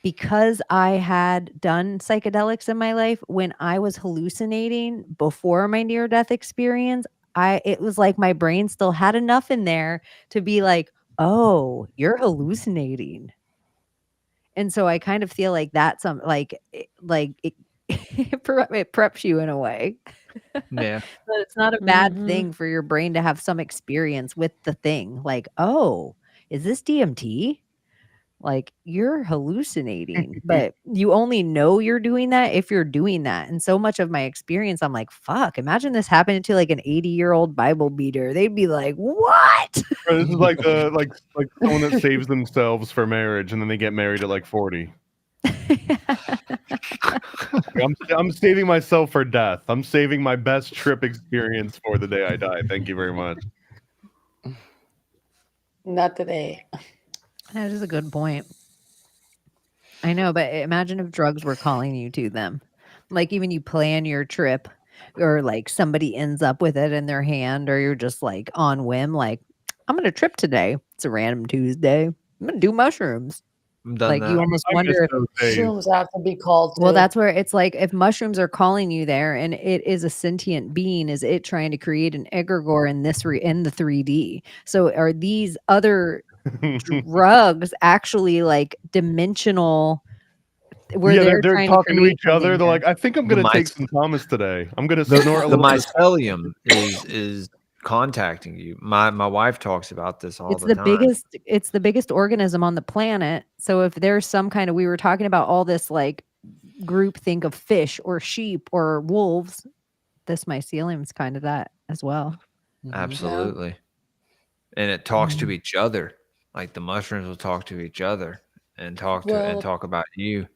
because I had done psychedelics in my life when I was hallucinating before my near death experience, it was like my brain still had enough in there to be like, oh, you're hallucinating. And so I kind of feel like that's it it preps you in a way. Yeah. But it's not a bad Mhm. thing for your brain to have some experience with the thing. Like, oh, is this DMT? Like you're hallucinating, but you only know you're doing that if you're doing that. And so much of my experience, I'm like, fuck, imagine this happened to like an 80-year-old Bible beater. They'd be like, what? Bro, this is like the like someone that saves themselves for marriage and then they get married at like 40. I'm saving myself for death. I'm saving my best trip experience for the day I die. Thank you very much. Not today. That is a good point. I know, but imagine if drugs were calling you to them. Like even you plan your trip or like somebody ends up with it in their hand or you're just like on whim, like, I'm gonna trip today. It's a random Tuesday. I'm gonna do mushrooms. I've done Like you that. almost I miss wonder those days. Shrooms have to be called. well, too. that's where it's like if mushrooms are calling you there and it is a sentient being, is it trying to create an egregore in in the 3D? So are these other drugs actually like dimensional where Yeah, they're they're trying to talking to create each other. something They're there? like, I think I'm The gonna take mice- some Thomas today. I'm gonna The, snort a the little bit. mycelium is contacting you. My wife talks about this all It's the the time. biggest organism on the planet. So if there's some kind of we were talking about all this like group think of fish or sheep or wolves, this mycelium is kind of that as well. Mhm. Absolutely. And it talks to Mhm. each other. Like the mushrooms will talk to each other and talk about you.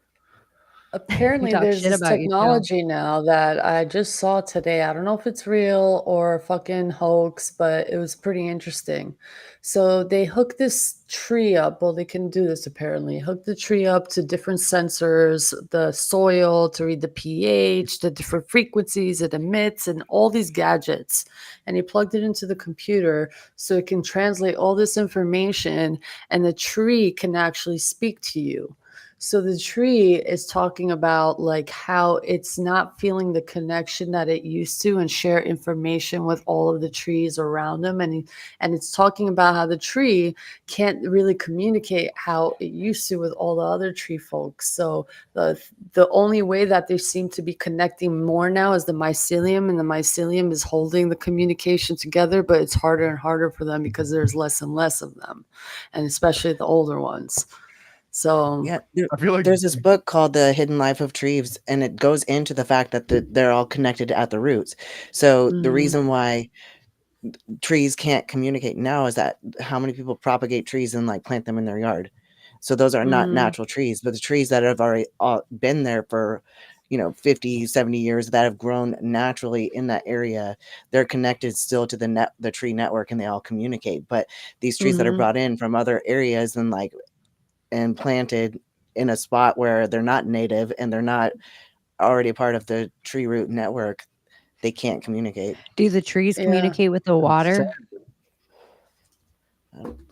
Apparently, Talk there's shit this about you too. technology now that I just saw today. I don't know if it's real or fucking hoax, but it was pretty interesting. So they hook this tree up. Well, they can do this apparently. Hook the tree up to different sensors, the soil to read the pH, the different frequencies it emits, and all these gadgets. And he plugged it into the computer so it can translate all this information, and the tree can actually speak to you. So the tree is talking about like how it's not feeling the connection that it used to and share information with all of the trees around them. And it's talking about how the tree can't really communicate how it used to with all the other tree folks. So the only way that they seem to be connecting more now is the mycelium, and the mycelium is holding the communication together, but it's harder and harder for them because there's less and less of them, and especially the older ones. So Yeah, I feel like there's this book called The Hidden Life of Trees, and it goes into the fact that they're all connected at the roots. So the mhm, reason why trees can't communicate now is that how many people propagate trees and like plant them in their yard. So those are not mhm, natural trees, but the trees that have already been there for 50, 70 years that have grown naturally in that area, they're connected still to the tree network, and they all communicate. But these trees that are mhm. brought in from other areas and planted in a spot where they're not native and they're not already a part of the tree root network, they can't communicate. Do the trees Yeah, communicate with the water?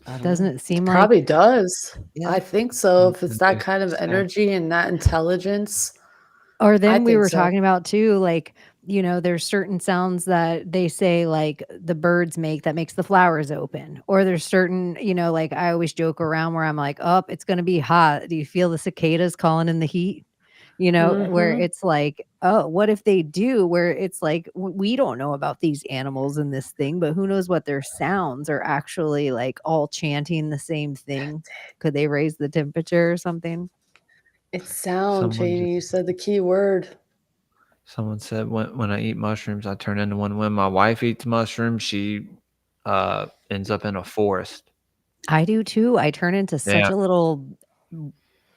I don't Doesn't know. it seem like? probably does. Yeah. I think so. If it's that Makes kind of sense. energy and that intelligence, Or I then we think were so. talking about too, like, there's certain sounds that they say like the birds make that makes the flowers open. Or there's certain, like I always joke around where I'm like, oh, it's gonna be hot. Do you feel the cicadas calling in the heat? Where Mhm. it's like, oh, what if they do? Where it's like we don't know about these animals in this thing, but who knows what their sounds are actually like all chanting the same thing. Could they raise the temperature or something? It's sound, Someone Chaney. You just said the key word. someone said when I eat mushrooms, I turn into one. When my wife eats mushrooms, she ends up in a forest. I do too. I turn into such Yeah, a little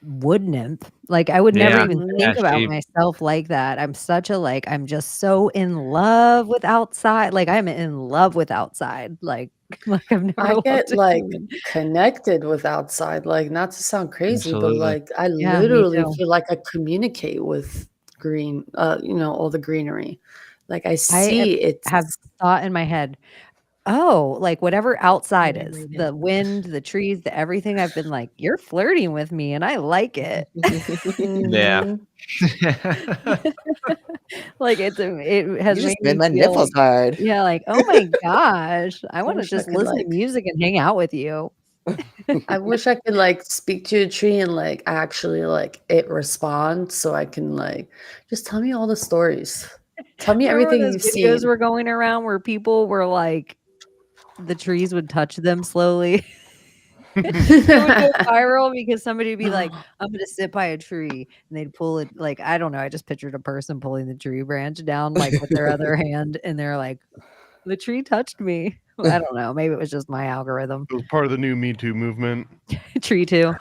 wood nymph. Like I would never yeah, even Mhm. yeah. think about myself like that. I'm such a I'm just so in love with outside. Like I'm in love with outside. Like like I've never I loved get a like human. connected with outside, like not to sound crazy, but Absolutely. like I Yeah, me literally too. feel like I communicate with green, all the greenery. Like I I see it's have thought in my head, oh, like whatever outside is, animated. the wind, the trees, the everything, I've been like, you're flirting with me and I like it. Yeah. Mhm. Like it has You just made made me my feel nipples hard. yeah, like, oh my gosh, I I want to wish I just could listen to like music and hang out with you. I wish I could like speak to a tree and like actually like it responds so I can like just tell me all the stories. Tell me Remember when everything those you've videos seen. were going around where people were like, the trees would touch them slowly? It would go viral because somebody would be like, I'm gonna sit by a tree and they'd pull it like I don't know. I just pictured a person pulling the tree branch down like with their other hand and they're like, the tree touched me. I don't know. Maybe it was just my algorithm. It was part of the new Me Too movement. Tree too.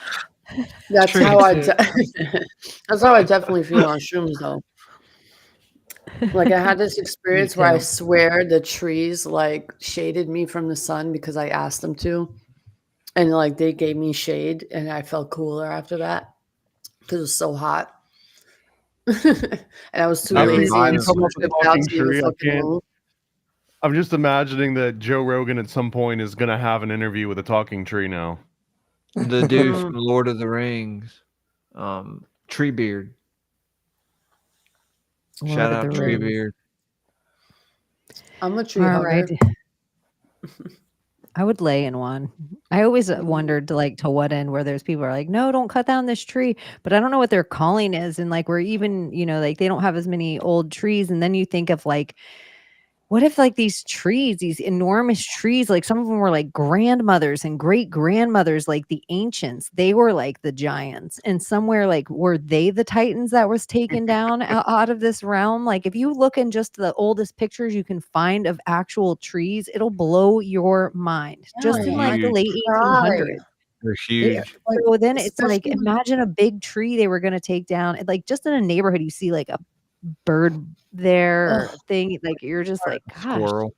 That's Tree how I too. that's how I definitely feel on shrooms though. Like I had this Me experience where I too. swear the trees like shaded me from the sun because I asked them to. And like they gave me shade and I felt cooler after that because it was so hot. And I was too They Abby, lazy and you revived too talking about the tripped out talking to even tree. I fucking can't. move. I'm just imagining that Joe Rogan at some point is gonna have an interview with a talking tree now. the dude Mm, from Lord of the Rings, Treebeard. Lord Shout of the out mm. Rings. Treebeard. I'm a tree All right. hugger. I would lay in one. I always Mm. wondered to what end where there's people are like, no, don't cut down this tree. But I don't know what their calling is. And like we're even, like they don't have as many old trees. And then you think of like, what if like these trees, these enormous trees, like some of them were like grandmothers and great grandmothers, like the ancients, they were like the giants. And somewhere like were they the titans that was taken down out of this realm? Like if you look in just the oldest pictures you can find of actual trees, it'll blow your mind. Just in Yeah, like I the Huge. could late cry. 1800s. They're huge. Like So then it's like especially when imagine a big tree they were going to take down. And like just in a neighborhood, you see like a bird there ugh, thing. Like you're just like, gosh, Squirrel.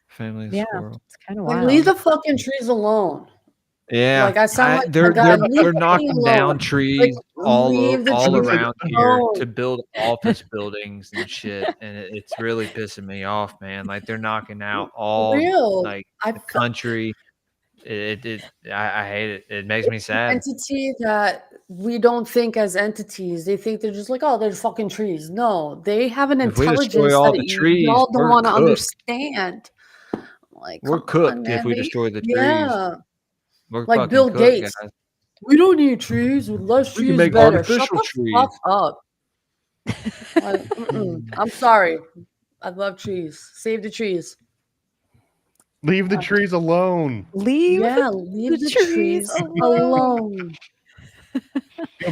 Family of yeah, squirrel. it's kind of like leave wild. the fucking trees alone. Yeah, Like I sound like my they're dad, they're leave they're me knocking down alone. Like trees leave the all trees around here alone. to build office buildings and shit, and it's really pissing me off, man. Like they're knocking out For all real. like I the felt country. I hate it. It makes me it's an sad. entity that we don't think as entities. They think they're just like, oh, they're fucking trees. No, they have an If we destroy intelligence all that the trees, y'all don't we're want to cooked. understand. Like, We're come on, cooked if man. we destroy the trees. Yeah. We're Like fucking Bill cooked, Gates. guys. We don't need trees. With less We can trees, make better. Shut artificial the trees. fuck up. Like, I'm sorry. I love trees. Save the trees. Leave the trees alone. Leave Yeah, the leave the trees trees alone. alone.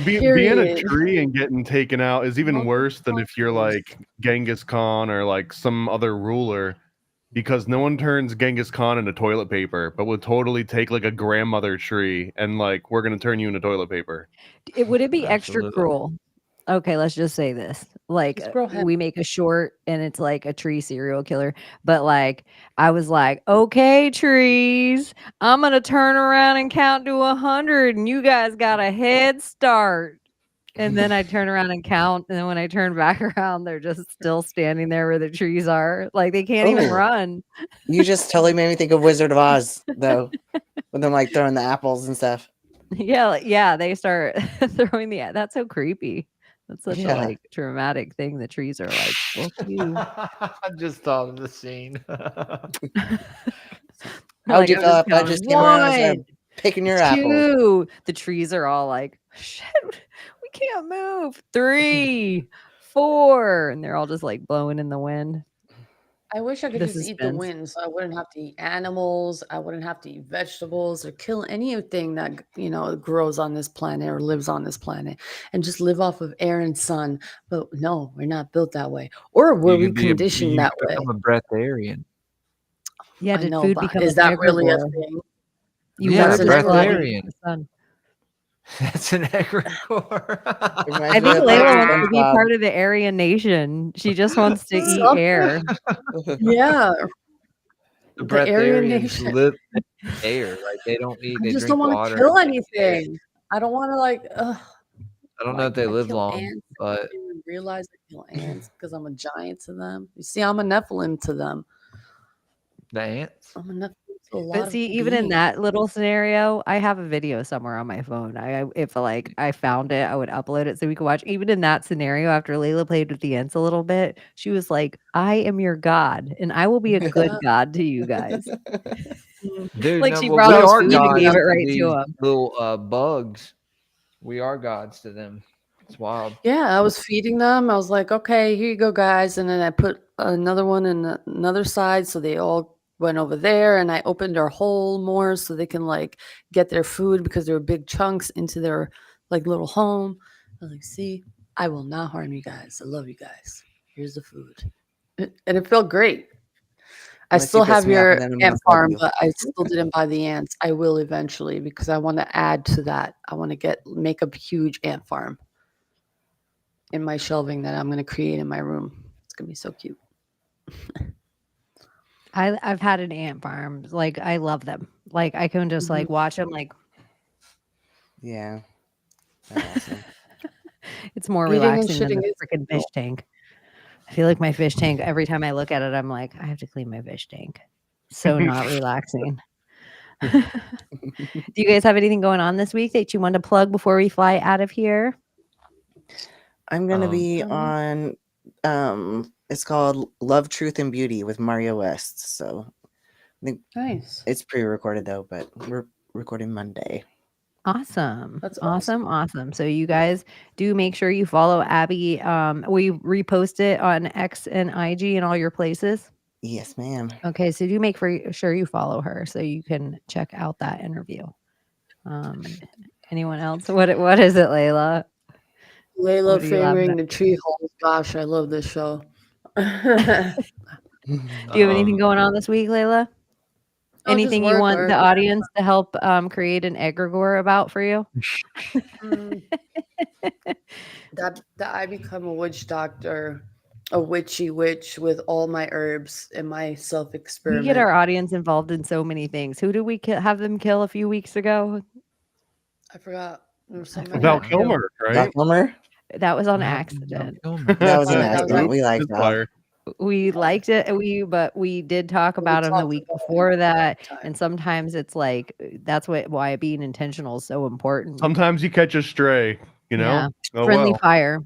Being a Period. tree and getting taken out is even worse than if you're Motherfuckers. like Genghis Khan or like some other ruler, because no one turns Genghis Khan into toilet paper, but would totally take like a grandmother tree and like, we're gonna turn you into toilet paper. Would it be extra Absolutely. cruel? Okay, let's just say this. Like Just grow hemp. we make a short and it's like a tree serial killer, but like I was like, okay, trees, I'm gonna turn around and count to 100 and you guys got a head start. And then I turn around and count, and then when I turn back around, they're just still standing there where the trees are. Like they can't even Oh. run. You just totally made me think of Wizard of Oz, though, with them like throwing the apples and stuff. Yeah, they start throwing the. That's so creepy. That's such Yeah. a like traumatic thing. The trees are like, "Fuck you." I just thought of the scene. How'd Like, you I'm feel just if I going, just came around and started "One, picking your apples? 2." The trees are all like, shit, we can't move. 3, 4, and they're all just like blowing in the wind. I wish I could The just eat the suspense. wind, so I wouldn't have to eat animals. I wouldn't have to eat vegetables or kill anything that grows on this planet or lives on this planet, and just live off of air and sun. But no, we're not built that way, or were we conditioned that way? become a breatharian. Yeah, I did know, food but become is an that really a egregore? thing? You Yeah, were That's an just egregore. living breatharian. in the sun. That's an egregore. Reminds I me think of, Layla like, wants to be SpongeBob. part of the Aryan Nation. She just wants to eat Something. air. Yeah, The the Aryan breatharians Nation. live in air. Like they don't eat. I They just drink don't want water. to kill and they air. anything. I don't want to I don't know if they I live kill long, ants. I but didn't even realize I kill ants because I'm a giant to them. You see, I'm a Nephilim to them. the ants. I'm a Nephilim to a lot But of see, even in beings. that little scenario, I have a video somewhere on my phone. If like I found it, I would upload it so we could watch. Even in that scenario, after Layla played with the ants a little bit, she was like, "I am your god, and I will be a good god to you guys." Dude, Like no, she well, brought we them are food and gods gave it to right to these them. little bugs. We are gods to them. It's wild. Yeah, I was feeding them. I was like, okay, here you go, guys. And then I put another one in another side. So they all went over there. And I opened their hole more so they can like get their food because there were big chunks into their like little home. I was like, see, I will not harm you guys. I love you guys. Here's the food. And it felt great. I Unless you still piss have me off, your and then I'm ant gonna fuck farm, you. but I still didn't buy the ants. I will eventually because I want to add to that. I want to make a huge ant farm in my shelving that I'm going to create in my room. It's going to be so cute. I've had an ant farm. Like I love them. Like I can just like watch them. Like Yeah. They're awesome. it's more Eating and relaxing than shitting the is freaking fish tank. I feel like my fish tank. Every time I look at it, I'm like, I have to clean my fish tank. So not relaxing. Do you guys have anything going on this week that you want to plug before we fly out of here? I'm gonna be on it's called Love, Truth, and Beauty with Mario West. So I think Nice. it's pre-recorded though, but we're recording Monday. Awesome. That's awesome. So you guys do make sure you follow Abbie. We repost it on X and IG and all your places. Yes, ma'am. Okay, so do make sure you follow her so you can check out that interview. Anyone else? What is it, Layla? Layla What are you laughing fingering at? the tree holes. Gosh, I love this show. Do you have anything going on this week, Layla? No, just Anything you work, want work. the audience to help create an egregore about for you? That I become a witch doctor, a witchy witch with all my herbs and my We self-experiment. get our audience involved in so many things. Who did we have them kill a few weeks ago? I forgot. There was so many. Val Kilmer, Val right? Kilmer? That was on accident. That was an Yeah, that was accident. We like Good that. flyer. We liked it, but we did talk about him the talked week about it before that. time. And sometimes it's like that's why being intentional is so important. Sometimes you catch a stray, you know? Yeah. Oh, Friendly well. fire.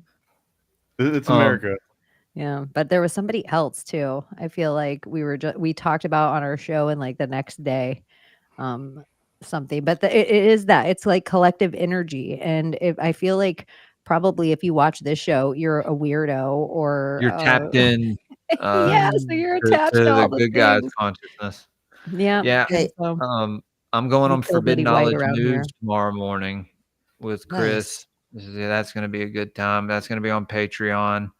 It's America. Yeah, but there was somebody else too. I feel like we talked about on our show and like the next day, something. But it is that it's like collective energy, and I feel like probably if you watch this show, you're a weirdo or You're tapped in. yeah, so you're to attached to all the the good guy's things. consciousness. Yeah. Yeah. Hey, So I'm going we on kill Betty Forbidden White Knowledge around News here. tomorrow morning with Chris. That's going to be a good time. That's going to be on Patreon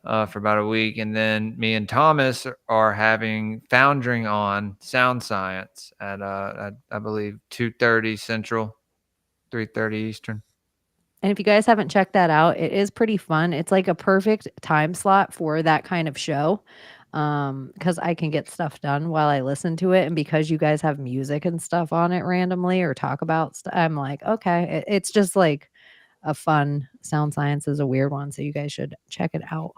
for about a week. And then me and Thomas are having Foundering on Sound Science at I believe 2:30 Central, 3:30 Eastern. And if you guys haven't checked that out, it is pretty fun. It's like a perfect time slot for that kind of show. Because I can get stuff done while I listen to it. And because you guys have music and stuff on it randomly or talk about stuff, I'm like, okay, it's just like a fun. Sound Science is a weird one. So you guys should check it out.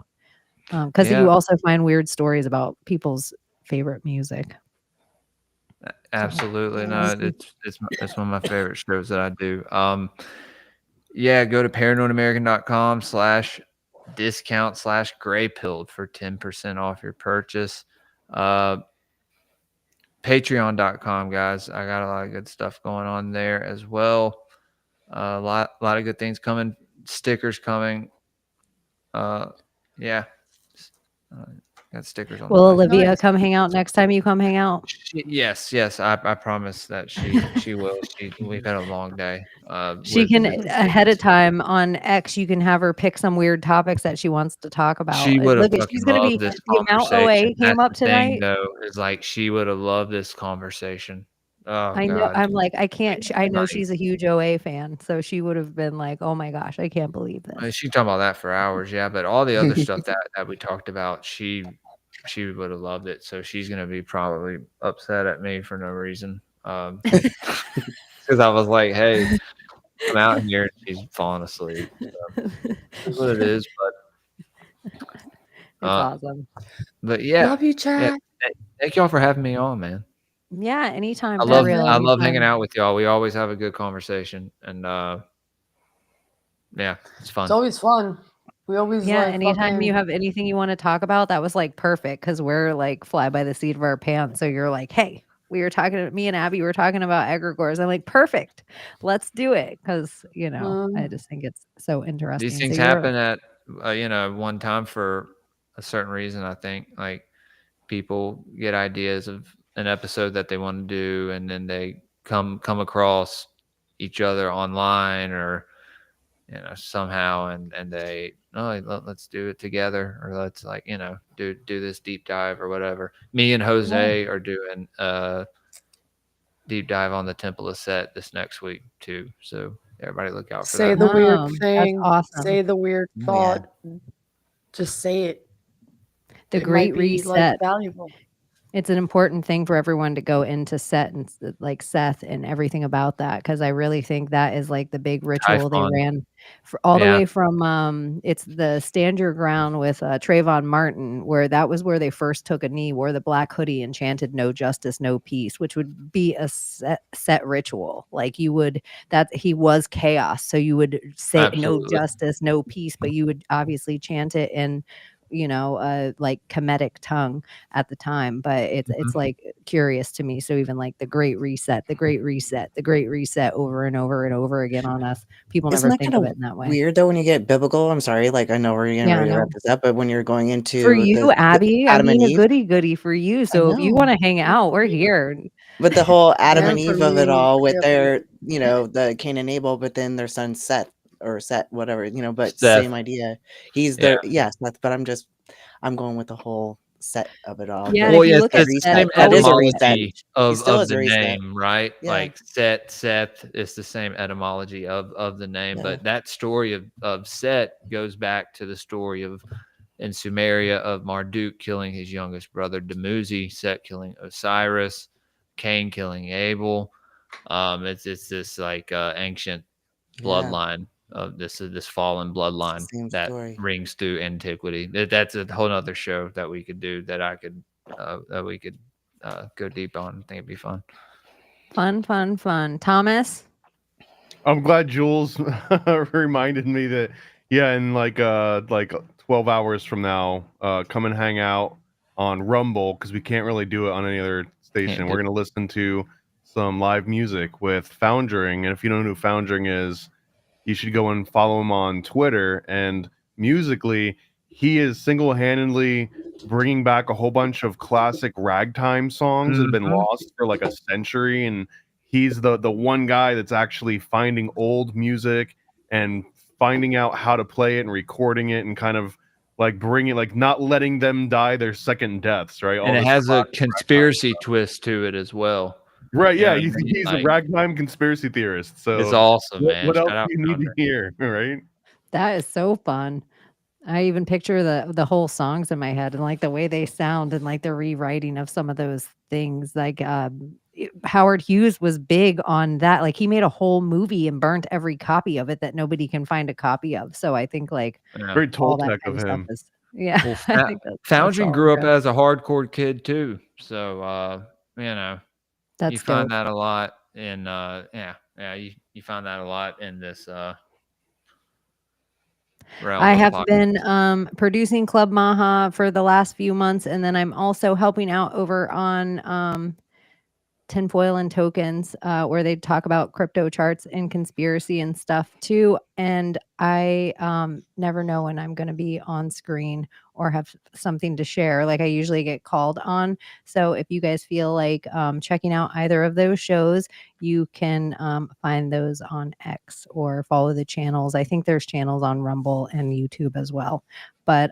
Because Yeah. you also find weird stories about people's favorite music. Absolutely. No, awesome. it's one of my favorite shows that I do. Yeah, go to paranoidamerican.com/discount/graypilled for 10% off your purchase. Patreon.com, guys. I got a lot of good stuff going on there as well. A lot of good things coming. Stickers coming. Yeah. Got stickers on. Will the way. Olivia come hang out next time you come hang out? Yes. I promise that she will. We've had a long day. She can ahead of time on X. You can have her pick some weird topics that she wants to talk about. She would have Olivia, she's going to be this the amount OA came up tonight. Though, is like she would have loved this conversation. Oh, I know. God. I'm like, I can't. I know she's a huge OA fan, so she would have been like, "Oh my gosh, I can't believe this." She talked about that for hours, yeah. But all the other stuff that we talked about, she would have loved it. So she's gonna be probably upset at me for no reason, because I was like, "Hey, I'm out here," and she's falling asleep. So, that's what it is. But it's awesome. But yeah, Love you, Chad. Yeah, thank y'all for having me on, man. Yeah, anytime. I love hanging out with y'all. We always have a good conversation, and yeah, it's fun. It's always fun. We always anytime you have anything you want to talk about, that was like perfect because we're like fly by the seat of our pants. So you're like, hey, me and Abbie were talking about egregores. I'm like, perfect, let's do it because I just think it's so interesting. These things happen at one time for a certain reason. I think like people get ideas of an episode that they want to do, and then they come across each other online or somehow, and they let's do it together, or let's do this deep dive or whatever. Me and Jose are doing a deep dive on the Temple of Set this next week too, so everybody look out for that. Say the weird thing. That's awesome. Say the weird thought. Just say it. The Great Reset. Valuable. It's an important thing for everyone to go into Set and like Seth and everything about that, because I really think that is like the big ritual they ran for all the way from it's the Stand Your Ground with Trayvon Martin, where that was where they first took a knee, wore the black hoodie and chanted "No justice, no peace," which would be a set ritual. Like he was chaos, so you would say no justice, no peace, but you would obviously chant it in like Kemetic tongue at the time, but it's like curious to me. So even like the Great Reset over and over and over again on us. People never think of it in that way. Weird though when you get biblical. I'm sorry, like I know we're gonna wrap this up, but when you're going into for you, Abbie, I mean a goody for you. So if you want to hang out, we're here. But the whole Adam and Eve of it all, with their the Cain and Abel, but then their son Seth. Or Set, whatever, but Seth. Same idea. He's there, Seth, but I'm going with the whole set of it all. Yeah, well, it's the same etymology of the reset. name, right? Yeah. Like Seth is the same etymology of the name, but that story of Set goes back to the story of in Sumeria of Marduk killing his youngest brother Dumuzi, Set killing Osiris, Cain killing Abel. It's this like ancient bloodline of this fallen bloodline that rings through antiquity. That's a whole nother show that we could do that we could go deep on. I think it'd be fun. Fun. Thomas, I'm glad Jules reminded me that in like 12 hours from now, come and hang out on Rumble, because we can't really do it on any other station. We're gonna listen to some live music with Foundering, and if you don't know who Foundering is, you should go and follow him on Twitter. And musically, he is single-handedly bringing back a whole bunch of classic ragtime songs that have been lost for like a century. And he's the one guy that's actually finding old music and finding out how to play it and recording it and kind of like bringing, like not letting them die their second deaths, right? And it this has a classic conspiracy ragtime stuff. twist to it as well. Right, You know yeah, what I mean? he's a Like, ragtime conspiracy theorist. So it's awesome, man. what else Shout out do you need to Thunder. hear, right? That is so fun. I even picture the whole songs in my head and like the way they sound and like the rewriting of some of those things. Like Howard Hughes was big on that. Like he made a whole movie and burnt every copy of it that nobody can find a copy of. So I think like Yeah. Very all that Toltec kind of of stuff him. is Well, I think Foundry all grew up good. as a hardcore kid too, so you know, you That's find dope. that a lot in you find that a lot in this realm I of have podcast. been producing Club Maha for the last few months, and then I'm also helping out over on Tinfoil and Tokens, where they talk about crypto charts and conspiracy and stuff too. And I never know when I'm going to be on screen or have something to share. Like I usually get called on. So if you guys feel like checking out either of those shows, you can find those on X or follow the channels. I think there's channels on Rumble and YouTube as well. But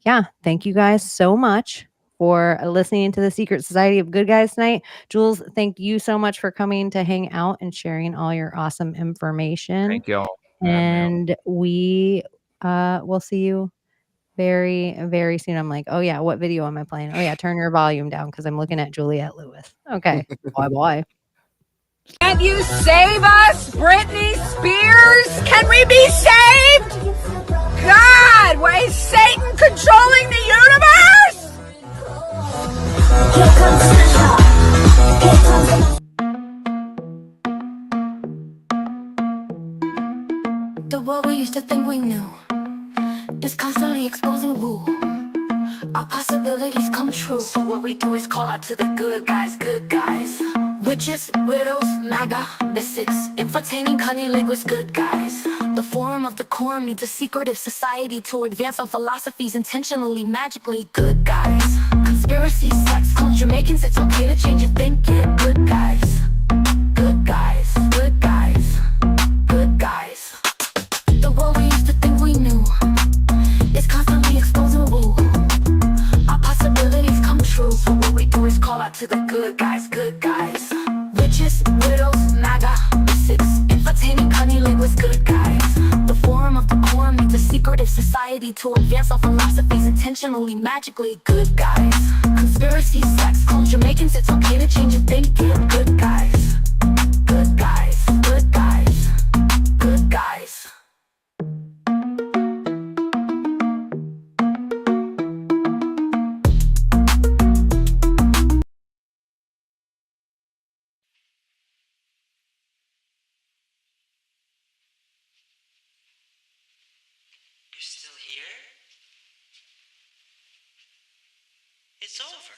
yeah, thank you guys so much for listening to the Secret Society of Good Guys tonight. Jules, thank you so much for coming to hang out and sharing all your awesome information. Thank y'all. for having me on. And we will see you very, very soon. I'm like, oh yeah, what video am I playing? Oh yeah, turn your volume down because I'm looking at Juliette Lewis. Okay, bye bye. Can you save us, Britney Spears? Can we be saved? God, why is Satan controlling the universe? Here comes Santa. Here comes the world we used to think we knew is constantly exposing woo. Our possibilities come true. So what we do is call out to the good guys, good guys. Witches, widows, MAGA, mystics, entertaining cunnilinguist good guys. The forum of the quorum needs a secretive society to advance our philosophies intentionally, magically good guys. Conspiracy, sex, culture, making it's okay to change your thinking. Good guys, good guys, good guys, good guys. The world we used to think we knew is constantly exposing woo. Our possibilities come true. So what we do is call out to the good guys, good guys. Witches, widows, MAGA, mystics, entertaining cunnilinguist good guys. The forum of the quorum needs a secretive society to advance our philosophies intentionally, magically good guys. Conspiracy, sex, culture, making it's okay to change your thinking. Good guys, good guys, good guys, good guys. You're still here? It's over.